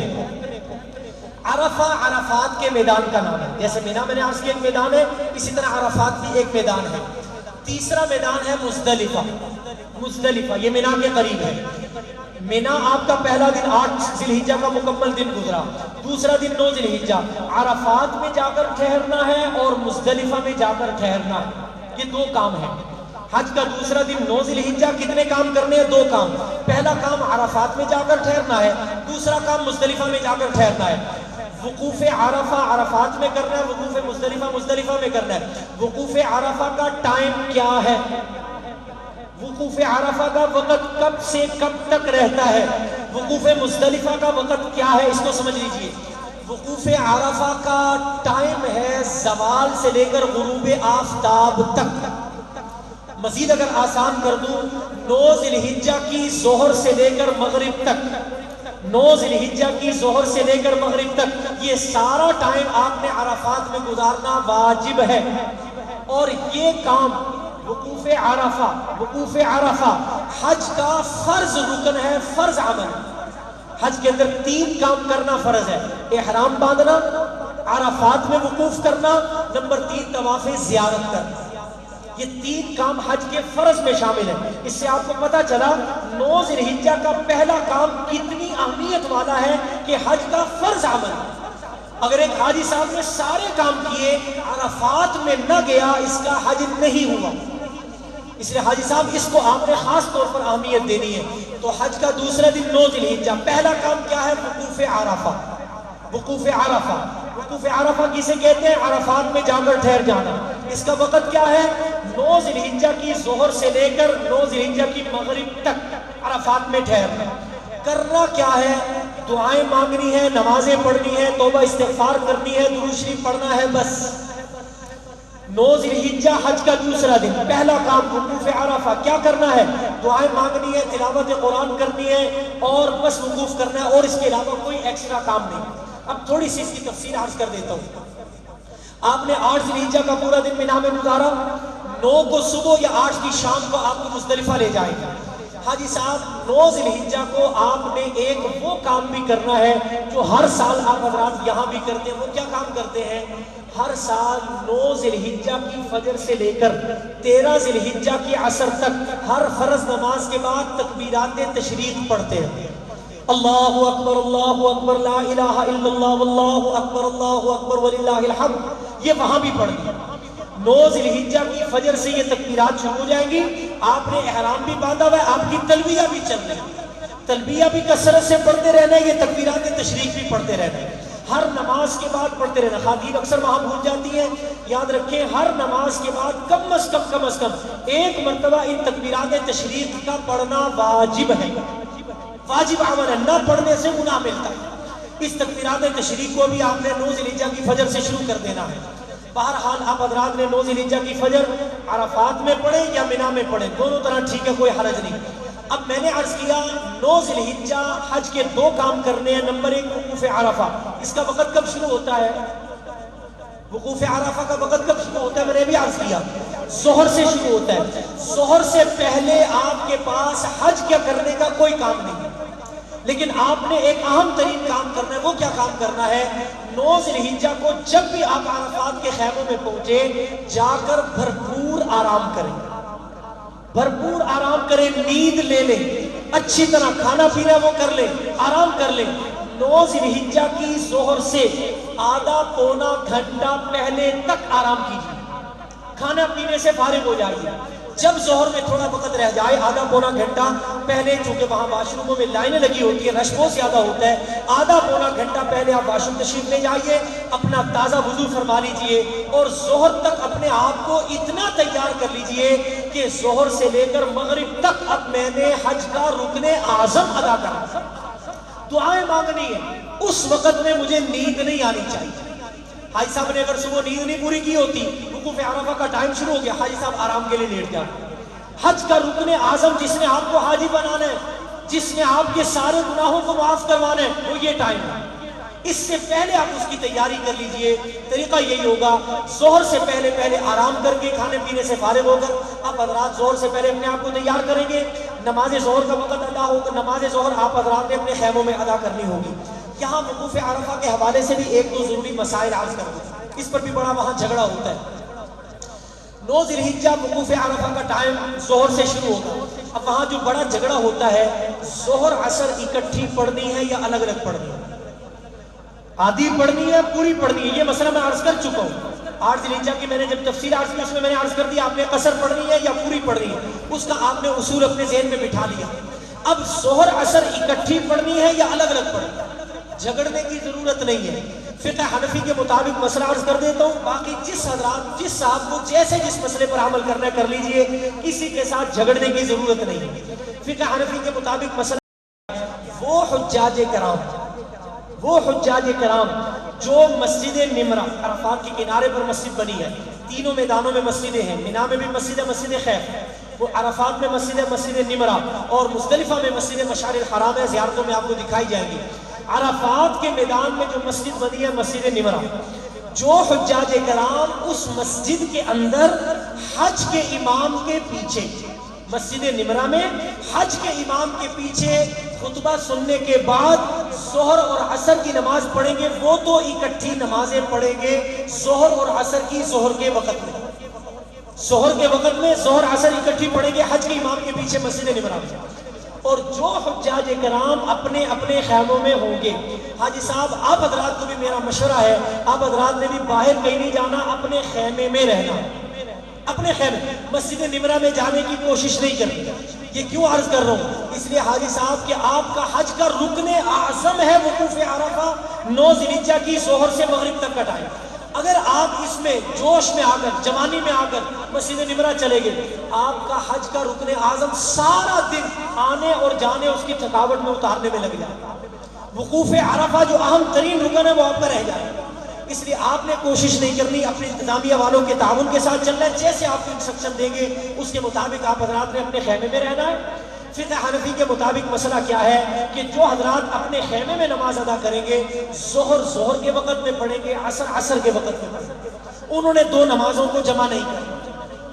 عرفہ عرفات کے میدان کا نام ہے، جیسے مینا میں نے عرض کیا ایک میدان ہے، اسی طرح عرفات بھی ایک میدان ہے۔ تیسرا میدان ہے مزدلفہ، مزدلفہ یہ مینا کے قریب ہے۔ مینا آپ کا پہلا دن 8 ذی الحجہ کا مکمل دن گزرا، دوسرا دن 9 ذی الحجہ، عرفات میں جا کر ٹھہرنا ہے اور مزدلفہ میں جا کر ٹھہرنا ہے، یہ دو کام ہیں۔ حج کا دوسرا دن 9 ذی الحجہ، کتنے کام کرنے ہیں؟ 2 کام۔ پہلا کام عرفات میں جا کر ٹھہرنا ہے، دوسرا کام مزدلفہ میں جا کر ٹھہرنا ہے۔ وقوف عرفہ عرفات میں کرنا ہے، وقوف مزدلفہ مزدلفہ میں کرنا ہے۔ وقوف عرفہ کا ٹائم کیا ہے، وقوف عرفہ کا وقت کب سے کب تک رہتا ہے، وقوف مزدلفہ کا وقت کیا ہے، اس کو سمجھ لیجئے۔ وقوف عرفہ کا ٹائم ہے زوال سے لے کر غروب آفتاب تک۔ مزید اگر آسان کر دوں، 9 ذی الحجہ کی ظہر سے لے کر مغرب تک، 9 ذی الحجہ کی ظہر سے لے کر مغرب تک، یہ سارا ٹائم آپ نے عرفات میں گزارنا واجب ہے۔ اور یہ کام وقوف عرفہ، وقوف عرفہ حج کا فرض رکن ہے، فرض عمل۔ حج کے اندر 3 کام کرنا فرض ہے: احرام باندھنا، عرفات میں وقوف کرنا، نمبر 3 طواف زیارت کرنا۔ یہ 3 کام حج کے فرض میں شامل ہیں۔ اس سے آپ کو پتا چلا 9 ذی الحجہ کا پہلا کام کتنی اہمیت والا ہے کہ حج کا فرض عمل۔ اگر ایک حاجی صاحب نے سارے کام کیے، عرفات میں نہ گیا، اس کا حج نہیں ہوا۔ اس لیے حاجی صاحب اس کو آپ نے خاص طور پر اہمیت دینی ہے۔ تو حج کا دوسرا دن 9 ذی الحجہ، پہلا کام کیا ہے؟ وقوف عرفہ، وقوف عرفہ۔ وقوف عرفہ کسے کہتے ہیں؟ عرفات میں جا کر ٹھہر جانا۔ اس کا وقت کیا ہے؟ 9 ذی الحجہ کی ظہر سے لے کر 9 ذی الحجہ کی مغرب تک عرفات میں ٹھہرنا۔ کرنا کیا ہے؟ دعائیں مانگنی ہے، نمازیں پڑھنی ہے، توبہ استغفار کرنی ہے، درود شریف پڑھنا ہے، بس۔ 9 ذی الحجہ حج کا دوسرا دن، پہلا کام وقوف عرفہ، کیا کرنا ہے؟ دعائیں مانگنی ہے، تلاوت قرآن کرنی ہے اور بس وقوف کرنا ہے، اور اس کے علاوہ کوئی ایکسٹرا کام نہیں۔ اب تھوڑی سی اس کی تفصیل عرض کر دیتا ہوں۔ آپ نے 8 ذی الحجہ کا پورا دن مینا میں گزارا، 9 کو صبح یا 8 کی شام کو آپ کو مزدلفہ لے جائیں گے۔ حاجی صاحب 9 ذی الحجہ کو آپ نے ایک وہ کام بھی کرنا ہے جو ہر سال آپ حضرات یہاں بھی کرتے ہیں۔ وہ کیا کام کرتے ہیں؟ ہر سال 9 ذی الحجہ کی فجر سے لے کر 13 ذی الحجہ کی عصر تک ہر فرض نماز کے بعد تکبیرات تشریق پڑھتے ہیں۔ اللہ اکبر لا الہ الا اللہ واللہ اکبر وللہ الحمد، یہ وہاں بھی پڑھیں۔ 9 ذی الحجہ کی فجر سے یہ تکبیرات شروع ہو جائیں گی۔ آپ نے احرام بھی باندھا ہوا ہے، آپ کی تلبیہ بھی چل رہی ہے، تلبیہ بھی کثرت سے پڑھتے رہنا ہے، یہ تکبیرات تشریق بھی پڑھتے رہنا ہے، ہر نماز کے بعد پڑھتے رہنا۔ خواتین اکثر وہاں بھول جاتی ہیں، یاد رکھیں ہر نماز کے بعد کم از کم ایک مرتبہ ان تکبیرات تشریق کا پڑھنا واجب ہے، واجب عمل ہے، نہ پڑھنے سے گناہ ملتا ہے۔ اس تکبیرات تشریق کو بھی آپ نے 9 ذی الحجہ کی فجر سے شروع کر دینا ہے۔ بہرحال آپ حضرات نے 9 ذی الحجہ کی فجر عرفات میں پڑھیں یا مینا میں پڑھیں، دونوں طرح ٹھیک ہے، کوئی حرج نہیں۔ اب میں نے عرض کیا 9 ذی الحجہ حج کے 2 کام کرنے ہیں۔ نمبر 1 وقوف عرفہ، اس کا وقت کب شروع ہوتا ہے؟ وقوف عرفہ کا وقت کب شروع ہوتا ہے؟ میں نے بھی عرض کیا ظہر سے شروع ہوتا ہے۔ ظہر سے پہلے آپ کے پاس حج کیا کرنے کا کوئی کام نہیں، لیکن آپ نے ایک اہم ترین کام کرنا ہے۔ وہ کیا کام کرنا ہے؟ 9 ذی الحجہ کو جب بھی آپ عرفات کے خیموں میں پہنچے، جا کر بھرپور آرام کریں، بھرپور آرام کریں، نیند لے لیں، اچھی طرح کھانا پینا وہ کر لیں، آرام کر لیں۔ 9 ذی الحجہ کی ظہر سے آدھا پونا گھنٹہ پہلے تک آرام کیجیے، کھانا پینے سے فارغ ہو جائیے۔ جب ظہر میں تھوڑا وقت رہ جائے آدھا پونا گھنٹہ پہلے، چونکہ وہاں واش روموں میں لائنیں لگی ہوتی ہیں، رش بہت زیادہ ہوتا ہے، آدھا پونا گھنٹہ پہلے آپ واش روم تشریف لے جائیے، اپنا تازہ وضو فرما لیجئے اور ظہر تک اپنے آپ کو اتنا تیار کر لیجئے کہ ظہر سے لے کر مغرب تک اب میں نے حج کا رکن اعظم ادا کرنا، دعائیں مانگنی ہے۔ اس وقت میں مجھے نیند نہیں آنی چاہیے۔ حاجی صاحب نے اگر صبح نیند نہیں پوری کی ہوتی، وقوف عرفہ کا ٹائم شروع ہو گیا، حاجی صاحب آرام کے لیے لیٹ جاتے۔ حج کا رکن اعظم جس نے آپ کو حاجی بنانا ہے، جس نے آپ کے سارے گناہوں کو معاف کروانا ہے، وہ یہ ٹائم ہے۔ اس سے پہلے آپ اس کی تیاری کر لیجئے۔ طریقہ یہی ہوگا، ظہر سے پہلے آرام کر کے کھانے پینے سے فارغ ہو کر آپ حضرات ظہر سے پہلے اپنے آپ کو تیار کریں گے، نماز ظہر کا وقت ادا ہوگا، نماز ظہر آپ حضرات نے اپنے خیموں میں ادا کرنی ہوگی۔ یہاں وقوف عرفہ کے حوالے سے بھی ایک دو ضروری مسائل عرض کر دوں، اس پر بھی بڑا وہاں جھگڑا ہوتا ہے۔ 9 ذی الحجہ وقوف عرفہ کا ٹائم ظہر سے شروع ہوگا۔ اب وہاں جو بڑا جھگڑا ہوتا ہے، ظہر عصر اکٹھی پڑھنی ہے یا الگ الگ پڑھنی ہے، آدھی پڑھنی ہے پوری پڑھنی ہے، یہ مسئلہ میں عرض کر چکا ہوں۔ 8 ذی الحجہ کی میں نے جب تفصیل عرض کی، اس میں نے عرض کر دیا آپ نے قصر پڑھنی ہے یا پوری پڑھنی ہے، اس کا آپ نے اصول اپنے ذہن میں بٹھا لیا۔ اب ظہر عصر اکٹھی پڑھنی ہے یا الگ الگ پڑھنی ہے، جھگڑنے کی ضرورت نہیں ہے۔ فقہ حنفی کے مطابق مسئلہ عرض کر دیتا ہوں، باقی جس صاحب کو جیسے جس مسئلے پر عمل کرنا ہے کر لیجئے، کسی کے ساتھ جھگڑنے کی ضرورت نہیں ہے۔ فقہ حنفی کے مطابق مسئلہ وہ حجاج کرام جو مسجد نمرہ، عرفات کے کنارے پر مسجد بنی ہے، تینوں میدانوں میں مسجدیں ہیں، مینا میں بھی مسجد ہے، مسجد خیف، وہ عرفات میں مسجد ہے، مسجد نمرہ، اور مزدلفہ میں مسجد مشعر الحرام ہے، زیارتوں میں آپ کو دکھائی جائے گی۔ عرفات کے میدان میں جو مسجد بنی ہے مسجد نمرہ، جو حجاج کرام اس مسجد کے اندر حج کے امام کے پیچھے، مسجد نمرہ میں حج کے امام کے پیچھے خطبہ سننے کے بعد ظہر اور عصر کی نماز پڑھیں گے، وہ تو اکٹھی نمازیں پڑھیں گے ظہر اور عصر کی، ظہر کے وقت میں ظہر عصر اکٹھی پڑھیں گے حج کے امام کے پیچھے مسجد نمرہ میں۔ اور جو حجاج کرام اپنے اپنے خیموں میں ہوں گے، حاجی صاحب آپ حضرات کو بھی میرا مشورہ ہے، آپ حضرات نے بھی باہر کہیں نہیں جانا، اپنے خیمے میں رہنا، اپنے خیمے، مسجد نمرہ میں جانے کی کوشش نہیں کرنی۔ یہ کیوں عرض کر رہا ہوں؟ اس لیے حاجی صاحب کہ آپ کا حج کا رکن اعظم ہے وقوف عرفہ، 9 ذی الحجہ کی ظہر سے مغرب تک کا ٹائم۔ اگر آپ اس میں جوش میں آ کر، جوانی میں آ کر مسجد نمرہ چلے گئے، آپ کا حج کا رکن اعظم سارا دن آنے اور جانے اس کی تھکاوٹ میں اتارنے میں لگ جائے۔ وقوف عرفہ جو اہم ترین رکن ہے وہ آپ کا رہ جائے، اس لیے آپ نے کوشش نہیں کرنی، اپنے انتظامیہ والوں کے تعاون کے ساتھ چلنا ہے، جیسے آپ کو انسٹرکشن دیں گے اس کے مطابق آپ حضرات نے اپنے خیمے میں رہنا ہے۔ فقہ حنفی کے مطابق مسئلہ کیا ہے کہ جو حضرات اپنے خیمے میں نماز ادا کریں گے، ظہر کے وقت میں پڑھیں گے، عصر کے وقت میں پڑھیں گے، انہوں نے 2 نمازوں کو جمع نہیں کرنا۔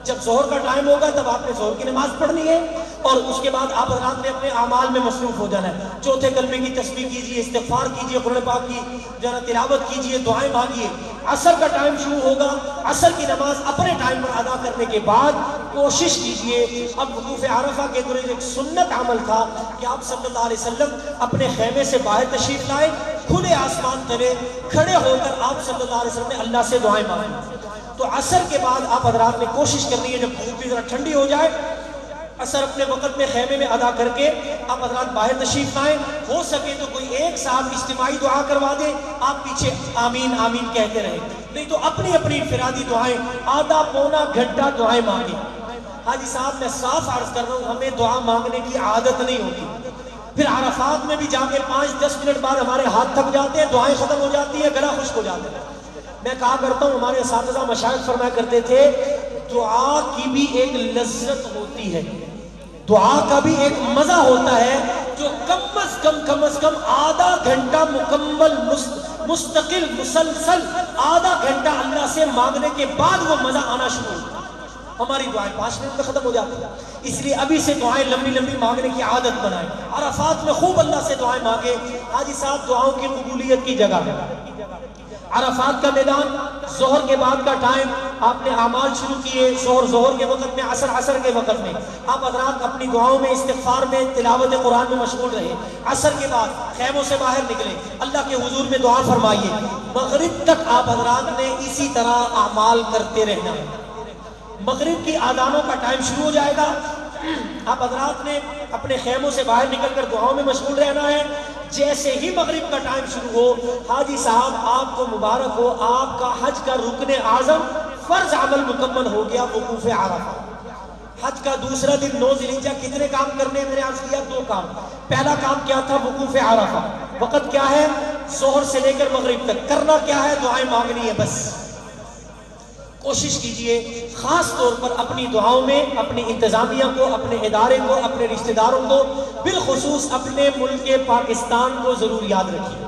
جب ظہر کا ٹائم ہوگا تب آپ نے ظہر کی نماز پڑھنی ہے، اور اس کے بعد آپ حضرات نے اپنے اعمال میں مصروف ہو جانا ہے۔ چوتھے کلمے کی تسبیح کیجئے، استغفار کیجئے، قرآن پاک کی تلاوت کیجئے، دعائیں مانگیے۔ عصر کا ٹائم شروع ہوگا، عصر کی نماز اپنے ٹائم پر ادا کرنے کے بعد کوشش کیجئے۔ اب وقوف عرفہ کے دوران ایک سنت عمل تھا کہ آپ صلی اللہ علیہ وسلم اپنے خیمے سے باہر تشریف لائے، کھلے آسمان تلے کھڑے ہو کر آپ صلی اللہ علیہ وسلم نے اللہ سے دعائیں مانگی۔ تو عصر کے بعد آپ حضرات نے کوشش کرنی ہے، جب دھوپ بھی ذرا ٹھنڈی ہو جائے، عصر اپنے وقت میں خیمے میں ادا کر کے آپ حضرات باہر تشریف لائیں۔ ہو سکے تو کوئی ایک ساتھ اجتماعی دعا کروا دے، آپ پیچھے آمین آمین کہتے رہیں، نہیں تو اپنی اپنی انفرادی دعائیں آدھا پونا گھنٹہ دعائیں مانگیں۔ حاجی صاحب میں صاف عرض کر رہا ہوں، ہمیں دعا مانگنے کی عادت نہیں ہوتی، پھر عرفات میں بھی جا کے 5-10 منٹ بعد ہمارے ہاتھ تھک جاتے ہیں، دعائیں ختم ہو جاتی ہیں، گلا خشک ہو جاتا ہے۔ میں کہا کرتا ہوں، ہمارے اساتذہ مشائخ فرمایا کرتے تھے، دعا کی بھی ایک لذت ہوتی ہے، دعا کا بھی ایک مزہ ہوتا ہے، جو کم از کم آدھا گھنٹہ مکمل مستقل مسلسل آدھا گھنٹہ اللہ سے مانگنے کے بعد وہ مزہ آنا شروع ہوتا ہے۔ ہماری دعائیں 5 منٹ میں ختم ہو جاتی ہیں، اس لیے ابھی سے دعائیں لمبی لمبی مانگنے کی عادت بنائیں۔ عرفات میں خوب اللہ سے دعائیں مانگیں۔ حاجی صاحب دعاؤں کی قبولیت کی جگہ ہے عرفات کا میدان، ظہر کے بعد کا ٹائم، آپ نے اعمال شروع کیے، ظہر کے وقت میں، عصر کے وقت میں، آپ حضرات اپنی دعاؤں میں، استغفار میں، تلاوت قرآن میں مشغول رہے۔ عصر کے بعد خیموں سے باہر نکلے، اللہ کے حضور میں دعا فرمائیے۔ مغرب تک آپ حضرات نے اسی طرح اعمال کرتے رہنا ہے، مغرب کی آذانوں کا ٹائم شروع ہو جائے گا. آپ حضرات نے اپنے خیموں سے باہر نکل کر دعاؤں میں مشغول رہنا ہے. جیسے ہی مغرب کا ٹائم شروع ہو، حاجی صاحب آپ کو مبارک ہو، آپ کا حج کا رکن اعظم فرض عمل مکمل ہو گیا، وقوف عرفہ. حج کا دوسرا دن 9 ذی الحجہ کتنے کام کرنے ہیں؟ میں نے عرض کیا 2 کام. پہلا کام کیا تھا؟ وقوف عرفہ. وقت کیا ہے؟ ظہر سے لے کر مغرب تک. کرنا کیا ہے؟ دعائیں مانگنی ہے بس. کوشش کیجئے خاص طور پر اپنی دعاؤں میں اپنی انتظامیہ کو، اپنے ادارے کو، اپنے رشتہ داروں کو، بالخصوص اپنے ملک پاکستان کو ضرور یاد رکھیے.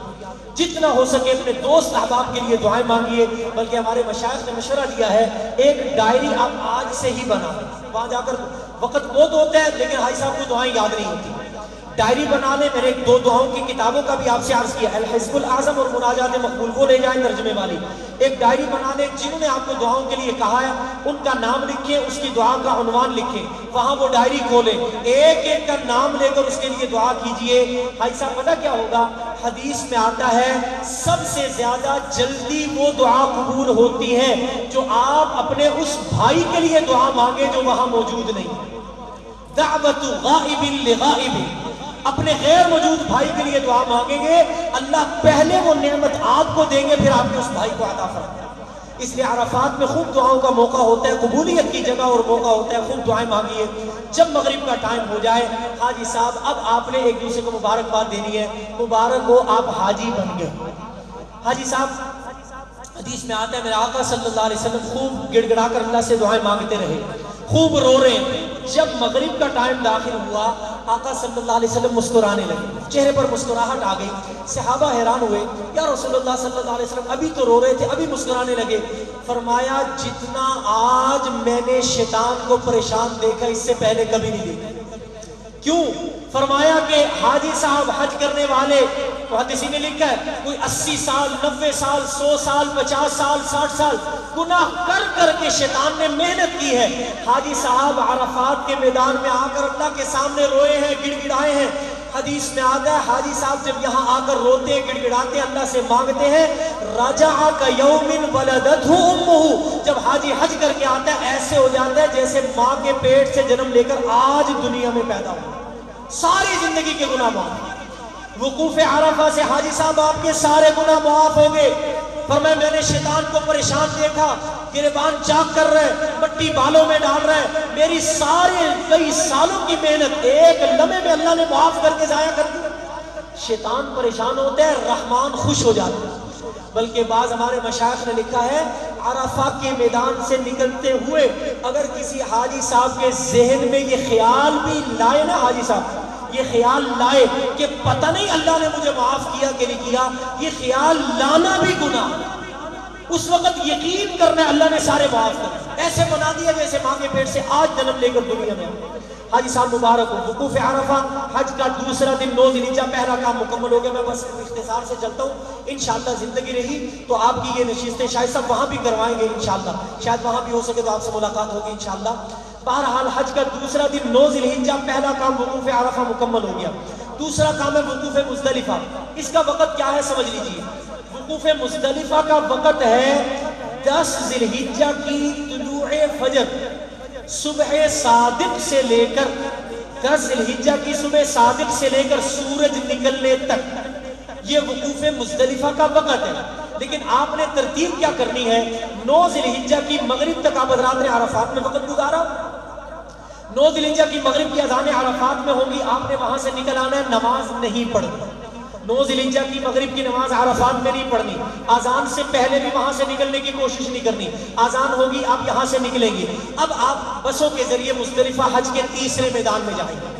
جتنا ہو سکے اپنے دوست احباب کے لیے دعائیں مانگیے. بلکہ ہمارے مشائخ نے مشورہ دیا ہے ایک ڈائری آپ آج سے ہی بنا لیں. وہاں جا کر وقت بہت ہوتا ہے لیکن حاجی صاحب کو دعائیں یاد نہیں ہوتی. ڈائری بنا لیں. میں نے 2 دعاؤں کی کتابوں کا بھی آپ سے عرض کیا، الحزب الاعظم اور مناجات مقبول، وہ لے جائیں ترجمے والی. ایک ڈائری بنا لیں، جنہوں نے آپ کو دعاؤں کے لیے کہا ہے ان کا نام لکھیں، اس کی دعا کا عنوان لکھیں. وہاں وہ ڈائری کھولیں، ایک ایک کا نام لے کر اس کے لیے دعا کیجئے. حاجی صاحب پتہ کیا ہوگا؟ حدیث میں آتا ہے سب سے زیادہ جلدی وہ دعا قبول ہوتی ہے جو آپ اپنے اس بھائی کے لیے دعا مانگے جو وہاں موجود نہیں. دعوت غائب لغائب، اپنے غیر موجود بھائی کے لیے دعا مانگیں گے، اللہ پہلے وہ نعمت آپ کو دیں گے، پھر آپ کے اس بھائی کو عطا فرمائیں. اس لیے عرفات میں خوب دعاؤں کا موقع ہوتا ہے، قبولیت کی جگہ اور موقع ہوتا ہے، خوب دعائیں مانگیے. جب مغرب کا ٹائم ہو جائے، حاجی صاحب اب آپ نے ایک دوسرے کو مبارکباد دینی ہے. مبارک ہو آپ حاجی بن گئے. حاجی صاحب حدیث میں آتا ہے میرے آقا صلی اللہ علیہ وسلم خوب گڑ گڑا کر اللہ سے دعائیں مانگتے رہے، خوب رو رہے ہیں. جب مغرب کا ٹائم داخل ہوا، آقا صلی اللہ علیہ وسلم مسکرانے لگے، چہرے پر مسکراہٹ آ گئی. صحابہ حیران ہوئے، یا رسول اللہ صلی اللہ علیہ وسلم ابھی تو رو رہے تھے، ابھی مسکرانے لگے. فرمایا جتنا آج میں نے شیطان کو پریشان دیکھا اس سے پہلے کبھی نہیں دیکھا. کیوں؟ فرمایا کہ حاجی صاحب حج کرنے والے، محدثین نے لکھا ہے کوئی 80 سال 90 سال 100 سال 50 سال 60 سال گناہ کر کر کے شیطان نے محنت کی ہے. حاجی صاحب عرفات کے میدان میں آ کر اللہ کے سامنے روئے ہیں، گڑ گڑائے ہیں. حدیث میں آتا ہے حاجی صاحب جب یہاں آ کر روتے ہیں، گڑ گڑاتے ہیں، اللہ سے مانگتے ہیں، رجع کیوم ولدتہ امہ. جب حاجی حج کر کے آتا ہے ایسے ہو جاتا ہے جیسے ماں کے پیٹ سے جنم لے کر آج دنیا میں پیدا ہوا، ساری زندگی کے گناہ معاف. وقوف عرفہ سے حاجی صاحب آپ کے سارے گناہ معاف ہو گئے. فرمایا میں نے شیطان کو پریشان دیکھا، گریبان چاک کر رہے، مٹی بالوں میں ڈال رہے، میری سارے کئی سالوں کی محنت ایک لمحے میں اللہ نے معاف کر کے ضائع کر دی. شیطان پریشان ہوتا ہے، رحمان خوش ہو جاتا ہے. بلکہ بعض ہمارے مشائخ نے لکھا ہے عرفہ کے میدان سے نکلتے ہوئے اگر کسی حاجی صاحب کے ذہن میں یہ خیال بھی لائے نا، حاجی صاحب یہ خیال لائے کہ پتہ نہیں اللہ نے مجھے معاف کیا کہ نہیں کیا، یہ خیال لانا بھی گناہ. اس وقت یقین کرنا ہے اللہ نے سارے معاف کر، ایسے بنا دیا جیسے ماں کے پیٹ سے آج جنم لے کر دنیا میں. حاجی صاحب مبارک ہو. وقوف عرفہ حج کا دوسرا دن 9 ذی الحجہ، پہلا کام مکمل ہو گیا. میں بس اختصار سے چلتا ہوں، انشاءاللہ زندگی رہی تو آپ کی یہ نشستیں شاید صاحب وہاں بھی کروائیں گے انشاءاللہ، شاید وہاں بھی ہو سکے تو آپ سے ملاقات ہوگی انشاءاللہ. بہرحال حج کا دوسرا دن 9 ذی الحجہ، پہلا کام وقوف عرفہ مکمل ہو گیا. دوسرا کام ہے وقوف مزدلفہ. اس کا وقت کیا ہے سمجھ لیجیے. وقوف مزدلفہ کا وقت ہے 10 ذی الحجہ کی طلوع فجر، صبح صادق سے لے کر 10 ذی الحجہ کی صبح صادق سے لے کر سورج نکلنے تک یہ وقوف مزدلفہ کا وقت ہے. لیکن آپ نے ترتیب کیا کرنی ہے، 9 ذی الحجہ کی مغرب تک آپ حضرات نے عرفات میں وقت گزارا. 9 ذی الحجہ کی مغرب کی اذانیں عرفات میں ہوں گی، آپ نے وہاں سے نکل آنا ہے، نماز نہیں پڑھنی. 9 ذی الحجہ کی مغرب کی نماز عرفات میں نہیں پڑھنی. اذان سے پہلے بھی وہاں سے نکلنے کی کوشش نہیں کرنی. اذان ہوگی آپ یہاں سے نکلیں گے. اب آپ بسوں کے ذریعے مزدلفہ حج کے تیسرے میدان میں جائیں گے.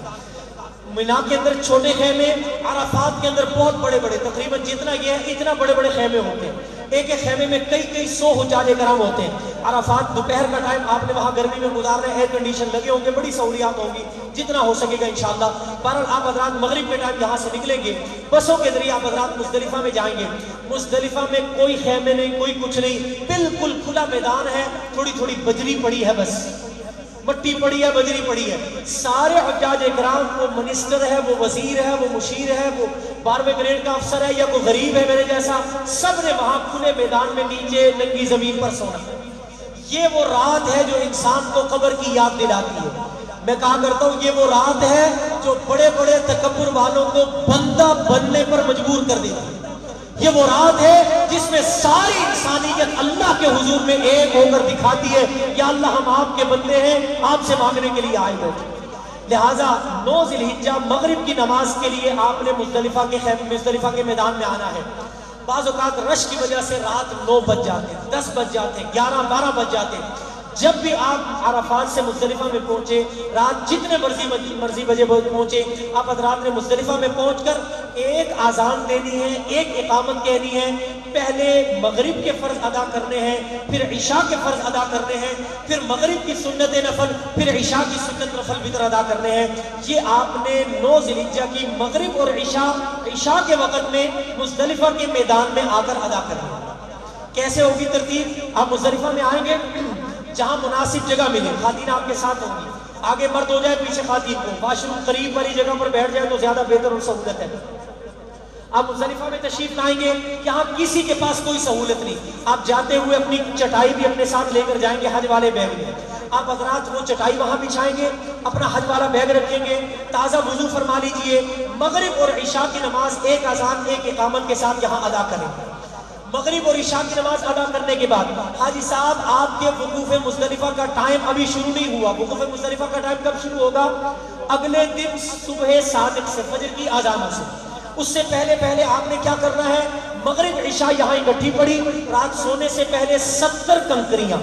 مینا کے اندر چھوٹے خیمے، عرفات کے اندر بہت بڑے بڑے، تقریباً جتنا یہ ہے اتنا بڑے بڑے خیمے ہوتے ہیں. ایک ایک خیمے میں کئی 100 حجاج کرام ہوتے ہیں. عرفات دوپہر کا ٹائم آپ نے وہاں گرمی میں گزار رہے، ایئر کنڈیشن لگے ہوں گے، بڑی سہولیات ہوں گی جتنا ہو سکے گا انشاءاللہ. بہرحال آپ حضرات مغرب کے ٹائم یہاں سے نکلیں گے، بسوں کے ذریعے آپ حضرات مزدلفہ میں جائیں گے. مزدلفہ میں کوئی خیمے نہیں، کوئی کچھ نہیں، بالکل کھلا میدان ہے. تھوڑی تھوڑی بجری پڑی ہے، بس مٹی پڑی ہے، بجری پڑی ہے. سارے حجاج اکرام، وہ منسٹر ہے، وہ وزیر ہے، وہ مشیر ہے، وہ 12ویں گریڈ کا افسر ہے یا کوئی غریب ہے میرے جیسا، سب نے وہاں کھلے میدان میں نیچے ننگی زمین پر سونا. یہ وہ رات ہے جو انسان کو قبر کی یاد دلاتی ہے. میں کہا کرتا ہوں یہ وہ رات ہے جو بڑے بڑے تکبر والوں کو بندہ بننے پر مجبور کر دیتی ہے. یہ وہ رات ہے جس میں ساری انسانیت اللہ کے حضور میں ایک ہو کر دکھاتی ہے یا اللہ ہم آپ کے بندے ہیں, آپ سے مانگنے کے لیے آئے ہوئے. لہٰذا 9 ذی الحجہ مغرب کی نماز کے لیے آپ نے مزدلفہ کے میدان میں آنا ہے. بعض اوقات رش کی وجہ سے رات 9 بج جاتے ہیں, 10 بج جاتے ہیں, 11 12 بج جاتے ہیں. جب بھی آپ عرفات سے مزدلفہ میں پہنچے, رات جتنے مرضی بجے پہنچے, آپ حضرات نے مزدلفہ میں پہنچ کر ایک آذان دینی ہے, ایک اقامت کہنی ہے. پہلے مغرب کے فرض ادا کرنے ہیں, پھر عشاء کے فرض ادا کرنے ہیں, پھر مغرب کی سنت نفل, پھر عشاء کی سنت نفل وتر ادا کرنے ہیں. یہ آپ نے 9 ذی الحجہ کی مغرب اور عشاء کے وقت میں مزدلفہ کے میدان میں آ کر ادا کرنے ہیں. کیسے ہوگی ترتیب؟ آپ مزدلفہ میں آئیں گے, جہاں مناسب جگہ ملے, خواتین آپ کے ساتھ ہوں گی, آگے مرد ہو جائے پیچھے خواتین کو, واش روم قریب والی جگہ پر بیٹھ جائے تو زیادہ بہتر اور سہولت ہے. آپ مزدلفہ میں تشریف لائیں گے, یہاں کسی کے پاس کوئی سہولت نہیں. آپ جاتے ہوئے اپنی چٹائی بھی اپنے ساتھ لے کر جائیں گے حج والے بیگ میں. آپ حضرات وہ چٹائی وہاں بچھائیں گے, اپنا حج والا بیگ رکھیں گے, تازہ وضو فرما لیجئے. مغرب اور عشاء کی نماز ایک اذان ایک اقامت کے ساتھ یہاں ادا کریں. مغرب اور عشاء کی نماز ادا کرنے کے بعد حاجی صاحب آپ کے وقوف مزدلفہ کا ٹائم ابھی شروع نہیں ہوا. وقوف مزدلفہ کا ٹائم کب شروع ہوگا؟ اگلے دن صبح صادق سے, فجر کی اذان سے. اس سے پہلے آپ نے کیا کرنا ہے؟ مغرب عشاء یہاں اکٹھی پڑی. رات سونے سے پہلے 70 کنکریاں,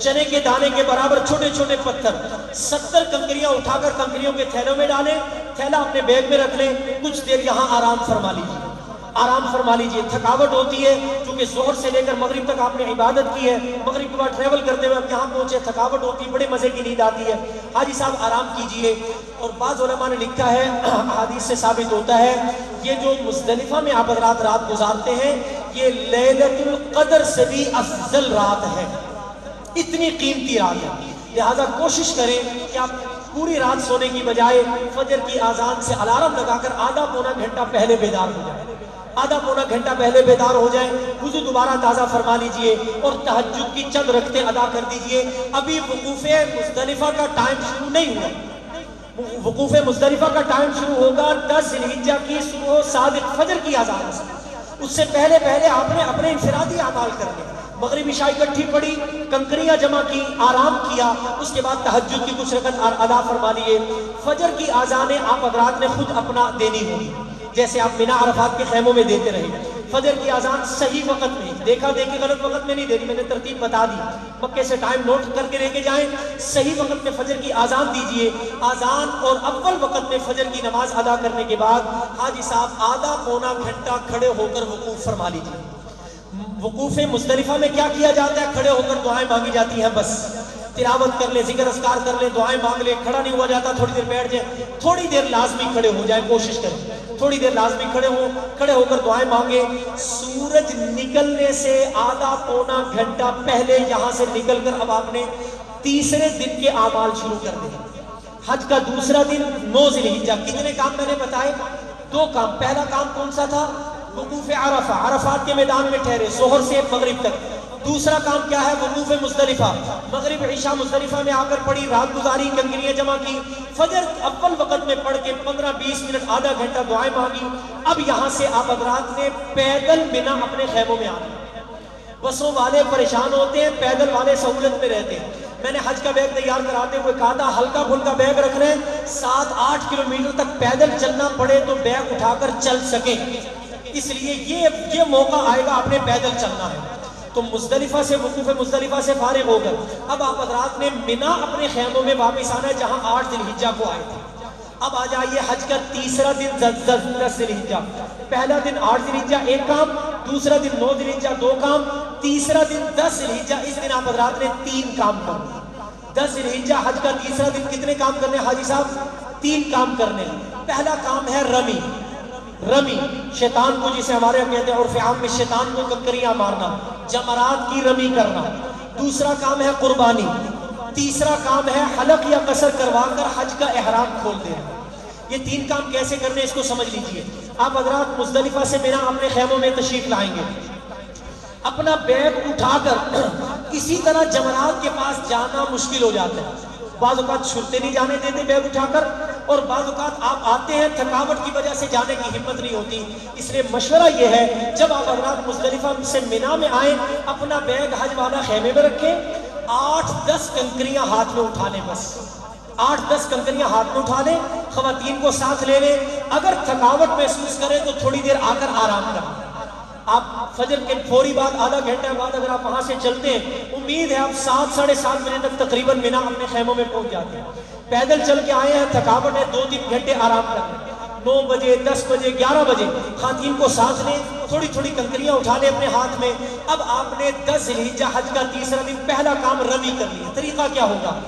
چنے کے دانے کے برابر چھوٹے چھوٹے پتھر, 70 کنکریاں اٹھا کر کنکریوں کے تھیلوں میں ڈالیں. تھیلا اپنے بیگ میں رکھ لیں. کچھ دیر یہاں آرام فرما لیجیے, آرام فرما لیجئے. تھکاوٹ ہوتی ہے کیونکہ ظہر سے لے کر مغرب تک آپ نے عبادت کی ہے, مغرب کے بعد ٹریول کرتے ہوئے آپ یہاں پہنچے, تھکاوٹ ہوتی ہے, بڑے مزے کی نیند آتی ہے. حاجی صاحب آرام کیجئے. اور بعض علماء نے لکھا ہے, حدیث سے ثابت ہوتا ہے, یہ جو مزدلفہ میں آپ حضرات رات گزارتے ہیں یہ لیلۃ القدر سے بھی افضل رات ہے, اتنی قیمتی رات ہے. لہذا کوشش کریں کہ آپ پوری رات سونے کی بجائے فجر کی اذان سے الارم لگا کر آدھا پونا گھنٹہ پہلے بیدار ہو جائیں, آدھا پونا گھنٹہ پہلے بیدار ہو جائیں. وضو دوبارہ تازہ فرما لیجئے اور تہجد کی چند رکعتیں ادا کر دیجئے. ابھی وقوف مزدلفہ کا ٹائم شروع نہیں ہوا. وقوف مزدلفہ کا ٹائم شروع ہوگا 10 ذی الحجہ کی صبح صادق فجر کی اذان سے. اس سے پہلے آپ نے اپنے انفرادی اعمال کرنے. مغرب عشاء اکٹھی پڑی, کنکریاں جمع کی, آرام کیا, اس کے بعد تہجد کی کچھ رکعت ادا فرما لیے. فجر کی اذانیں آپ حضرات نے خود اپنا دینی ہوگی, جیسے آپ مینا عرفات کے خیموں میں دیتے رہے. فجر کی اذان صحیح وقت میں, دیکھا دیکھی غلط وقت میں نہیں دینی, میں نے ترتیب بتا دی. مکے سے ٹائم نوٹ کر کے لے کے جائیں, صحیح وقت میں فجر کی اذان دیجئے. اذان اور اول وقت میں فجر کی نماز ادا کرنے کے بعد حاجی صاحب آدھا پونا گھنٹہ کھڑے ہو کر وقوف فرما لیجئے. وقوف مزدلفہ میں کیا کیا جاتا ہے؟ کھڑے ہو کر دعائیں مانگی جاتی ہیں. بس تلاوت کر لیں, ذکر اذکار کر لیں, دعائیں مانگ لیں. کھڑا نہیں ہوا جاتا, تھوڑی دیر بیٹھ جائیں, تھوڑی دیر لازمی کھڑے ہو جائیں, کوشش کریں تھوڑی دیر لازمی کھڑے ہو کر دعائیں مانگیں. سورج نکلنے سے آدھا پونا گھنٹہ پہلے یہاں سے نکل کر اب آپ نے تیسرے دن کے اعمال شروع کر دیں. حج کا دوسرا دن 9 ذی الحجہ. کتنے کام میں نے بتائے؟ 2 کام. پہلا کام کون سا تھا؟ وقوف عرفہ, عرفات کے میدان میں ٹھہرے ظہر سے مغرب تک. دوسرا کام کیا ہے؟ وقوف مزدلفہ. مغرب عشاء مزدلفہ میں آ کر پڑھی, رات گزاری, کنکریاں جمع کی, فجر اول وقت میں پڑھ کے 15-20 منٹ آدھا گھنٹہ دعائیں مانگی. اب یہاں سے آپ حضرات نے پیدل بنا اپنے خیموں میں آنا. بسوں والے پریشان ہوتے ہیں, پیدل والے سہولت میں رہتے ہیں. میں نے حج کا بیگ تیار کراتے ہوئے کہا تھا ہلکا پھلکا بیگ رکھ رہے ہیں, 7-8 کلومیٹر تک پیدل چلنا پڑے تو بیگ اٹھا کر چل سکیں. اس لیے یہ موقع آئے گا, آپ نے پیدل چلنا ہے. تو مزدلفہ سے, وقوف مزدلفہ سے فارغ ہو کر اب آپ حضرات نے مینا اپنے خیموں میں واپس آنا ہے جہاں 8 ذی الحجہ کو آئے تھے. اب آ جائیے حج کا تیسرا دن 10 ذی الحجہ. پہلا دن 8 ذی الحجہ 1 کام, دوسرا دن 9 ذی الحجہ 2 کام, تیسرا دن 10 ذی الحجہ. اس دن آپ حضرات نے 3 کام کرنے. 10 ذی الحجہ حج کا تیسرا دن کتنے کام کرنے حاجی صاحب؟ 3 کام کرنے. پہلا کام ہے رمی. رمی شیطان کو, جسے ہمارے یہاں کہتے ہیں عرف عام میں شیطان کو کنکریاں مارنا, جمرات کی رمی کرنا. دوسرا کام ہے قربانی. تیسرا کام ہے حلق یا قصر کروا کر حج کا احرام کھول دینا. یہ 3 کام کیسے کرنے اس کو سمجھ لیجئے. آپ حضرات مزدلفہ سے مینا اپنے خیموں میں تشریف لائیں گے. اپنا بیگ اٹھا کر اسی طرح جمرات کے پاس جانا مشکل ہو جاتا ہے، بعض اوقات شرطیں نہیں جانے دیتے بیگ اٹھا کر، اور بعض اوقات آپ آتے ہیں تھکاوٹ کی وجہ سے جانے کی ہمت نہیں ہوتی. اس لیے مشورہ یہ ہے جب آپ حضرات مزدلفہ سے مینا میں آئیں اپنا بیگ حج والا خیمے میں رکھیں، 8-10 کنکریاں ہاتھ میں اٹھا لیں، بس 8-10 کنکریاں ہاتھ میں اٹھا لیں، خواتین کو ساتھ لے لیں. اگر تھکاوٹ محسوس کریں تو تھوڑی دیر آ کر آرام کریں. آپ فجر کے فوری بعد آدھا گھنٹہ بعد اگر آپ وہاں سے چلتے ہیں، امید ہے آپ 7-7:30 بجے تک تقریباً مینا اپنے خیموں میں پہنچ جاتے ہیں. پیدل چل کے آئے ہیں، تھکاوٹ ہے، 2-3 گھنٹے آرام کریں. 9 بجے 10 بجے 11 بجے خواتین کو ساتھ لیں، تھوڑی تھوڑی کنکریاں اٹھا لیں اپنے ہاتھ میں. اب آپ نے 10 ذی الحجہ حج کا تیسرا دن پہلا کام رمی کر لیا. طریقہ کیا ہوگا؟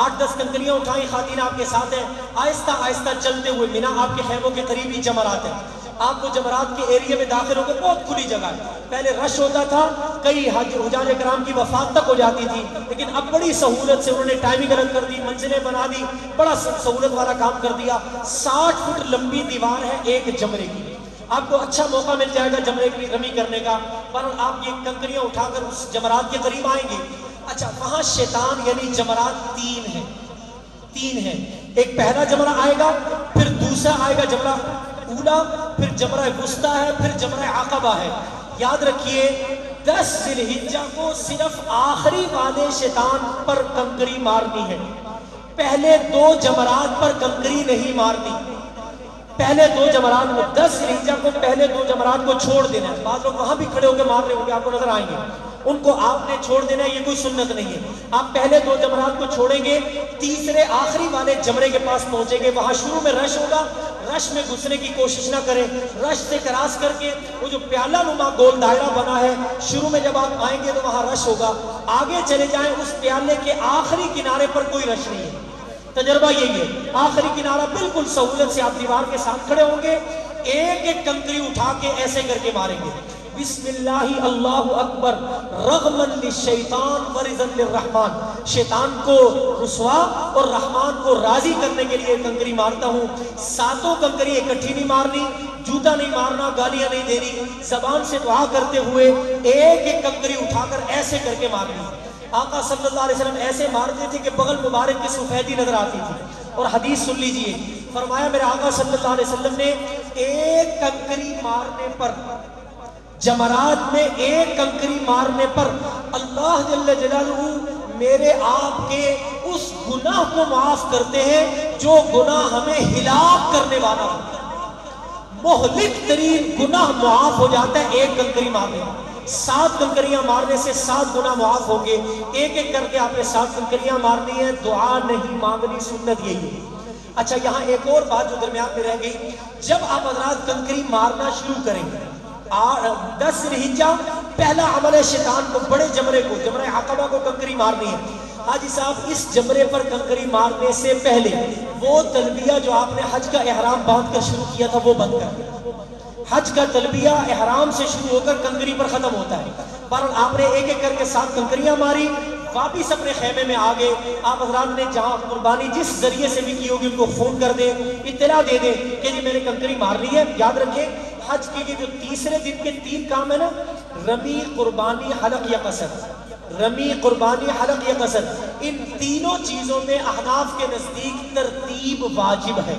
8-10 کنکریاں اٹھائیں، خواتین آپ کے ساتھ ہیں، آہستہ آہستہ چلتے ہوئے مینا آپ کے خیموں کے قریب ہی جمرات ہیں. آپ کو جمرات کے ایریے میں داخل ہو کے بہت کھلی جگہ ہے. پہلے رش ہوتا تھا، کئی حجاج کرام کی وفات تک ہو جاتی تھی، لیکن اب بڑی سہولت سے انہوں نے ٹائمنگ الگ کر دی، منزلیں بنا دی، بڑا سہولت والا کام کر دیا. 60 فٹ لمبی دیوار ہے ایک جمرے کی. آپ کو اچھا موقع مل جائے گا جمرے کی رمی کرنے کا، پر آپ یہ کنکریاں اٹھا کر اس جمرات کے قریب آئیں گے. اچھا، وہاں شیطان یعنی جمرات 3 ہیں. ایک پہلا جمرہ آئے گا، پھر دوسرا آئے گا جمرہ اولا، پھر جمرہ وسطیٰ ہے، پھر جمرہ عقبہ ہے. یاد رکھیے 10 ذی الحجہ کو صرف آخری والے شیطان پر کنکری مارنی ہے، پہلے 2 جمرات پر کنکری نہیں مارنی. پہلے 2 جمرات کو 10 ذی الحجہ کو پہلے 2 جمرات کو چھوڑ دینا ہے. بعض لوگ وہاں بھی کھڑے ہو کے مار رہے ہوں گے، آپ کو نظر آئیں گے، ان کو آپ نے چھوڑ دینا ہے، یہ کوئی سنت نہیں ہے. آپ پہلے 2 جمرات کو چھوڑیں گے، تیسرے آخری والے جمرے کے پاس پہنچیں گے. وہاں شروع میں رش ہوگا، رش میں گھسنے کی کوشش نہ کریں. رش سے کراس کر کے وہ جو پیالہ نما گول دائرہ بنا ہے، شروع میں جب آپ آئیں گے تو وہاں رش ہوگا. آگے چلے جائیں، اس پیالے کے آخری کنارے پر کوئی رش نہیں ہے. تجربہ یہی ہے، آخری کنارہ بالکل سہولت سے آپ دیوار کے ساتھ کھڑے ہوں گے، ایک ایک کنکری اٹھا کے ایسے کر کے ماریں گے. بسم اللہ اللہ اکبر رغما للشیطان ورضا للرحمن. شیطان کو رسوا اور رحمان کو راضی کرنے کے لیے کنکری مارتا ہوں. 7 کنکری اکٹھی نہیں مارنی، جوتا نہیں مارنا، گالیاں نہیں دینی، زبان سے دعا کرتے ہوئے ایک ایک کنکری اٹھا کر ایسے کر کے مارنی. آقا صلی اللہ علیہ وسلم ایسے مارتے تھے کہ بغل مبارک کی سفیدی نظر آتی تھی. اور حدیث سن لیجئے، فرمایا میرے آقا صلی اللہ علیہ وسلم نے ایک کنکری مارنے پر، جمرات میں ایک کنکری مارنے پر اللہ جل جلالہ میرے آپ کے اس گناہ کو معاف کرتے ہیں جو گناہ ہمیں ہلاک کرنے والا ہوتا ہے. مہلک ترین گناہ معاف ہو جاتا ہے ایک کنکری مارنے. 7 کنکریاں مارنے سے 7 گناہ معاف ہوں گے. ایک ایک کر کے آپ نے 7 کنکریاں مارنی ہے، دعا نہیں مانگنی، سنت یہی ہے. اچھا، یہاں ایک اور بات جو درمیان میں رہ گئی، جب آپ حضرات کنکری مارنا شروع کریں گے، 10 ذی الحجہ پہلا عمل ہے شیطان کو بڑے جمرے کو، جمرہ عقبہ کو کنکری مارنی ہے. حاجی صاحب اس جمرے پر کنکری مارنے سے پہلے وہ تلبیہ جو آپ نے حج کا احرام باندھ کر شروع کیا تھا وہ بند کر دیا. حج کا تلبیہ احرام سے شروع ہو کر کنکری پر ختم ہوتا ہے. پر آپ نے ایک ایک کر کے 7 کنکریاں ماری، واپس اپنے خیمے میں آ گئے. آپ حضرات نے جہاں قربانی جس ذریعے سے بھی کی ہوگی ان کو فون کر دیں، اطلاع دے دیں کہ جی میں نے کنکری مارنی ہے. یاد رکھیں حج کے جو تیسرے دن کے 3 کام ہے نا، رمی، قربانی، حلق یا قصر. رمی، قربانی، حلق یا قصر، ان تینوں چیزوں میں احناف کے نزدیک ترتیب واجب ہے.